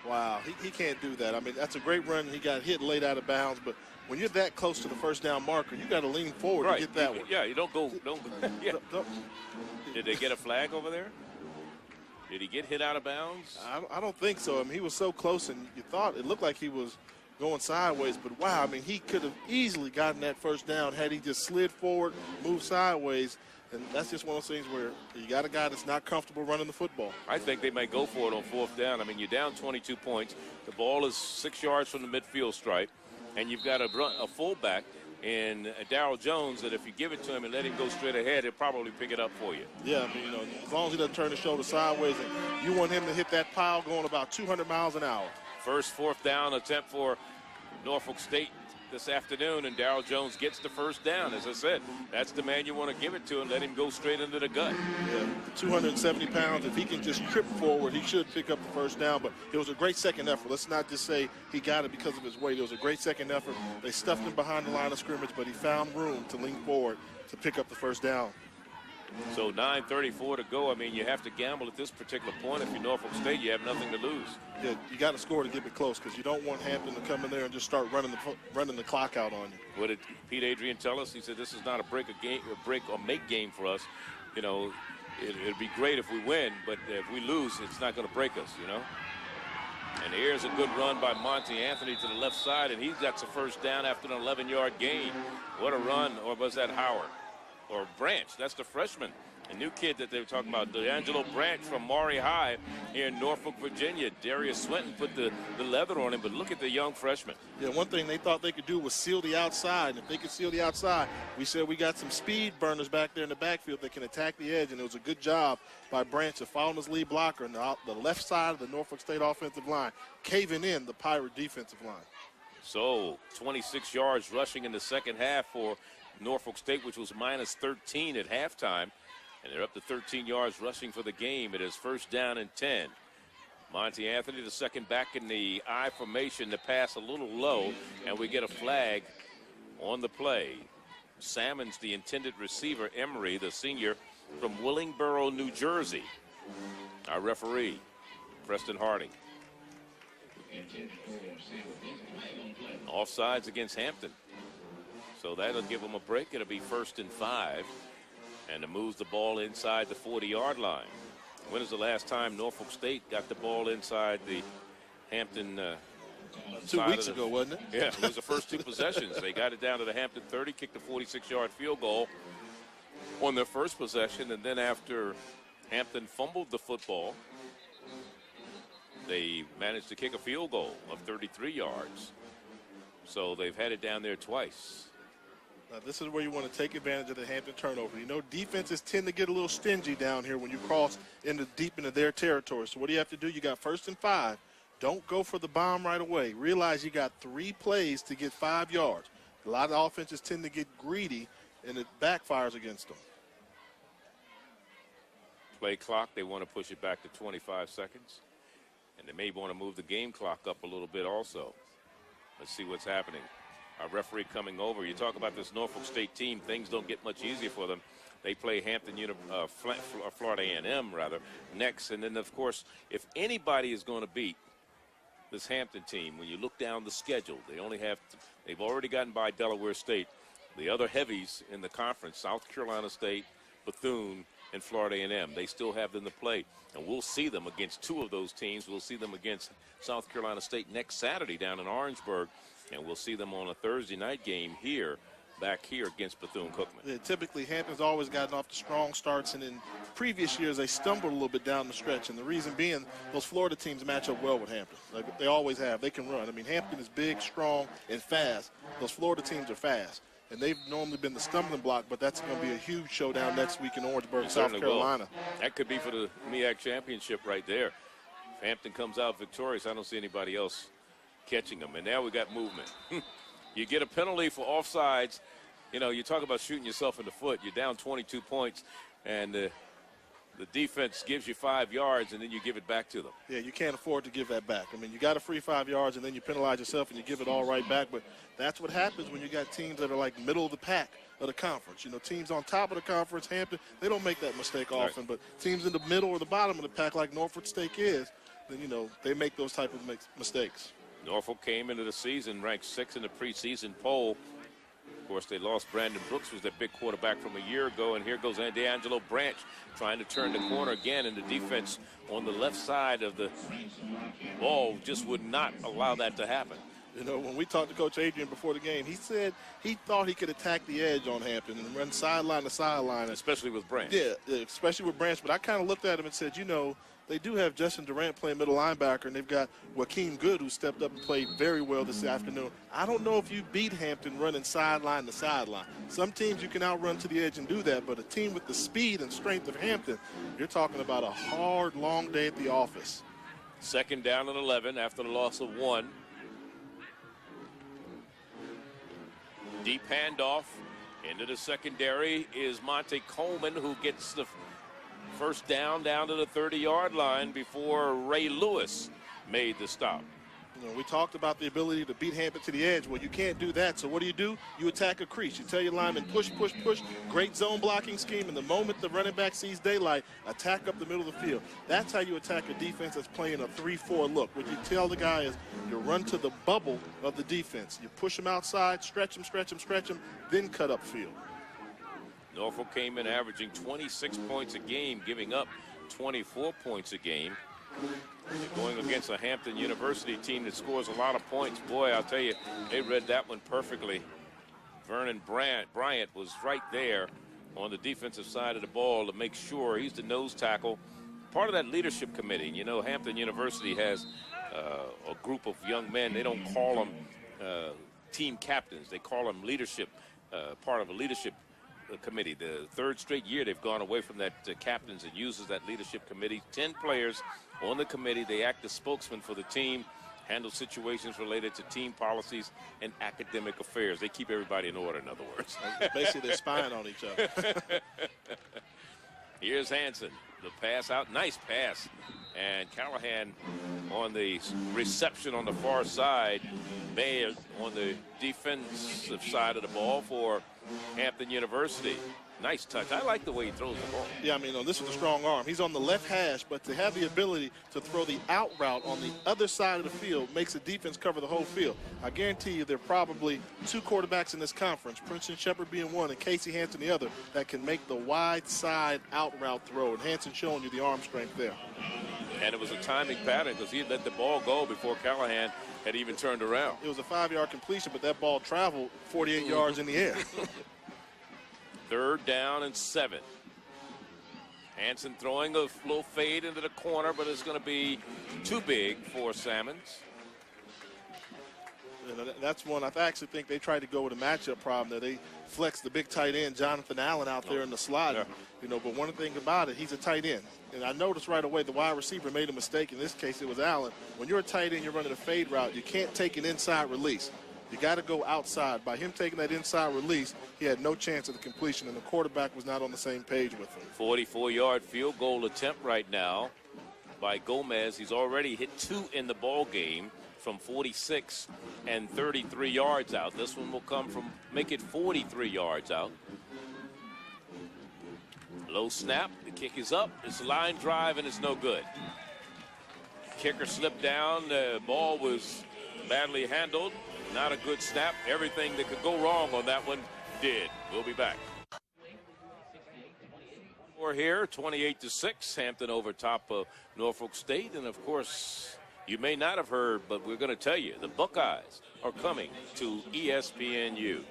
Wow, he can't do that. I mean, that's a great run. He got hit late out of bounds, but when you're that close to the first down marker, you got to lean forward to get that one. Yeah, you don't go. Yeah. Did they get a flag over there? Did he get hit out of bounds? I don't think so. I mean, he was so close, and you thought it looked like he was going sideways, but wow, I mean, he could have easily gotten that first down had he just slid forward, moved sideways. And that's just one of those things where you got a guy that's not comfortable running the football. I think they might go for it on 4th down. I mean, you're down 22 points. The ball is 6 yards from the midfield stripe, and you've got a fullback in Darryl Jones that if you give it to him and let him go straight ahead, he'll probably pick it up for you. Yeah, I mean, you know, as long as he doesn't turn his shoulder sideways, and you want him to hit that pile going about 200 miles an hour. First 4th down attempt for Norfolk State this afternoon, and Darryl Jones gets the first down. As I said, that's the man you want to give it to and let him go straight into the gut. Yeah, 270 pounds. If he can just trip forward, he should pick up the first down. But it was a great second effort. Let's not just say he got it because of his weight. It was a great second effort. They stuffed him behind the line of scrimmage, but he found room to lean forward to pick up the first down. So 9:34 to go. I mean, you have to gamble at this particular point. If you're Norfolk State, you have nothing to lose. Yeah, you got to score to get it close because you don't want Hampton to come in there and just start running the clock out on you. What did Pete Adrian tell us? He said this is not a break or make game for us. You know, it'd be great if we win, but if we lose, it's not going to break us. You know. And here's a good run by Monty Anthony to the left side, and he gets a first down after an 11-yard gain. What a run! Or was that Howard? Or Branch, that's the freshman, a new kid that they were talking about, D'Angelo Branch from Maury High here in Norfolk, Virginia. Darius Swinton put the leather on him, but look at the young freshman. Yeah, one thing they thought they could do was seal the outside, and if they could seal the outside, we said we got some speed burners back there in the backfield that can attack the edge, and it was a good job by Branch of following his lead blocker on the left side of the Norfolk State offensive line, caving in the Pirate defensive line. So 26 yards rushing in the second half for Norfolk State, which was minus 13 at halftime, and they're up to 13 yards rushing for the game. It is first down and 10. Monty Anthony, the second back in the I formation, to pass a little low, and we get a flag on the play. Salmon's the intended receiver. Emery, the senior from Willingboro, New Jersey. Our referee, Preston Harding. Offsides against Hampton. So that'll give them a break. It'll be 1st and 5. And it moves the ball inside the 40-yard line. When is the last time Norfolk State got the ball inside the Hampton 2 weeks ago, wasn't it? Yeah, it was the first 2 possessions. They got it down to the Hampton 30, kicked a 46-yard field goal on their first possession, and then after Hampton fumbled the football, they managed to kick a field goal of 33 yards. So they've had it down there twice. Now, this is where you want to take advantage of the Hampton turnover. You know, defenses tend to get a little stingy down here when you cross deep into their territory. So what do you have to do? You got 1st and 5. Don't go for the bomb right away. Realize you got 3 plays to get 5 yards. A lot of offenses tend to get greedy, and it backfires against them. Play clock, they want to push it back to 25 seconds. And they may want to move the game clock up a little bit also. Let's see what's happening. Our referee coming over. You talk about this Norfolk State team, things don't get much easier for them. They play Florida A&M rather next, and then of course, if anybody is going to beat this Hampton team, when you look down the schedule, they've already gotten by Delaware State. The other heavies in the conference, South Carolina State, Bethune, and Florida A&M, they still have them to play, and we'll see them against 2 of those teams. We'll see them against South Carolina State next Saturday down in Orangeburg. And we'll see them on a Thursday night game back here against Bethune-Cookman. Yeah, typically, Hampton's always gotten off to strong starts, and in previous years, they stumbled a little bit down the stretch. And the reason being, those Florida teams match up well with Hampton. Like they always have. They can run. I mean, Hampton is big, strong, and fast. Those Florida teams are fast. And they've normally been the stumbling block, but that's going to be a huge showdown next week in Orangeburg, South Carolina. That could be for the MEAC championship right there. If Hampton comes out victorious, I don't see anybody else catching them. And now we got movement. You get a penalty for offsides. You know, you talk about shooting yourself in the foot. You're down 22 points, and the defense gives you 5 yards, and then you give it back to them. Yeah, you can't afford to give that back. I mean, you got a free 5 yards, and then you penalize yourself, and you give it all right back. But that's what happens when you got teams that are like middle of the pack of the conference. You know, teams on top of the conference, Hampton, they don't make that mistake often. Right. But teams in the middle or the bottom of the pack like Norfolk State is, then, you know, they make those type of mistakes. Norfolk came into the season ranked 6th in the preseason poll. Of course, they lost Brandon Brooks, was their big quarterback from a year ago, and here goes D'Angelo Branch trying to turn the corner again, and the defense on the left side of the ball just would not allow that to happen. You know, when we talked to Coach Adrian before the game, he said he thought he could attack the edge on Hampton and run sideline to sideline. Especially with Branch. Yeah, especially with Branch. But I kind of looked at him and said, you know, they do have Justin Durant playing middle linebacker, and they've got Joaquin Good, who stepped up and played very well this afternoon. I don't know if you beat Hampton running sideline to sideline. Some teams you can outrun to the edge and do that, but a team with the speed and strength of Hampton, you're talking about a hard, long day at the office. 2nd down and 11 after the loss of 1. Deep handoff into the secondary is Monte Coleman, who gets the first down to the 30-yard line before Ray Lewis made the stop. You know, we talked about the ability to beat Hampton to the edge. Well, you can't do that. So what do? You attack a crease. You tell your lineman, push, push, push. Great zone blocking scheme. And the moment the running back sees daylight, attack up the middle of the field. That's how you attack a defense that's playing a 3-4 look. What you tell the guy is you run to the bubble of the defense. You push them outside, stretch them, then cut up field. Norfolk came in averaging 26 points a game, giving up 24 points a game. You're going against a Hampton University team that scores a lot of points. Boy, I'll tell you, they read that one perfectly. Vernon Bryant was right there on the defensive side of the ball to make sure he's the nose tackle. Part of that leadership committee. You know, Hampton University has a group of young men. They don't call them team captains. They call them leadership, part of a leadership committee. The 3rd straight year they've gone away from that captains and uses that leadership committee. 10 players on the committee. They act as spokesmen for the team, handle situations related to team policies and academic affairs. They keep everybody in order, in other words. Basically, they're spying on each other. Here's Hansen. The pass out. Nice pass. And Callahan on the reception on the far side. Baird on the defensive side of the ball for Hampton University. Nice touch. I like the way he throws the ball. Yeah, I mean, this is a strong arm. He's on the left hash, but to have the ability to throw the out route on the other side of the field makes the defense cover the whole field. I guarantee you there are probably 2 quarterbacks in this conference, Princeton Shepard being one and Casey Hansen the other, that can make the wide side out route throw. And Hansen showing you the arm strength there. And it was a timing pattern because he had let the ball go before Callahan had even turned around. It was a 5-yard completion, but that ball traveled 48 yards in the air. 3rd down and 7. Hansen throwing a little fade into the corner, but it's going to be too big for Salmons. And that's one I actually think they tried to go with a matchup problem that they flexed the big tight end Jonathan Allen out there in the slot. Yeah. You know, but one thing about it, he's a tight end. And I noticed right away the wide receiver made a mistake. In this case, it was Allen. When you're a tight end, you're running a fade route. You can't take an inside release. You got to go outside. By him taking that inside release, he had no chance of the completion, and the quarterback was not on the same page with him. 44-yard field goal attempt right now by Gomez. He's already hit 2 in the ball game from 46 and 33 yards out. This one will come from, make it 43 yards out. Low snap, the kick is up, it's a line drive, and it's no good. Kicker slipped down, the ball was badly handled. Not a good snap. Everything that could go wrong on that one did. We'll be back. We're here, 28-6, Hampton over top of Norfolk State. And, of course, you may not have heard, but we're going to tell you, the Buckeyes are coming to ESPNU.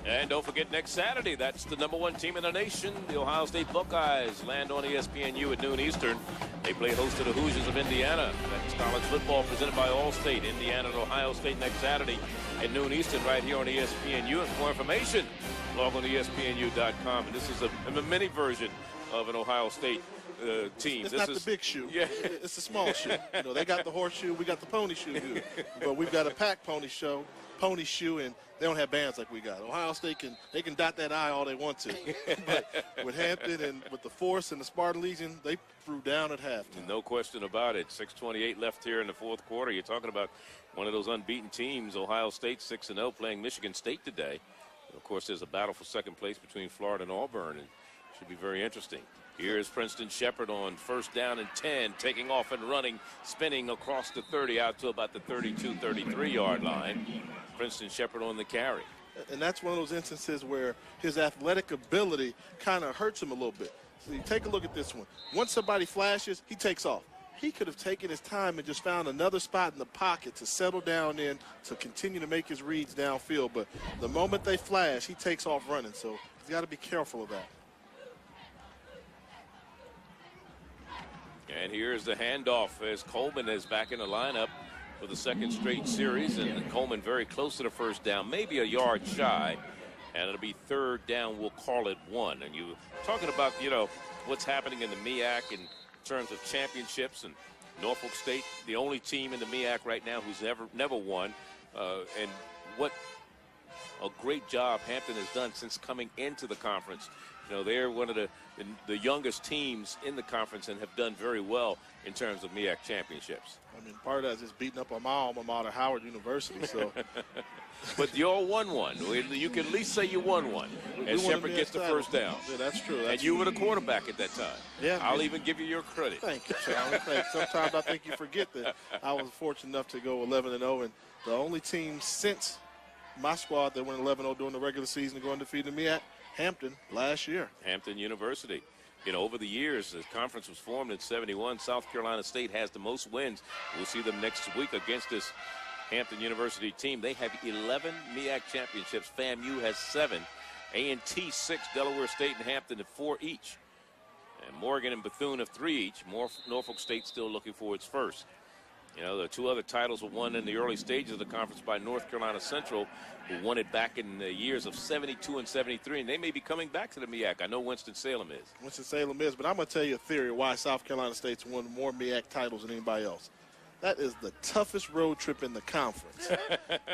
And don't forget, next Saturday, that's the #1 team in the nation. The Ohio State Buckeyes land on ESPNU at noon Eastern. They play host to the Hoosiers of Indiana. That's college football presented by Allstate. Indiana and Ohio State next Saturday at noon Eastern right here on ESPNU. And for more information, log on to ESPNU.com. And this is a mini version of an Ohio State team. It's this not is the big shoe. Yeah. It's the small shoe. You know, they got the horseshoe, we got the pony shoe. But we've got a pack pony shoe, and they don't have bands like we got. Ohio State they can dot that I all they want to. But with Hampton and with the Force and the Spartan Legion, they threw down at halftime. No question about it. 6:28 left here in the fourth quarter. You're talking about one of those unbeaten teams. Ohio State 6-0 playing Michigan State today. And of course, there's a battle for second place between Florida and Auburn, and it should be very interesting. Here's Princeton Shepard on 1st down and 10, taking off and running, spinning across the 30 out to about the 32, 33-yard line. Princeton Shepard on the carry. And that's one of those instances where his athletic ability kind of hurts him a little bit. So you take a look at this one. Once somebody flashes, he takes off. He could have taken his time and just found another spot in the pocket to settle down in to continue to make his reads downfield. But the moment they flash, he takes off running. So he's got to be careful of that. And here's the handoff as Coleman is back in the lineup for the second straight series. And Coleman very close to the 1st down, maybe a yard shy. And it'll be 3rd down, we'll call it 1. And you talking about, you know, what's happening in the MEAC in terms of championships. And Norfolk State, the only team in the MEAC right now who's never won. And what a great job Hampton has done since coming into the conference. You know, they're one of the youngest teams in the conference and have done very well in terms of MEAC championships. I mean, part of that is just beating up on my alma mater, Howard University. So, but you all won one. You can at least say you won one. And Shepard gets the 1st down. Yeah, that's true. And you were the quarterback at that time. Yeah. I'll even give you your credit. Thank you, Charlie. Sometimes I think you forget that I was fortunate enough to go 11-0, and the only team since my squad that went 11-0 during the regular season to go undefeated in MEAC, Hampton, last year. Hampton University. You know, over the years, the conference was formed in '71. South Carolina State has the most wins. We'll see them next week against this Hampton University team. They have 11 MEAC championships. FAMU has 7. A&T 6, Delaware State and Hampton have 4 each. And Morgan and Bethune have 3 each. Norfolk State still looking for its first. You know, the 2 other titles were won in the early stages of the conference by North Carolina Central, who won it back in the years of 72 and 73, and they may be coming back to the MEAC. I know Winston-Salem is. Winston-Salem is, but I'm going to tell you a theory why South Carolina State's won more MEAC titles than anybody else. That is the toughest road trip in the conference.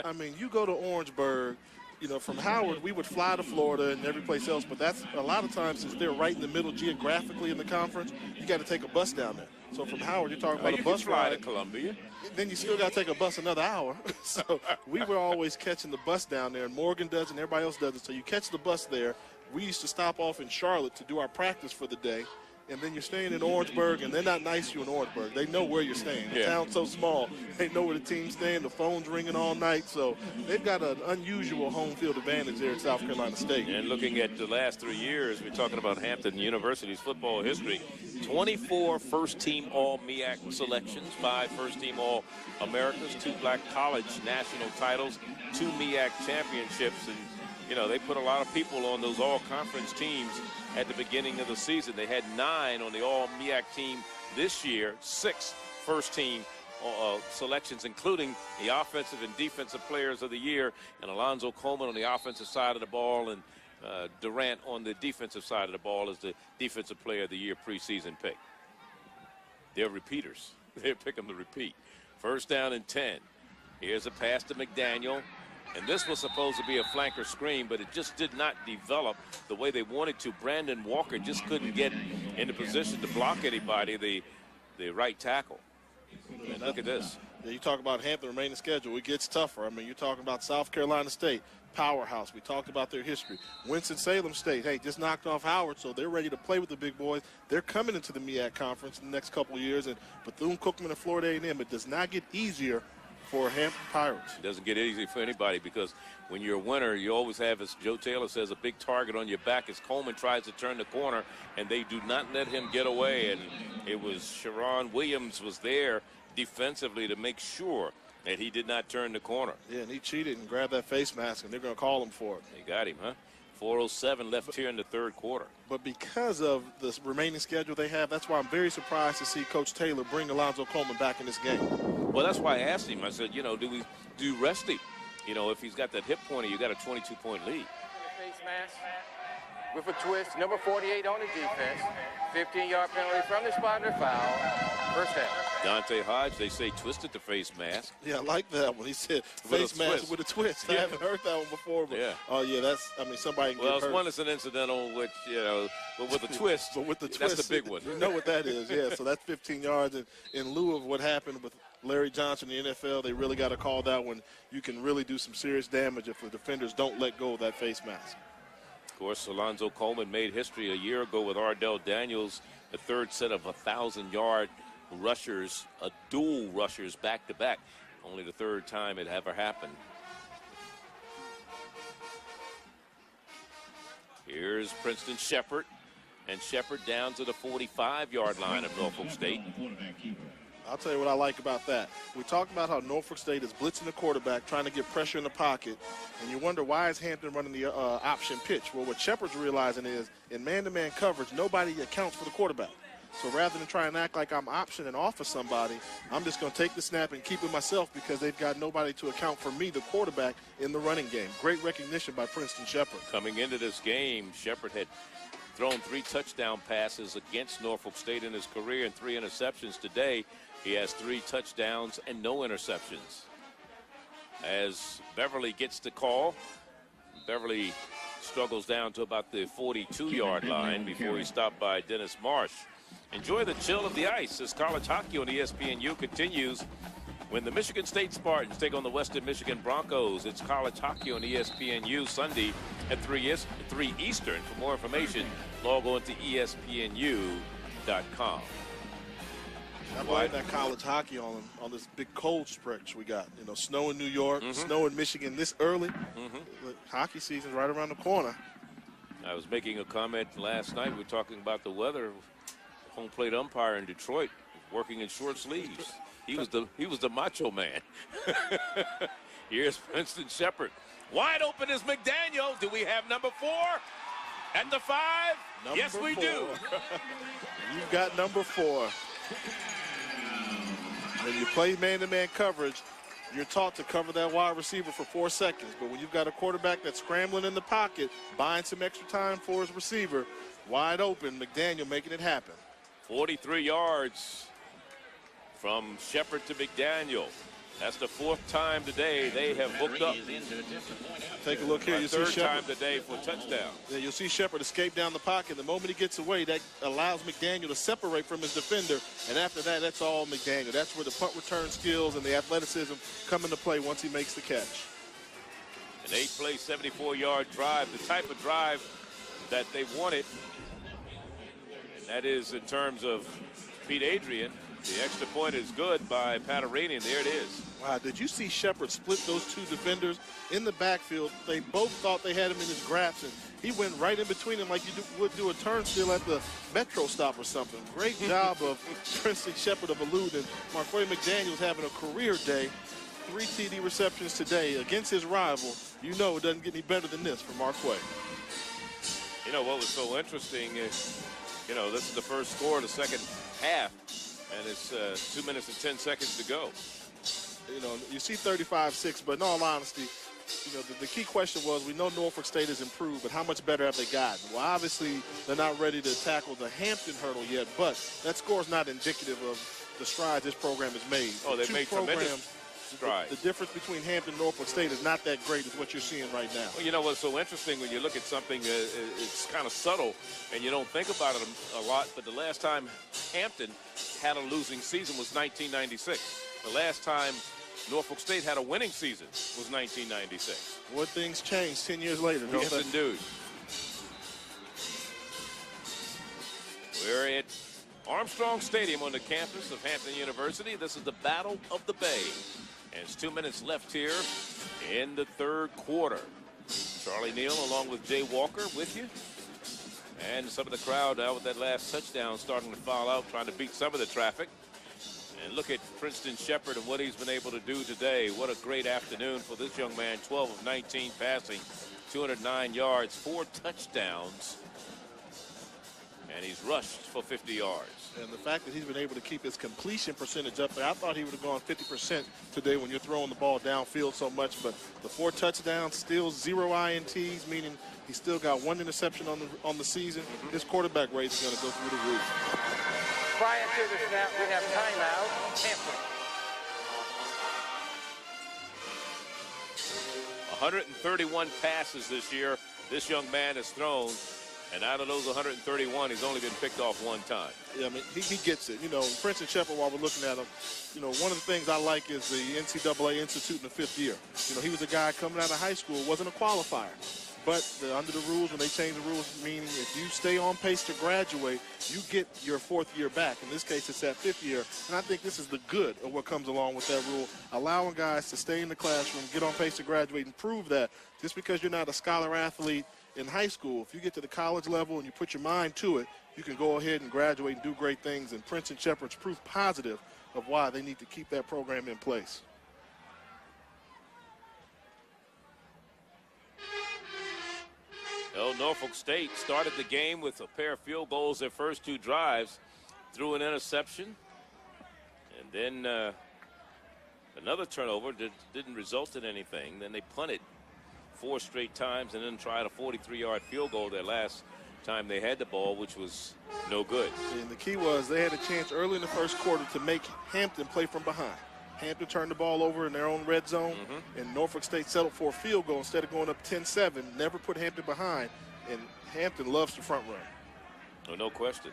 I mean, you go to Orangeburg, you know, from Howard, we would fly to Florida and every place else, but that's a lot of times since they're right in the middle geographically in the conference, you got to take a bus down there. So from Howard, you're talking about a bus fly ride to Columbia. Then you still got to take a bus another hour. So we were always catching the bus down there, and Morgan does it and everybody else does it. So you catch the bus there. We used to stop off in Charlotte to do our practice for the day. And then you're staying in Orangeburg, and they're not nice to you in Orangeburg. They know where you're staying. The town's so small. They know where the team's staying. The phone's ringing all night. So they've got an unusual home field advantage there at South Carolina State. And looking at the last 3 years, we're talking about Hampton University's football history. 24 first-team All-MEAC selections, 5 first-team All-Americas, 2 Black College national titles, 2 MEAC championships. And, you know, they put a lot of people on those all-conference teams at the beginning of the season. They had 9 on the All-MEAC team this year, 6 first-team selections, including the offensive and defensive players of the year, and Alonzo Coleman on the offensive side of the ball, and Durant on the defensive side of the ball as the defensive player of the year preseason pick. They're repeaters. They're picking to repeat. First down and 10. Here's a pass to McDaniel. And this was supposed to be a flanker screen, but it just did not develop the way they wanted to. Brandon Walker just couldn't get into position to block anybody, the right tackle. And look at this. Yeah, you talk about Hampton remaining schedule. It gets tougher. I mean, you're talking about South Carolina State, powerhouse. We talked about their history. Winston-Salem State, hey, just knocked off Howard, so they're ready to play with the big boys. They're coming into the MEAC conference in the next couple of years. And Bethune-Cookman and Florida A&M, it does not get easier for Hampton Pirates. It doesn't get easy for anybody, because when you're a winner, you always have, as Joe Taylor says, a big target on your back as Coleman tries to turn the corner, and they do not let him get away. And it was Sharon Williams was there defensively to make sure that he did not turn the corner. Yeah, and he cheated and grabbed that face mask, and they're going to call him for it. They got him, huh? 4:07 left here in the third quarter. But because of the remaining schedule they have, that's why I'm very surprised to see Coach Taylor bring Alonzo Coleman back in this game. Well, that's why I asked him. I said, you know, do you rest him? You know, if he's got that hip pointer, you got a 22-point lead. Face mask with a twist, number 48 on the defense. 15-yard penalty from the spot of the foul. First down. Dante Hodge, they say, twisted the face mask. Yeah, I like that one. He said face mask with a twist. I haven't heard that one before. But, oh, yeah, that's, I mean, somebody can get hurt. One is an incidental, which, you know, but with a twist, but with the twist, that's the big one. You know what that is, yeah. So that's 15 yards. And in lieu of what happened with Larry Johnson in the NFL, they really got to call that when you can really do some serious damage if the defenders don't let go of that face mask. Of course, Alonzo Coleman made history a year ago with Ardell Daniels, the third set of 1,000-yard rushers, dual rushers back-to-back. Only the third time it ever happened. Here's Princeton Shepard, and Shepard down to the 45-yard line of Norfolk State. I'll tell you what I like about that. We talked about how Norfolk State is blitzing the quarterback, trying to get pressure in the pocket, and you wonder why is Hampton running the option pitch. Well, what Shepard's realizing is in man-to-man coverage, nobody accounts for the quarterback. So rather than try and act like I'm optioning off of somebody, I'm just going to take the snap and keep it myself because they've got nobody to account for me, the quarterback, in the running game. Great recognition by Princeton Shepard. Coming into this game, Shepard had thrown 3 touchdown passes against Norfolk State in his career and 3 interceptions today. He has 3 touchdowns and no interceptions. As Beverly gets the call, Beverly struggles down to about the 42-yard line before he's stopped by Dennis Marsh. Enjoy the chill of the ice as college hockey on ESPNU continues when the Michigan State Spartans take on the Western Michigan Broncos. It's college hockey on ESPNU Sunday at 3 Eastern. For more information, log on to ESPNU.com. I blame that college hockey on this big cold stretch we got. You know, snow in New York, snow in Michigan this early. Hockey season's right around the corner. I was making a comment last night. We were talking about the weather. Home plate umpire in Detroit working in short sleeves. He was the macho man. Here's Princeton Shepard. Wide open is McDaniel. Do we have number 4 at the 5? Yes, we do. You've got number 4. When you play man-to-man coverage, you're taught to cover that wide receiver for 4 seconds. But when you've got a quarterback that's scrambling in the pocket, buying some extra time for his receiver, wide open, McDaniel making it happen. 43 yards from Shepard to McDaniel. That's the 4th time today they have hooked up. Take a look here. You see Third Shepard. time today for a touchdown. Yeah, you'll see Shepard escape down the pocket. The moment he gets away, that allows McDaniel to separate from his defender. And after that, that's all McDaniel. That's where the punt return skills and the athleticism come into play once he makes the catch. An 8-play, 74-yard drive, the type of drive that they wanted. And that is in terms of Pete Adrian. The extra point is good by Patarini, and there it is. Wow, did you see Shepard split those two defenders in the backfield? They both thought they had him in his grasp, and he went right in between them like you would do a turnstile at the Metro stop or something. Great job of Princeton Shepard of eluding. Marquay McDaniel's having a career day. 3 TD receptions today against his rival. You know it doesn't get any better than this for Marquay. You know what was so interesting is, you know, this is the first score of the second half, and it's 2 minutes and 10 seconds to go. You know, you see 35-6, but in all honesty, you know, the key question was, we know Norfolk State has improved, but how much better have they gotten? Well, obviously, they're not ready to tackle the Hampton hurdle yet, but that score is not indicative of the strides this program has made. Oh, they've made tremendous strides. The difference between Hampton and Norfolk State is not that great as what you're seeing right now. Well, you know what's so interesting when you look at something, it's kind of subtle, and you don't think about it a lot, but the last time Hampton had a losing season was 1996. The last time Norfolk State had a winning season was 1996. What things change 10 years later, don't Yes, they? indeed. We're at Armstrong Stadium on the campus of Hampton University. This is the Battle of the Bay. And it's 2 minutes left here in the third quarter. Charlie Neal along with Jay Walker with you. And some of the crowd now with that last touchdown starting to file out, trying to beat some of the traffic. And look at Princeton Shepard and what he's been able to do today. What a great afternoon for this young man. 12 of 19 passing, 209 yards, 4 touchdowns. And he's rushed for 50 yards. And the fact that he's been able to keep his completion percentage up there, I thought he would have gone 50% today when you're throwing the ball downfield so much. But the 4 touchdowns, still 0 INTs, meaning he still got 1 interception on the season. His quarterback rate is going to go through the roof. Prior to the snap, we have timeout, Hampton. 131 passes this year this young man has thrown. And out of those 131, he's only been picked off 1 time. Yeah, I mean, he gets it. You know, Princeton Shepard, while we're looking at him, you know, one of the things I like is the NCAA Institute in the 5th year. You know, he was a guy coming out of high school, wasn't a qualifier. But under the rules, when they change the rules, meaning if you stay on pace to graduate, you get your 4th year back. In this case, it's that 5th year. And I think this is the good of what comes along with that rule, allowing guys to stay in the classroom, get on pace to graduate, and prove that just because you're not a scholar athlete in high school, if you get to the college level and you put your mind to it, you can go ahead and graduate and do great things. And Princeton Shepard's proof positive of why they need to keep that program in place. Well, Norfolk State started the game with a pair of field goals their first 2 drives, threw an interception, and then another turnover didn't result in anything. Then they punted 4 straight times and then tried a 43-yard field goal their last time they had the ball, which was no good. And the key was they had a chance early in the first quarter to make Hampton play from behind. Hampton turned the ball over in their own red zone, and Norfolk State settled for a field goal instead of going up 10-7, never put Hampton behind, and Hampton loves the front run. Oh, no question.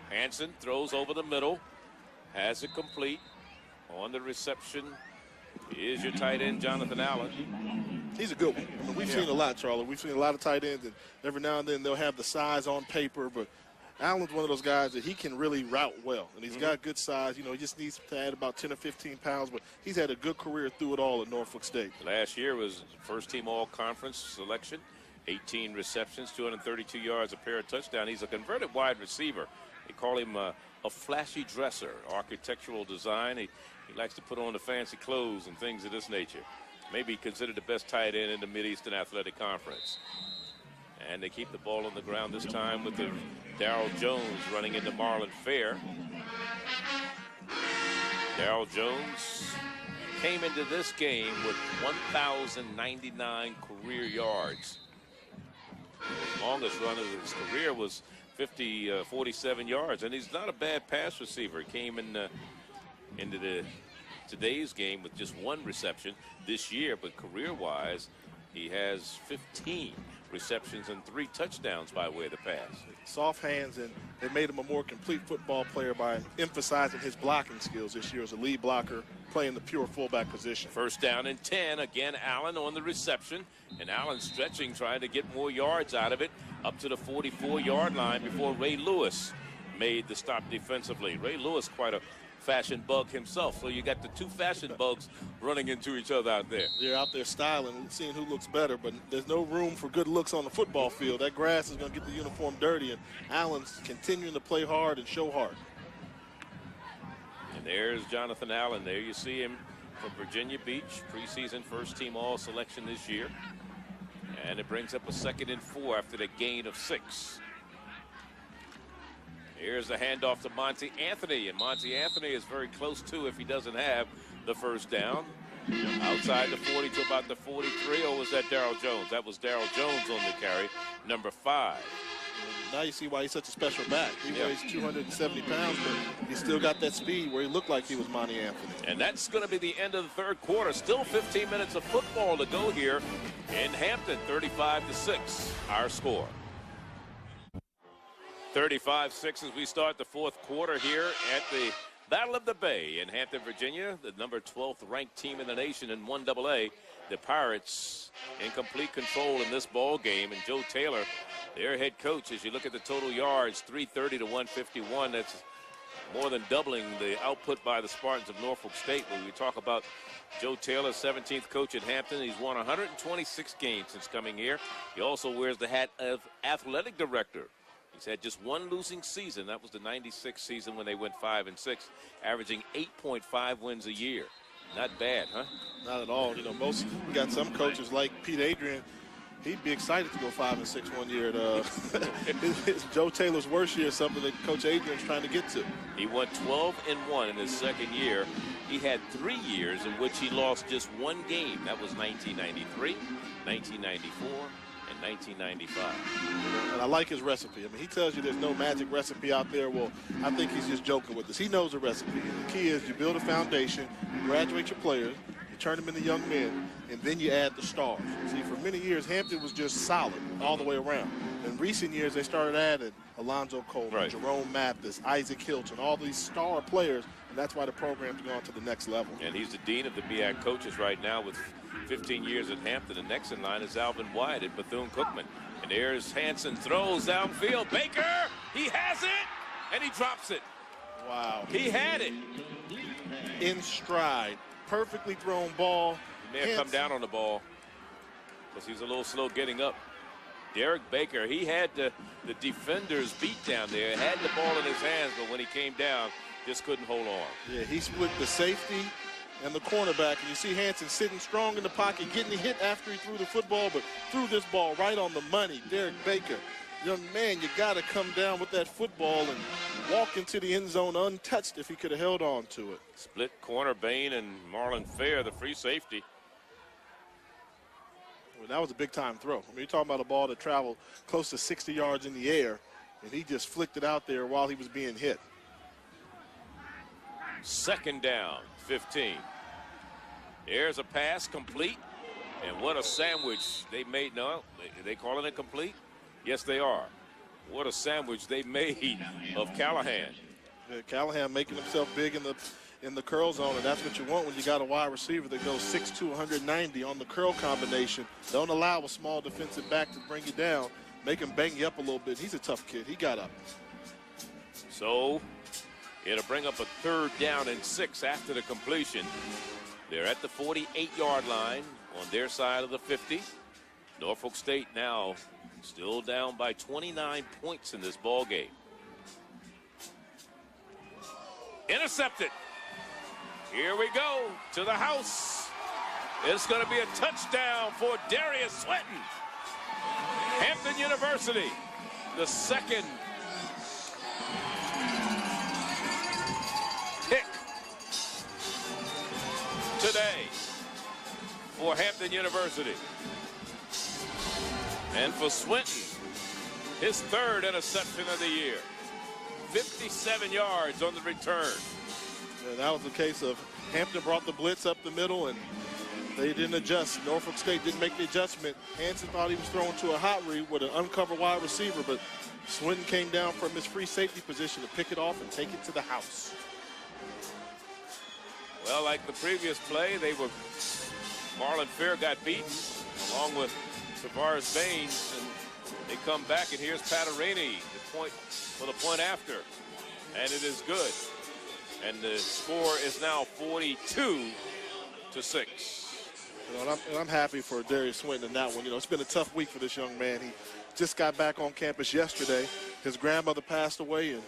Hansen throws over the middle, has it complete. On the reception is your tight end, Jonathan Allen. He's a good one. I mean, we've seen a lot, Charlie. We've seen a lot of tight ends, and every now and then they'll have the size on paper, but Allen's one of those guys that he can really route well, and he's got good size. You know, he just needs to add about 10 or 15 pounds, but he's had a good career through it all at Norfolk State. Last year was first-team all-conference selection, 18 receptions, 232 yards, a pair of touchdowns. He's a converted wide receiver. They call him a flashy dresser, architectural design. He likes to put on the fancy clothes and things of this nature. Maybe considered the best tight end in the Mid-Eastern Athletic Conference. And they keep the ball on the ground this time with the Darrell Jones running into Marlon Fair. Darrell Jones came into this game with 1,099 career yards. His longest run of his career was 47 yards, and he's not a bad pass receiver. He came in into today's game with just 1 reception this year, but career-wise, he has 15 receptions and 3 touchdowns by way of the pass. Soft hands, and they made him a more complete football player by emphasizing his blocking skills this year as a lead blocker, playing the pure fullback position. First down and 10. Again, Allen on the reception, and Allen stretching, trying to get more yards out of it, up to the 44-yard line before Ray Lewis made the stop defensively. Ray Lewis, quite a fashion bug himself, so you got the 2 fashion bugs running into each other out there. They're out there styling and seeing who looks better, but there's no room for good looks on the football field. That grass is going to get the uniform dirty, and Allen's continuing to play hard and show hard. And there's Jonathan Allen. There you see him from Virginia Beach, preseason first-team All-Selection this year. And it brings up a 2nd and 4 after the gain of 6. Here's the handoff to Monty Anthony, and Monty Anthony is very close to, if he doesn't have the first down. Outside the 40 to about the 43, or was that Darrell Jones? That was Darrell Jones on the carry, number 5. Now you see why he's such a special back. He weighs 270 pounds, but he still got that speed where he looked like he was Monty Anthony. And that's going to be the end of the 3rd quarter. Still 15 minutes of football to go here in Hampton, 35-6, our score. 35-6 as we start the 4th quarter here at the Battle of the Bay in Hampton, Virginia. The number 12th ranked team in the nation in 1AA. The Pirates in complete control in this ball game. And Joe Taylor, their head coach, as you look at the total yards, 330 to 151. That's more than doubling the output by the Spartans of Norfolk State. When we talk about Joe Taylor, 17th coach at Hampton, he's won 126 games since coming here. He also wears the hat of athletic director. He's had just 1 losing season. That was the 96 season when they went 5-6, averaging 8.5 wins a year. Not bad, huh? Not at all. You know, we got some coaches like Pete Adrian. He'd be excited to go 5-6 one year. It's Joe Taylor's worst year, something that Coach Adrian's trying to get to. He won 12-1 in his 2nd year. He had 3 years in which he lost just 1 game. That was 1993, 1994, and 1995. And I like his recipe. I mean, he tells you there's no magic recipe out there. Well, I think he's just joking with us. He knows the recipe. And the key is you build a foundation, you graduate your players, you turn them into young men, and then you add the stars. See, for many years, Hampton was just solid all the way around. In recent years, they started adding Alonzo Coleman, Jerome Mathis, Isaac Hilton, all these star players, and that's why the program's gone to the next level. And he's the dean of the MEAC coaches right now with 15 years at Hampton. The next in line is Alvin Wyatt at Bethune-Cookman. And there's Hanson, throws downfield. Baker, he has it, and he drops it. Wow. He had it. In stride. Perfectly thrown ball. He may have come down on the ball because he's a little slow getting up. Derek Baker, he had the defenders beat down there, had the ball in his hands, but when he came down, just couldn't hold on. Yeah, he split the safety and the cornerback, and you see Hanson sitting strong in the pocket, getting hit after he threw the football, but threw this ball right on the money. Derek Baker, young man, you got to come down with that football and walk into the end zone untouched if he could have held on to it. Split corner, Bain and Marlon Fair, the free safety. Well, that was a big-time throw. I mean, you're talking about a ball that traveled close to 60 yards in the air, and he just flicked it out there while he was being hit. 2nd down, 15. There's a pass complete, and what a sandwich they made. No, they calling it complete? Yes, they are. What a sandwich they made of Callahan. Yeah, Callahan making himself big in the curl zone, and that's what you want when you got a wide receiver that goes 6'2", 190 on the curl combination. Don't allow a small defensive back to bring you down. Make him bang you up a little bit. He's a tough kid. He got up. So it'll bring up a 3rd down and 6 after the completion. They're at the 48-yard line on their side of the 50. Norfolk State now still down by 29 points in this ball game. Intercepted. Here we go to the house. It's going to be a touchdown for Darius Swinton. Hampton University, the 2nd pick today for Hampton University. And for Swinton, his 3rd interception of the year. 57 yards on the return. And that was a case of Hampton brought the blitz up the middle, and they didn't adjust. Norfolk State didn't make the adjustment. Hanson thought he was throwing to a hot read with an uncovered wide receiver, but Swinton came down from his free safety position to pick it off and take it to the house. Well, like the previous play, Marlon Fair got beaten along with Tavares Baines, and they come back, and here's Patarini, the point for the point after, and it is good. And the score is now 42-6. You know, and I'm happy for Darius Swinton in that one. You know, it's been a tough week for this young man. He just got back on campus yesterday. His grandmother passed away, and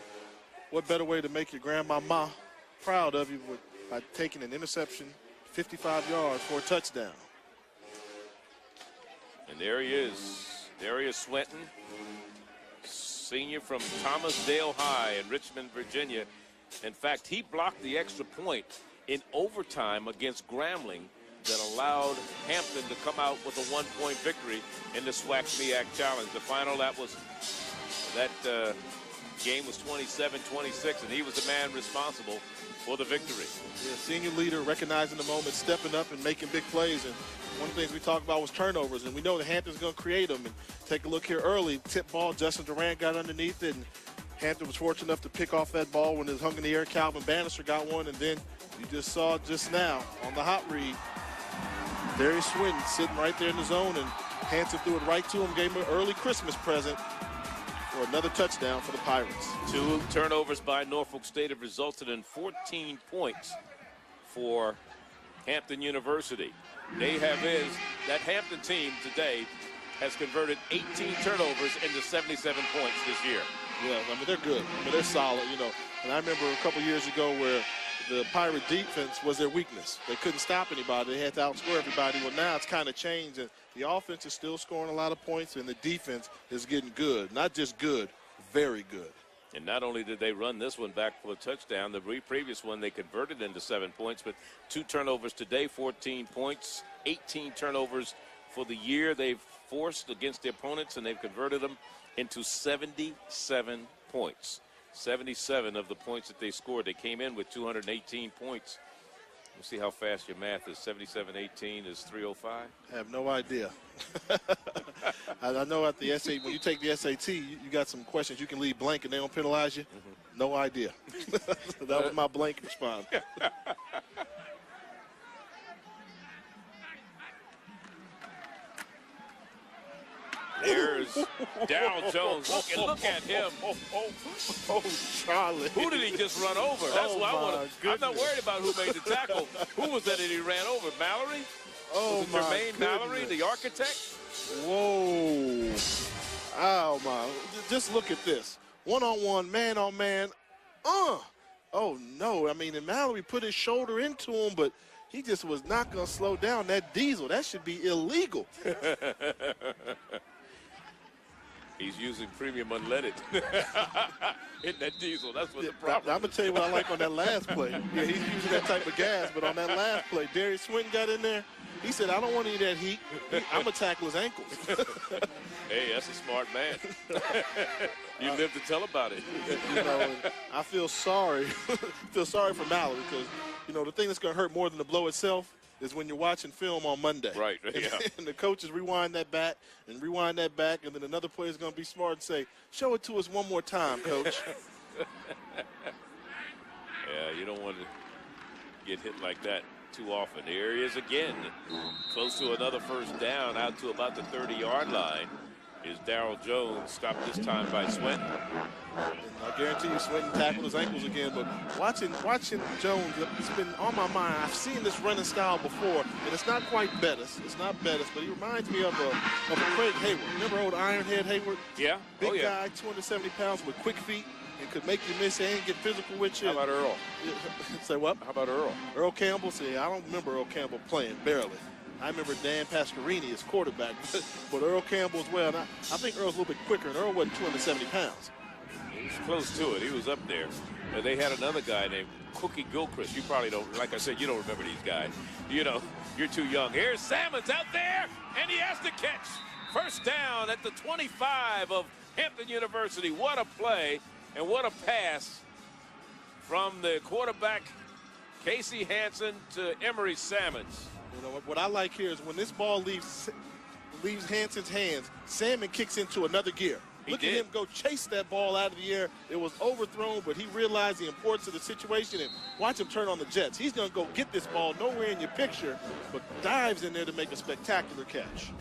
what better way to make your grandmama proud of you by taking an interception 55 yards for a touchdown. And there he is, Darius Swinton, senior from Thomasdale High in Richmond, Virginia. In fact, he blocked the extra point in overtime against Grambling that allowed Hampton to come out with a one-point victory in the SWAC-MEAC Challenge. The final, that game was 27-26, and he was the man responsible for the victory. Yeah, senior leader, recognizing the moment, stepping up and making big plays. And one of the things we talked about was turnovers, and we know that Hampton's going to create them. And take a look here early, tip ball, Justin Durant got underneath it, and Hampton was fortunate enough to pick off that ball when it hung in the air. Calvin Bannister got one, and then you just saw just now on the hot read, Darius Swinton sitting right there in the zone, and Hampton threw it right to him, gave him an early Christmas present for another touchdown for the Pirates. 2 turnovers by Norfolk State have resulted in 14 points for Hampton University. That Hampton team today has converted 18 turnovers into 77 points this year. Yeah, I mean, they're good. I mean, they're solid, you know. And I remember a couple years ago where the Pirate defense was their weakness. They couldn't stop anybody. They had to outscore everybody. Well, now it's kind of changed. And the offense is still scoring a lot of points, and the defense is getting good. Not just good, very good. And not only did they run this one back for a touchdown, the previous one they converted into 7 points, but 2 turnovers today, 14 points, 18 turnovers for the year they've forced against the opponents, and they've converted them into 77 points. 77 of the points that they scored. They came in with 218 points. We'll see how fast your math is. 77-18 is 305. I have no idea. I know at the SAT, when you take the SAT, you got some questions you can leave blank and they don't penalize you. Mm-hmm. No idea. That was my blank response. There's Darryl Jones. Look at him. Oh, Charlie. Who did he just run over? That's what I want to. I'm not worried about who made the tackle. Who was that he ran over? Mallory? Oh, was it Jermaine Mallory, the architect? Whoa. Oh, my. Just look at this. One-on-one, man-on-man. Oh, no. I mean, and Mallory put his shoulder into him, but he just was not going to slow down that diesel. That should be illegal. He's using premium unleaded in that diesel. That's what the problem I'm going to tell you what I like on that last play. Yeah, he's using that type of gas, but on that last play, Darius Swinton got in there. He said, I don't want any of that heat. I'm going to tackle his ankles. Hey, that's a smart man. You live to tell about it. You know, I feel sorry. Feel sorry for Mallory because, you know, the thing that's going to hurt more than the blow itself is when you're watching film on Monday. Right, yeah. And the coaches rewind that back, and then another player is going to be smart and say, show it to us one more time, Coach. Yeah, you don't want to get hit like that too often. Here he is again, close to another first down, out to about the 30-yard line. Is Darryl Jones, stopped this time by Swinton. I guarantee you Swinton tackled his ankles again, but watching Jones, it's been on my mind. I've seen this running style before, and it's not quite Bettis. It's not Bettis, but he reminds me of a Craig Hayward. Remember old Ironhead Hayward? Yeah. Big guy, 270 pounds with quick feet, and could make you miss and get physical with you. How about Earl? Say what? How about Earl? Earl Campbell? See, I don't remember Earl Campbell playing, barely. I remember Dan Pasquarini as quarterback, but Earl Campbell as well. And I think Earl's a little bit quicker, and Earl wasn't 270 pounds. He was close to it. He was up there. And they had another guy named Cookie Gilchrist. You probably don't, like I said, you don't remember these guys. You know, you're too young. Here's Salmons out there, and he has to catch. First down at the 25 of Hampton University. What a play and what a pass from the quarterback Casey Hansen to Emery Salmons. You know, what I like here is when this ball leaves Hansen's hands, Salmon kicks into another gear. Look at him go chase that ball out of the air. It was overthrown, but he realized the importance of the situation, and watch him turn on the jets. He's going to go get this ball nowhere in your picture, but dives in there to make a spectacular catch.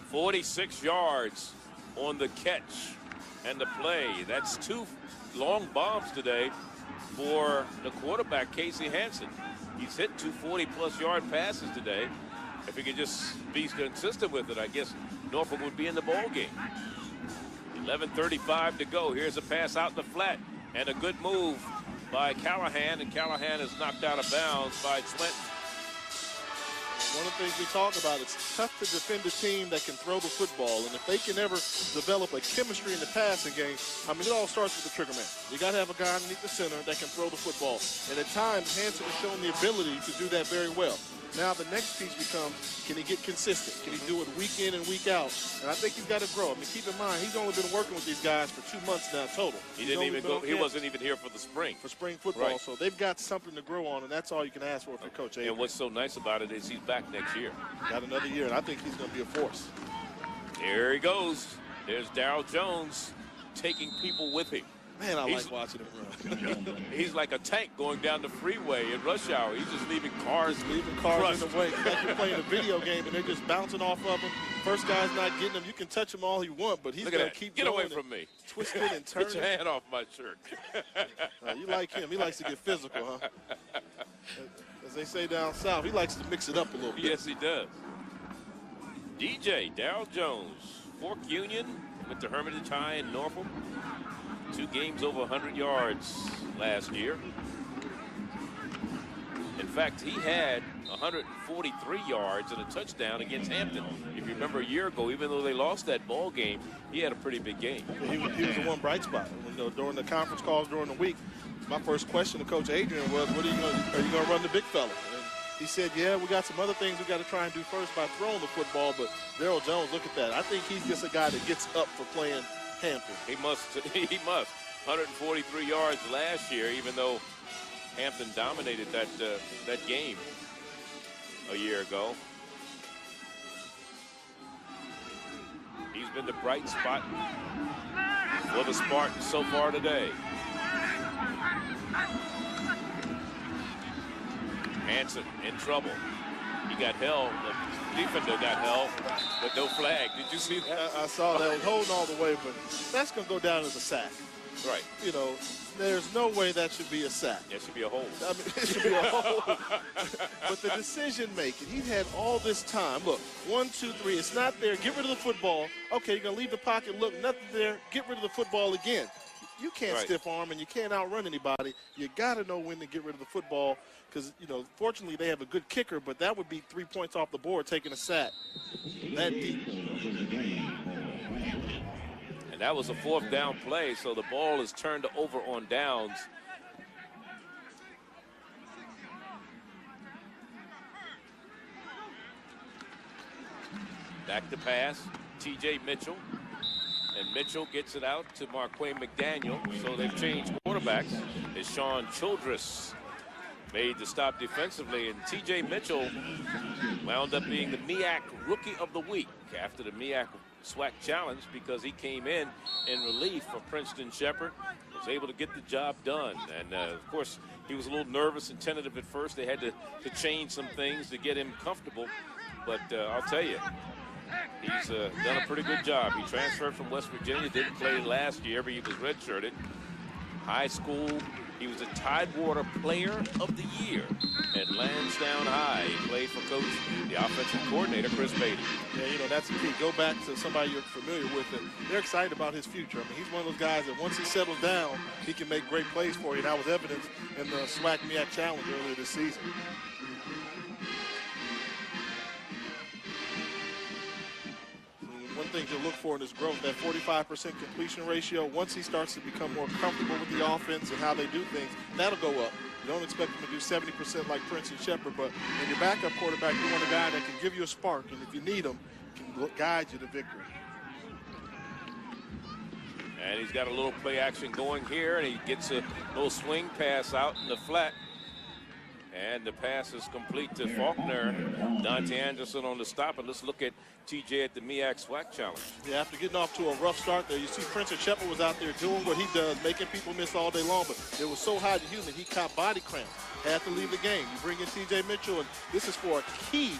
46 yards on the catch and the play. That's 2 long bombs today for the quarterback, Casey Hansen. He's hit 2 40-plus yard passes today. If he could just be consistent with it, I guess Norfolk would be in the ball game. 11:35 to go. Here's a pass out in the flat and a good move by Callahan, and Callahan is knocked out of bounds by Swinton. One of the things we talk about, it's tough to defend a team that can throw the football, and if they can ever develop a chemistry in the passing game, I mean, it all starts with the trigger man. You got to have a guy underneath the center that can throw the football, and at times Hansen has shown the ability to do that very well. Now the next piece becomes, can he get consistent? Can he do it week in and week out? And I think he's got to grow. I mean, keep in mind, he's only been working with these guys for 2 months now total. He wasn't even here for the spring. For spring football, right. So they've got something to grow on, and that's all you can ask for Coach Adrian. And what's so nice about it is he's back next year. Got another year, and I think he's going to be a force. There he goes. There's Darryl Jones taking people with him. Man, I like watching him run. He's like a tank going down the freeway in rush hour. He's just leaving cars in the way. It's like you're playing a video game and they're just bouncing off of him. First guy's not getting him. You can touch him all you want, but he's going to keep Get going. away from me. Twisting and turning. Get your hand off my shirt. You like him. He likes to get physical, huh? As they say down south, he likes to mix it up a little bit. Yes, he does. DJ, Darryl Jones, Fork Union, went to Hermitage High in Norfolk. 2 games over 100 yards last year. In fact, he had 143 yards and a touchdown against Hampton. If you remember a year ago, even though they lost that ball game, he had a pretty big game. Yeah, he was the one bright spot. You know, during the conference calls during the week, my first question to Coach Adrian was, are you going to run the big fella? And he said, yeah, we got some other things we got to try and do first by throwing the football, but Darryl Jones, look at that. I think he's just a guy that gets up for playing Hampton. He must. 143 yards last year, even though Hampton dominated that game a year ago. He's been the bright spot for the Spartans so far today. Hansen in trouble. He got held. The defender got held, but no flag. Did you see that? I saw that. He was holding all the way, but that's going to go down as a sack. Right. You know, there's no way that should be a sack. It should be a hold. I mean, it should be a hold. But the decision-making, he had all this time. Look, 1, 2, 3. It's not there. Get rid of the football. Okay, you're going to leave the pocket. Look, nothing there. Get rid of the football again. You can't stiff arm and you can't outrun anybody. You got to know when to get rid of the football because, you know, fortunately they have a good kicker, but that would be 3 points off the board taking a sack that deep. And that was a 4th down play, so the ball is turned over on downs. Back to pass, T.J. Mitchell. And Mitchell gets it out to Marquay McDaniel. So they've changed quarterbacks. As Sean Childress made the stop defensively. And T.J. Mitchell wound up being the MEAC Rookie of the Week after the MEAC SWAC Challenge because he came in relief for Princeton Shepherd. Was able to get the job done. And, of course, he was a little nervous and tentative at first. They had to change some things to get him comfortable. But I'll tell you, he's done a pretty good job. He transferred from West Virginia, didn't play last year, but he was redshirted. High school, he was a Tidewater Player of the Year at Lansdowne High. He played for the offensive coordinator, Chris Beatty. Yeah, you know, that's the key. Go back to somebody you're familiar with, and they're excited about his future. I mean, he's one of those guys that once he settles down, he can make great plays for you. That was evidence in the SWAC MEAC Challenge earlier this season. One thing to look for in his growth, that 45% completion ratio, once he starts to become more comfortable with the offense and how they do things, that'll go up. You don't expect him to do 70% like Princeton Shepherd, but when your backup quarterback, you want a guy that can give you a spark, and if you need him, can guide you to victory. And he's got a little play action going here, and he gets a little swing pass out in the flat. And the pass is complete to Faulkner. Dante Anderson on the stop. And let's look at TJ at the MEAC SWAC Challenge. Yeah, after getting off to a rough start there, you see Prince Shepard was out there doing what he does, making people miss all day long. But it was so hot and humid, he caught body cramps. Had to leave the game. You bring in TJ Mitchell, and this is for a key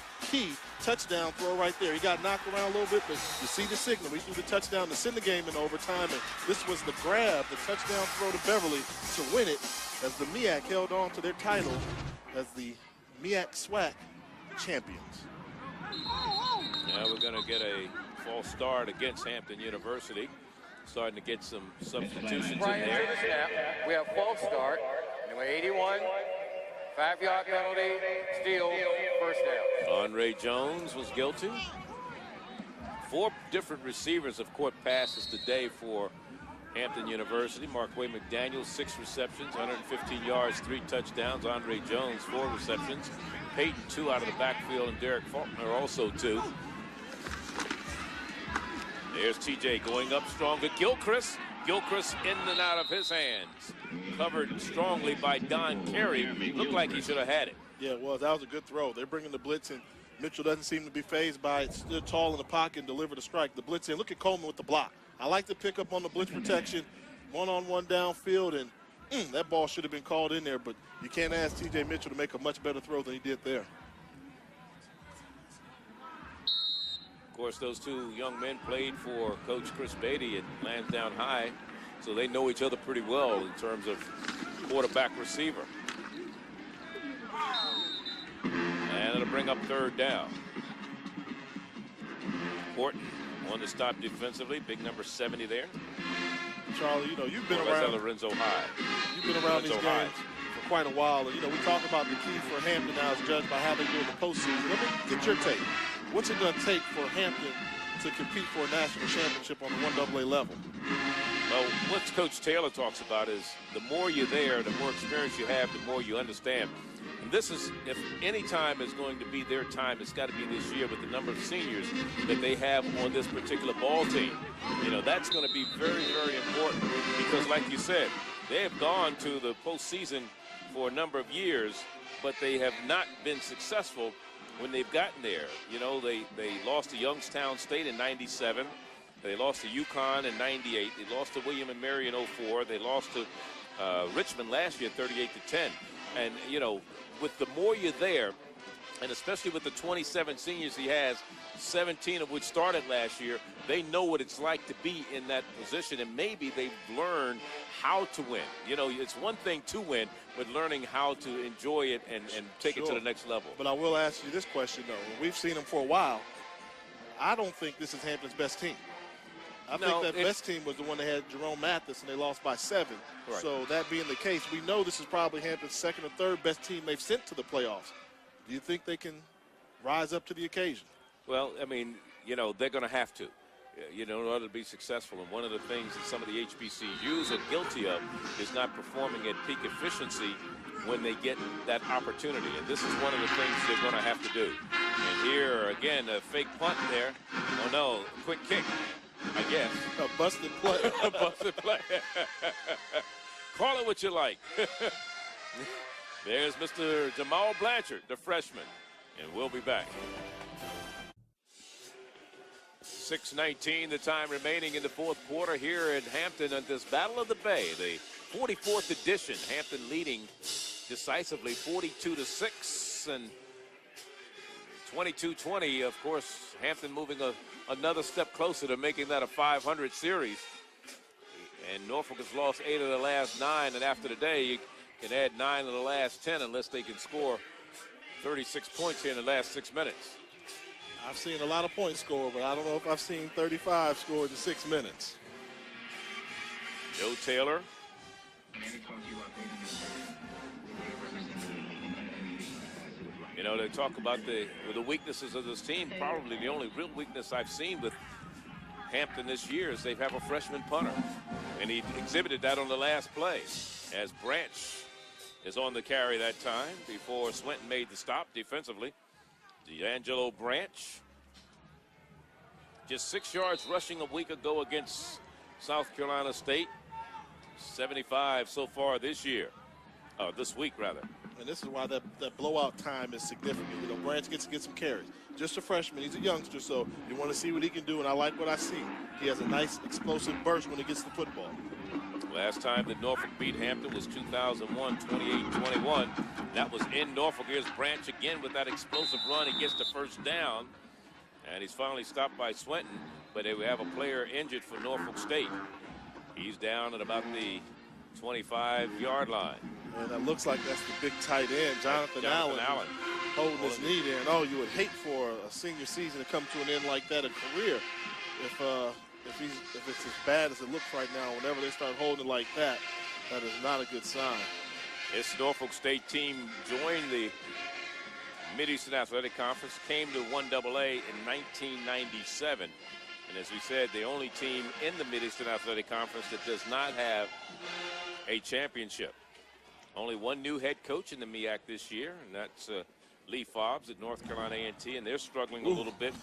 touchdown throw right there. He got knocked around a little bit, but you see the signal. We threw the touchdown to send the game in overtime, and this was the grab, the touchdown throw to Beverly to win it as the MEAC held on to their title as the MEAC SWAC champions. Yeah, we're going to get a false start against Hampton University. Starting to get some substitutions in there. To the snap, we have false start, number 81, 5-yard penalty, steal, first down. Andre Jones was guilty. 4 different receivers have caught passes today for Hampton University. Marquay McDaniel, 6 receptions, 115 yards, 3 touchdowns. Andre Jones, 4 receptions. Peyton, 2 out of the backfield, and Derek Faulkner also 2. There's TJ going up strong to Gilchrist. Gilchrist in and out of his hands. Covered strongly by Don Carey. Looked like he should have had it. Yeah, it was. That was a good throw. They're bringing the blitz in. Mitchell doesn't seem to be fazed by it. Stood tall in the pocket and delivered a strike. The blitz in. Look at Coleman with the block. I like the pickup on the blitz protection. One-on-one downfield, and that ball should have been called in there, but you can't ask TJ Mitchell to make a much better throw than he did there. Of course, those 2 young men played for Coach Chris Beatty at Lansdowne High, so they know each other pretty well in terms of quarterback receiver. And it'll bring up 3rd down. Horton on the stop defensively, big number 70 there. Charlie, you know, you've been around Lorenzo High. You've been around these games for quite a while. And, you know, we talk about the key for Hampton now is judged by how they do in the postseason. Let me get your take. What's it going to take for Hampton to compete for a national championship on the 1AA level? Well, what Coach Taylor talks about is the more you're there, the more experience you have, the more you understand. And this is, if any time is going to be their time, it's got to be this year with the number of seniors that they have on this particular ball team. You know, that's going to be very, very important because, like you said, they have gone to the postseason for a number of years, but they have not been successful when they've gotten there. You know, they lost to Youngstown State in '97. They lost to UConn in '98. They lost to William and Mary in '04. They lost to Richmond last year, 38-10. And, you know, with the more you're there, and especially with the 27 seniors he has, 17 of which started last year, they know what it's like to be in that position, and maybe they've learned how to win. You know, it's one thing to win, but learning how to enjoy it and take it to the next level. But I will ask you this question, though. We've seen them for a while. I don't think this is Hampton's best team. I think that best team was the one that had Jerome Mathis, and they lost by 7. Right. So that being the case, we know this is probably Hampton's 2nd or 3rd best team they've sent to the playoffs. Do you think they can rise up to the occasion? Well, I mean, you know, they're going to have to, you know, in order to be successful. And one of the things that some of the HBCUs are guilty of is not performing at peak efficiency when they get that opportunity. And this is one of the things they're going to have to do. And here, again, a fake punt there. Oh, no, quick kick, I guess. A busted play. A busted play. Call it what you like. There's Mr. Jamal Blanchard, the freshman, and we'll be back. 6:19, the time remaining in the 4th quarter here at Hampton at this Battle of the Bay, the 44th edition. Hampton leading decisively 42-6 and 22-20. Of course, Hampton moving another step closer to making that a 500 series. And Norfolk has lost 8 of the last 9, and after today, you can add 9 of the last 10 unless they can score 36 points here in the last 6 minutes. I've seen a lot of points scored, but I don't know if I've seen 35 scored in 6 minutes. Joe Taylor. You know, they talk about the weaknesses of this team. Probably the only real weakness I've seen with Hampton this year is they have a freshman punter. And he exhibited that on the last play as Branch is on the carry that time before Swinton made the stop defensively. D'Angelo Branch, just 6 yards rushing a week ago against South Carolina State. 75 so far this year, this week rather. And this is why that blowout time is significant. You know, Branch gets to get some carries. Just a freshman. He's a youngster, so you want to see what he can do, and I like what I see. He has a nice explosive burst when he gets the football. Last time that Norfolk beat Hampton was 2001, 28-21. That was in Norfolk. Here's Branch again with that explosive run. He gets the first down, and he's finally stopped by Swinton, but they have a player injured for Norfolk State. He's down at about the 25-yard line. And that looks like that's the big tight end, Jonathan Allen, holding his knee there. And oh, you would hate for a senior season to come to an end like that, a career, if it's as bad as it looks right now. Whenever they start holding it like that, that is not a good sign. This Norfolk State team joined the Mid-Eastern Athletic Conference, came to 1AA in 1997. And as we said, the only team in the Mid-Eastern Athletic Conference that does not have a championship. Only one new head coach in the MEAC this year, and that's Lee Fobbs at North Carolina A&T, and they're struggling a little bit.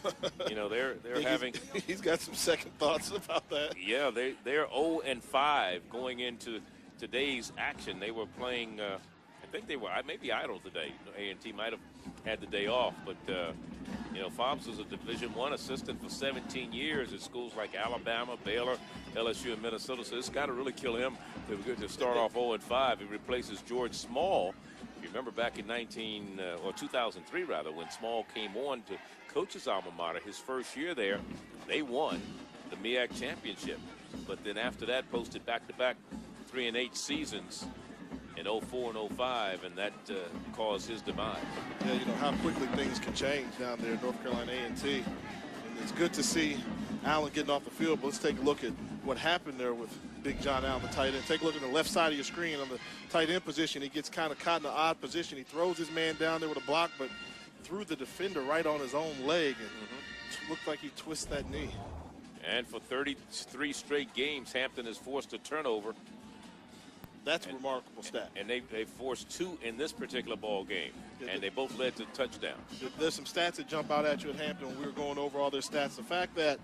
You know, they're having. He's got some second thoughts about that. Yeah, they're 0-5 going into today's action. They were playing. I think they were maybe idle today. A&T might have had the day off, but you know, Fobbs was a Division I assistant for 17 years at schools like Alabama, Baylor, LSU, and Minnesota. So it's got to really kill him to start off 0-5. He replaces George Small. If you remember back in 2003 rather, when Small came on to coach his alma mater, his first year there, they won the MEAC championship. But then after that, posted back-to-back 3-8 seasons in 04 and 05, and that caused his demise. Yeah, you know how quickly things can change down there at North Carolina A&T. And it's good to see Allen getting off the field, but let's take a look at what happened there with Big John Allen, the tight end. Take a look at the left side of your screen on the tight end position. He gets kind of caught in an odd position. He throws his man down there with a block, but threw the defender right on his own leg, and looked like he twisted that knee. And for 33 straight games, Hampton has forced a turnover. That's a remarkable stat. And they forced 2 in this particular ball game, and they both led to touchdowns. There's some stats that jump out at you at Hampton when we were going over all their stats. The fact that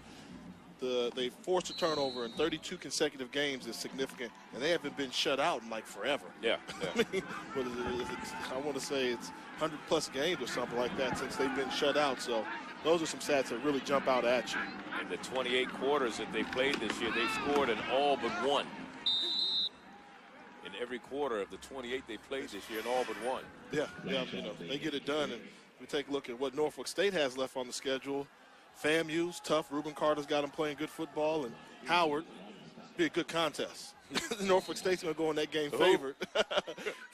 they forced a turnover in 32 consecutive games is significant, and they haven't been shut out in like forever. Yeah. I mean, what is it? I want to say it's 100-plus games or something like that since they've been shut out. So those are some stats that really jump out at you. In the 28 quarters that they played this year, they scored in all but one. In every quarter of the 28 they played this year, in all but one. Yeah, you know, they get it done. And we take a look at what Norfolk State has left on the schedule. FAMU's tough. Reuben Carter's got them playing good football, and Howard, be a good contest. Norfolk State's going to go in that game favored.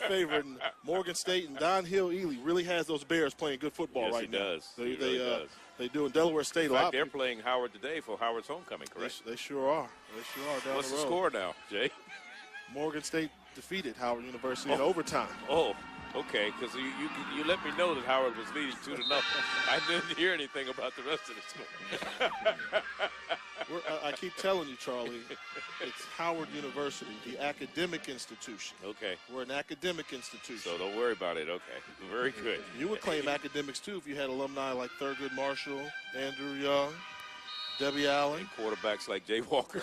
And Morgan State and Don Hill Ely really has those Bears playing good football right now. Yes, he does. They do in Delaware State in a fact, lot. They're playing Howard today for Howard's homecoming, correct? They sure are. They sure are down What's the road. the score now, Jay? Morgan State defeated Howard University in overtime. Oh, okay, because you let me know that Howard was leading 2-0. I didn't hear anything about the rest of the score. I keep telling you, Charlie, it's Howard University, the academic institution. Okay. We're an academic institution. So don't worry about it. Okay. Very good. You would claim academics, too, if you had alumni like Thurgood Marshall, Andrew Young, Debbie Allen. And quarterbacks like Jay Walker.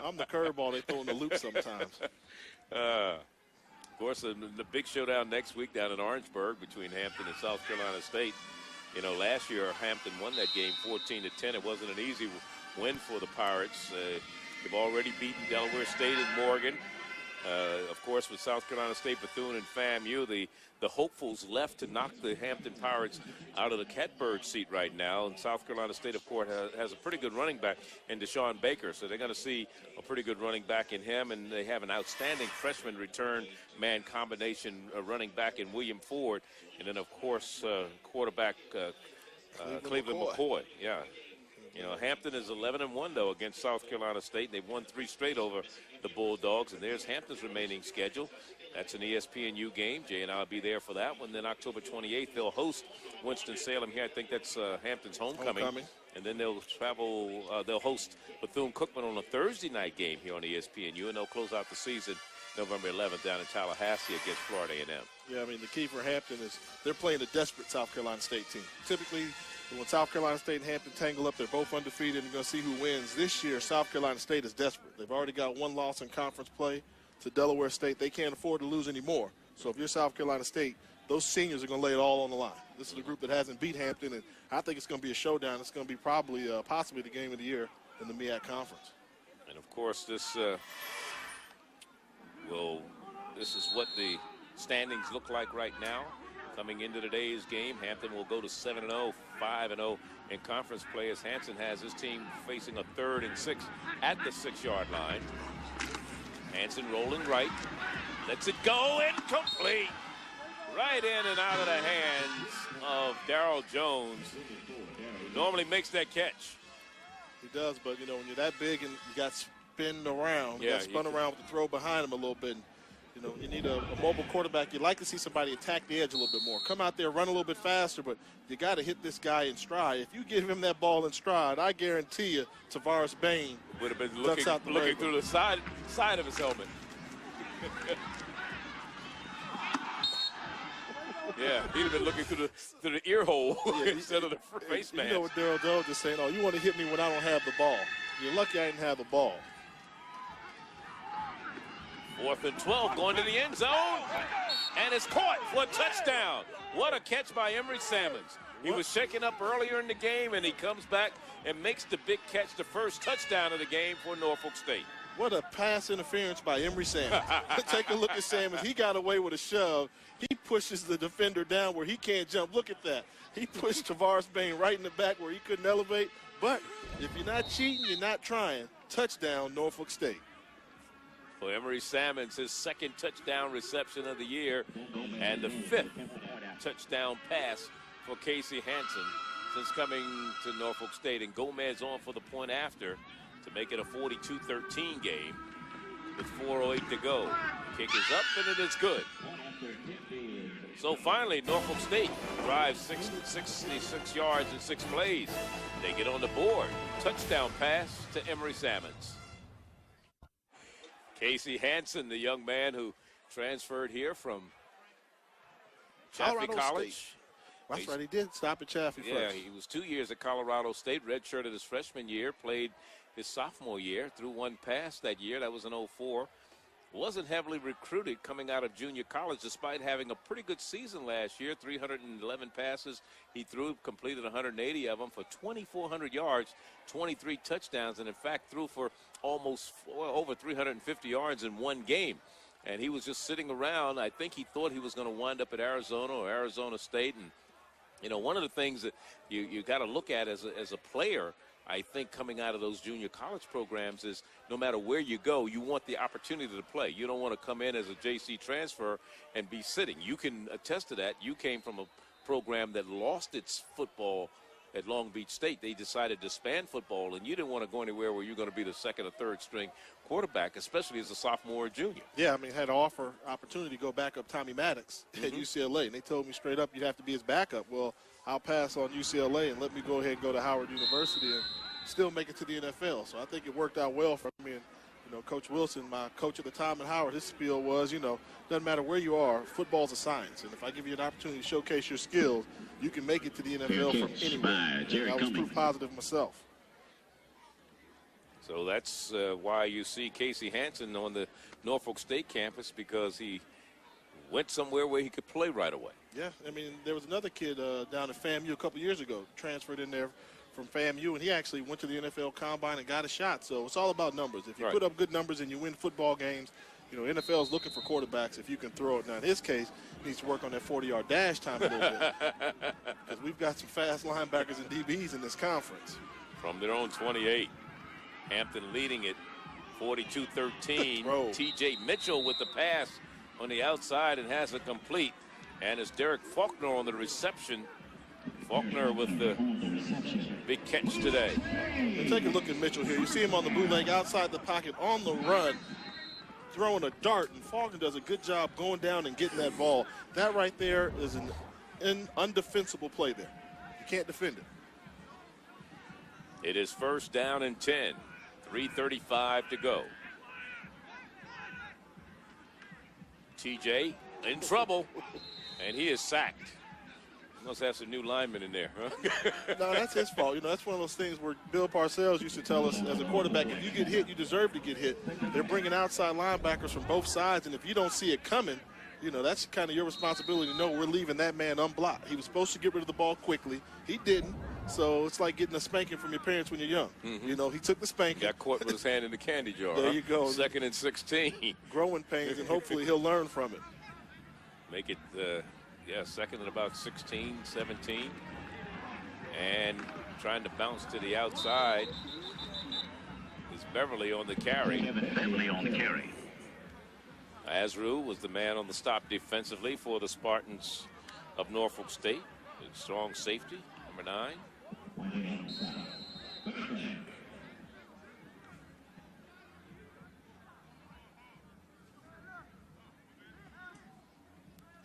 I'm the curveball they throw in the loop sometimes. Of course, the big showdown next week down in Orangeburg between Hampton and South Carolina State. You know, last year Hampton won that game 14-10. It wasn't an easy win for the Pirates. They've already beaten Delaware State and Morgan. Of course, with South Carolina State, Bethune, and FAMU, the hopefuls left to knock the Hampton Pirates out of the catbird seat right now. And South Carolina State, of course, has a pretty good running back in Deshaun Baker. So they're going to see a pretty good running back in him. And they have an outstanding freshman return man combination running back in William Ford. And then, of course, quarterback Cleveland McCoy. Yeah. You know, Hampton is 11-1, though, against South Carolina State. They've won 3 straight over the Bulldogs. And there's Hampton's remaining schedule. That's an ESPNU game. Jay and I will be there for that one. Then October 28th, they'll host Winston-Salem here. I think that's Hampton's homecoming. And then they'll travel, they'll host Bethune-Cookman on a Thursday night game here on ESPNU. And they'll close out the season November 11th down in Tallahassee against Florida A&M. Yeah, I mean, the key for Hampton is they're playing a desperate South Carolina State team. Typically, when South Carolina State and Hampton tangle up, they're both undefeated, and you're going to see who wins. This year, South Carolina State is desperate. They've already got 1 loss in conference play to Delaware State. They can't afford to lose anymore. So if you're South Carolina State, those seniors are going to lay it all on the line. This is a group that hasn't beat Hampton, and I think it's going to be a showdown. It's going to be probably, possibly the game of the year in the MEAC Conference. And, of course, this is what the standings look like right now. Coming into today's game, Hampton will go to 7-0, 5-0 in conference play as Hanson has his team facing a 3rd and 6 at the 6-yard line. Hanson rolling right, lets it go, incomplete. Right in and out of the hands of Darryl Jones, who normally makes that catch. He does, but, you know, when you're that big and you got spin around, yeah, got spun around with the throw behind him a little bit. You know, you need a mobile quarterback. You'd like to see somebody attack the edge a little bit more. Come out there, run a little bit faster, but you got to hit this guy in stride. If you give him that ball in stride, I guarantee you Tavares Bain would have been looking through the side of his helmet. Yeah, he'd have been looking through the ear hole instead of the face mask. You know what Darryl Jones is saying? Oh, you want to hit me when I don't have the ball. You're lucky I didn't have the ball. 4th and 12, going to the end zone, and it's caught for a touchdown. What a catch by Emory Salmons. He was shaken up earlier in the game, and he comes back and makes the big catch, the first touchdown of the game for Norfolk State. What a pass interference by Emory Salmons. Take a look at Salmons. He got away with a shove. He pushes the defender down where he can't jump. Look at that. He pushed Tavares Bain right in the back where he couldn't elevate. But if you're not cheating, you're not trying. Touchdown, Norfolk State. For Emory Salmons, his 2nd touchdown reception of the year and the 5th touchdown pass for Casey Hansen since coming to Norfolk State. And Gomez on for the point after to make it a 42-13 game with 4:08 to go. Kick is up and it is good. So finally, Norfolk State drives 66 yards in 6 plays. They get on the board. Touchdown pass to Emory Salmons. Casey Hansen, the young man who transferred here from Chaffee College. That's right, he did stop at Chaffee Yeah, first. he was 2 years at Colorado State, redshirted his freshman year, played his sophomore year, threw 1 pass that year. That was in 04. Wasn't heavily recruited coming out of junior college, despite having a pretty good season last year. 311 passes he threw, completed 180 of them for 2,400 yards, 23 touchdowns, and in fact threw for almost over 350 yards in 1 game. And he was just sitting around. I think he thought he was going to wind up at Arizona or Arizona State. And, you know, one of the things that you got to look at as a player, I think, coming out of those junior college programs is no matter where you go, you want the opportunity to play. You don't want to come in as a JC transfer and be sitting. You can attest to that. You came from a program that lost its football at Long Beach State. They decided to disband football, and you didn't want to go anywhere where you're going to be the 2nd or 3rd string quarterback, especially as a sophomore or junior. Yeah, I mean, had an opportunity to go back up Tommy Maddox at UCLA, and they told me straight up you'd have to be his backup. Well, I'll pass on UCLA and let me go ahead and go to Howard University and still make it to the NFL. So I think it worked out well for me. And, you know, Coach Wilson, my coach at the time at Howard, his spiel was, you know, doesn't matter where you are, football's a science. And if I give you an opportunity to showcase your skills, you can make it to the NFL from anywhere. I was proof positive myself. So that's why you see Casey Hansen on the Norfolk State campus, because he went somewhere where he could play right away. Yeah, I mean, there was another kid down at FAMU a couple years ago, transferred in there from FAMU, and he actually went to the NFL Combine and got a shot. So it's all about numbers. If you put up good numbers and you win football games, you know, NFL is looking for quarterbacks if you can throw it. Now, in his case, he needs to work on that 40-yard dash time a little bit, because we've got some fast linebackers and DBs in this conference. From their own 28, Hampton leading it 42-13. T.J. Mitchell with the pass on the outside and has it complete. And it's Derek Faulkner on the reception. Faulkner with the big catch today. And take a look at Mitchell here. You see him on the bootleg outside the pocket on the run, throwing a dart, and Faulkner does a good job going down and getting that ball. That right there is an undefensible play there. You can't defend it. It is 1st down and 10. 3:35 to go. TJ in trouble, and he is sacked. Must have some new linemen in there, huh? No, that's his fault. You know, that's one of those things where Bill Parcells used to tell us as a quarterback, if you get hit, you deserve to get hit. They're bringing outside linebackers from both sides, and if you don't see it coming, you know, that's kind of your responsibility to know we're leaving that man unblocked. He was supposed to get rid of the ball quickly. He didn't. So it's like getting a spanking from your parents when you're young. Mm-hmm. You know, he took the spanking. Got caught with his hand in the candy jar. There you go. 2nd and 16. Growing pains, and hopefully he'll learn from it. Make it, 2nd and about 16, 17. And trying to bounce to the outside is Beverly on the carry. Azru was the man on the stop defensively for the Spartans of Norfolk State. A strong safety, number 9.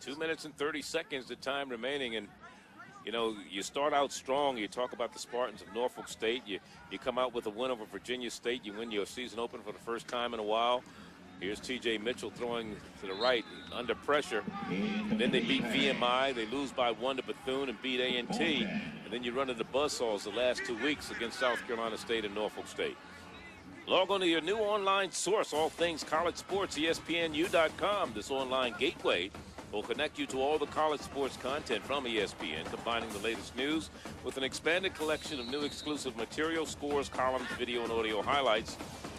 2 minutes and 30 seconds, the time remaining, and you know, you start out strong. You talk about the Spartans of Norfolk State. You come out with a win over Virginia State. You win your season opener for the first time in a while. Here's T.J. Mitchell throwing to the right under pressure. And then they beat VMI. They lose by 1 to Bethune and beat A&T. And then you run into buzzsaws the last 2 weeks against South Carolina State and Norfolk State. Log on to your new online source, all things college sports, ESPNU.com. This online gateway will connect you to all the college sports content from ESPN, combining the latest news with an expanded collection of new exclusive material, scores, columns, video and audio highlights,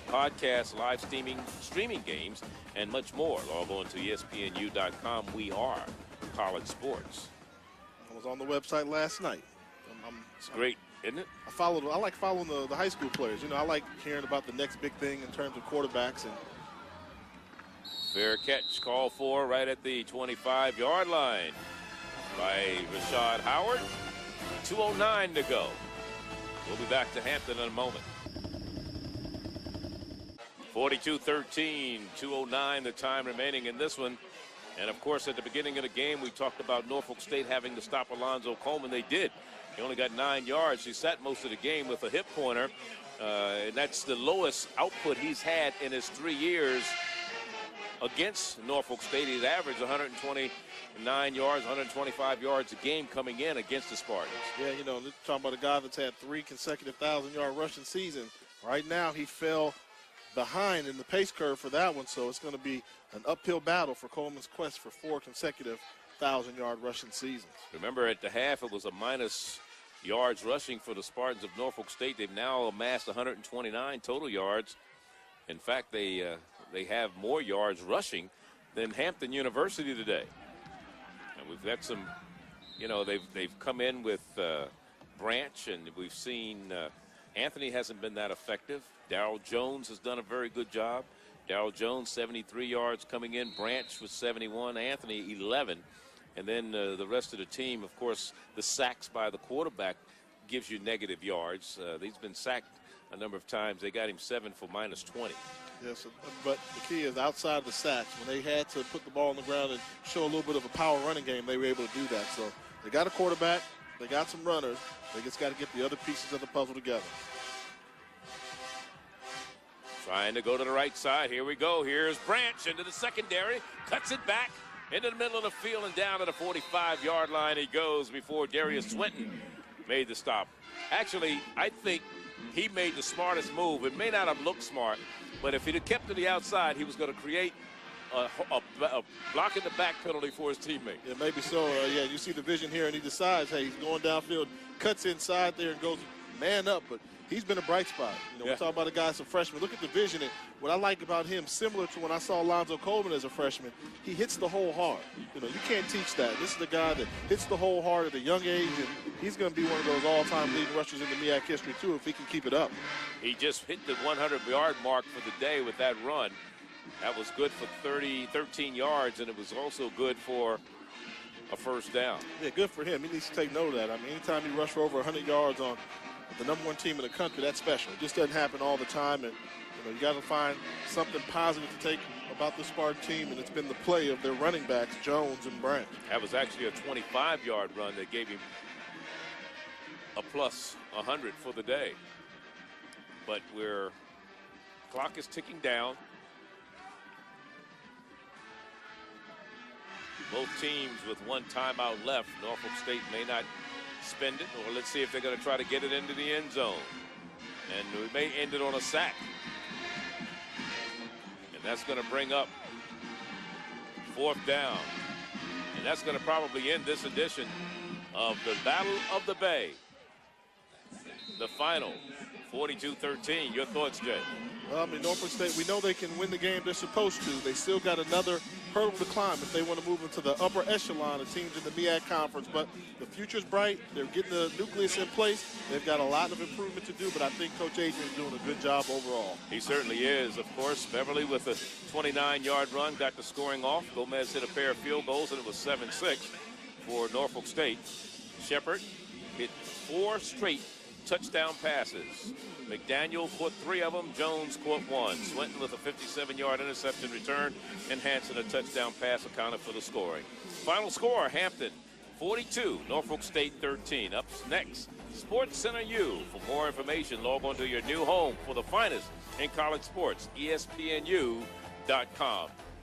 podcasts, live streaming games, and much more. Log on to ESPNU.com. We are college sports. I was on the website last night. It's great, isn't it? I like following the high school players. You know, I like hearing about the next big thing in terms of quarterbacks. And fair catch called for right at the 25-yard line by Rashad Howard. 2:09 to go. We'll be back to Hampton in a moment. 42-13, 2:09 the time remaining in this one. And, of course, at the beginning of the game, we talked about Norfolk State having to stop Alonzo Coleman. They did. He only got 9 yards. He sat most of the game with a hip pointer. And that's the lowest output he's had in his 3 years against Norfolk State. He's averaged 129 yards, 125 yards a game coming in against the Spartans. Yeah, you know, talking about a guy that's had 3 consecutive 1,000-yard rushing seasons. Right now, he fell behind in the pace curve for that one, so it's going to be an uphill battle for Coleman's quest for 4 consecutive 1,000-yard rushing seasons. Remember, at the half, it was a minus yards rushing for the Spartans of Norfolk State. They've now amassed 129 total yards. In fact, they have more yards rushing than Hampton University today. And we've got some, you know, they've come in with Branch, and we've seen Anthony hasn't been that effective. Darryl Jones has done a very good job. Darryl Jones, 73 yards coming in. Branch was 71. Anthony, 11. And then the rest of the team, of course, the sacks by the quarterback gives you negative yards. He's been sacked a number of times. They got him 7 for minus 20. Yes, but the key is outside the sacks. When they had to put the ball on the ground and show a little bit of a power running game, they were able to do that. So they got a quarterback. They got some runners. They just got to get the other pieces of the puzzle together. Trying to go to the right side. Here we go. Here's Branch into the secondary. Cuts it back into the middle of the field and down to the 45-yard line he goes before Darius Swinton made the stop. Actually, I think he made the smartest move. It may not have looked smart, but if he'd have kept to the outside, he was going to create a block in the back penalty for his teammate. Yeah, maybe so. Yeah, you see the vision here, and he decides, hey, he's going downfield, cuts inside there and goes man up, but he's been a bright spot. You know, we're talking about a guy that's a freshman. Look at the vision. And what I like about him, similar to when I saw Alonzo Coleman as a freshman, he hits the hole hard. You know, you can't teach that. This is the guy that hits the hole hard at a young age, and he's going to be one of those all-time leading rushers in the MEAC history, too, if he can keep it up. He just hit the 100-yard mark for the day with that run. That was good for 13 yards, and it was also good for a first down. Yeah, good for him. He needs to take note of that. I mean, anytime you rush for over 100 yards on the #1 team in the country, that's special. It just doesn't happen all the time, and you know, you got to find something positive to take about the Spartan team, and it's been the play of their running backs, Jones and Branch. That was actually a 25-yard run that gave him a plus 100 for the day. But clock is ticking down. Both teams with one timeout left. Norfolk State may not spend it, or let's see if they're going to try to get it into the end zone. And we may end it on a sack. And that's going to bring up 4th down. And that's going to probably end this edition of the Battle of the Bay. The final, 42-13. Your thoughts, Jay? Well, I mean, Norfolk State, we know they can win the game they're supposed to. They still got another hurdle to climb if they want to move into the upper echelon of teams in the MEAC conference. But the future's bright. They're getting the nucleus in place. They've got a lot of improvement to do, but I think Coach Adrian's doing a good job overall. He certainly is. Of course, Beverly with a 29-yard run got the scoring off. Gomez hit a pair of field goals, and it was 7-6 for Norfolk State. Shepard hit 4 straight touchdown passes. McDaniel caught 3 of them. Jones caught 1. Swinton with a 57-yard interception return, and Hanson a touchdown pass accounted for the scoring. Final score, Hampton 42, Norfolk State 13. Up next, Sports Center U. For more information, log on to your new home for the finest in college sports, ESPNU.com.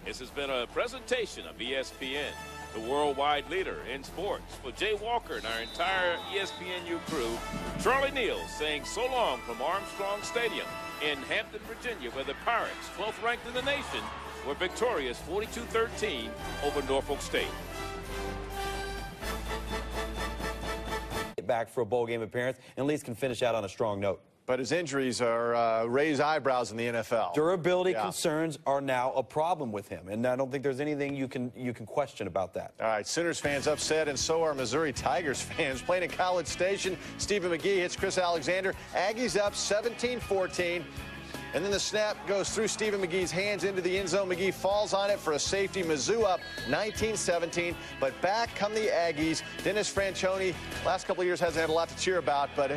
This has been a presentation of ESPN, the worldwide leader in sports. For Jay Walker and our entire ESPNU crew, Charlie Neal saying so long from Armstrong Stadium in Hampton, Virginia, where the Pirates, 12th ranked in the nation, were victorious 42-13 over Norfolk State. Back for a bowl game appearance, and at least can finish out on a strong note. But his injuries are raised eyebrows in the NFL. Durability concerns are now a problem with him, and I don't think there's anything you can question about that. All right, Sooners fans upset, and so are Missouri Tigers fans. Playing in College Station, Stephen McGee hits Chris Alexander. Aggies up 17-14. And then the snap goes through Stephen McGee's hands into the end zone. McGee falls on it for a safety. Mizzou up 19-17. But back come the Aggies. Dennis Franchione, last couple of years hasn't had a lot to cheer about, but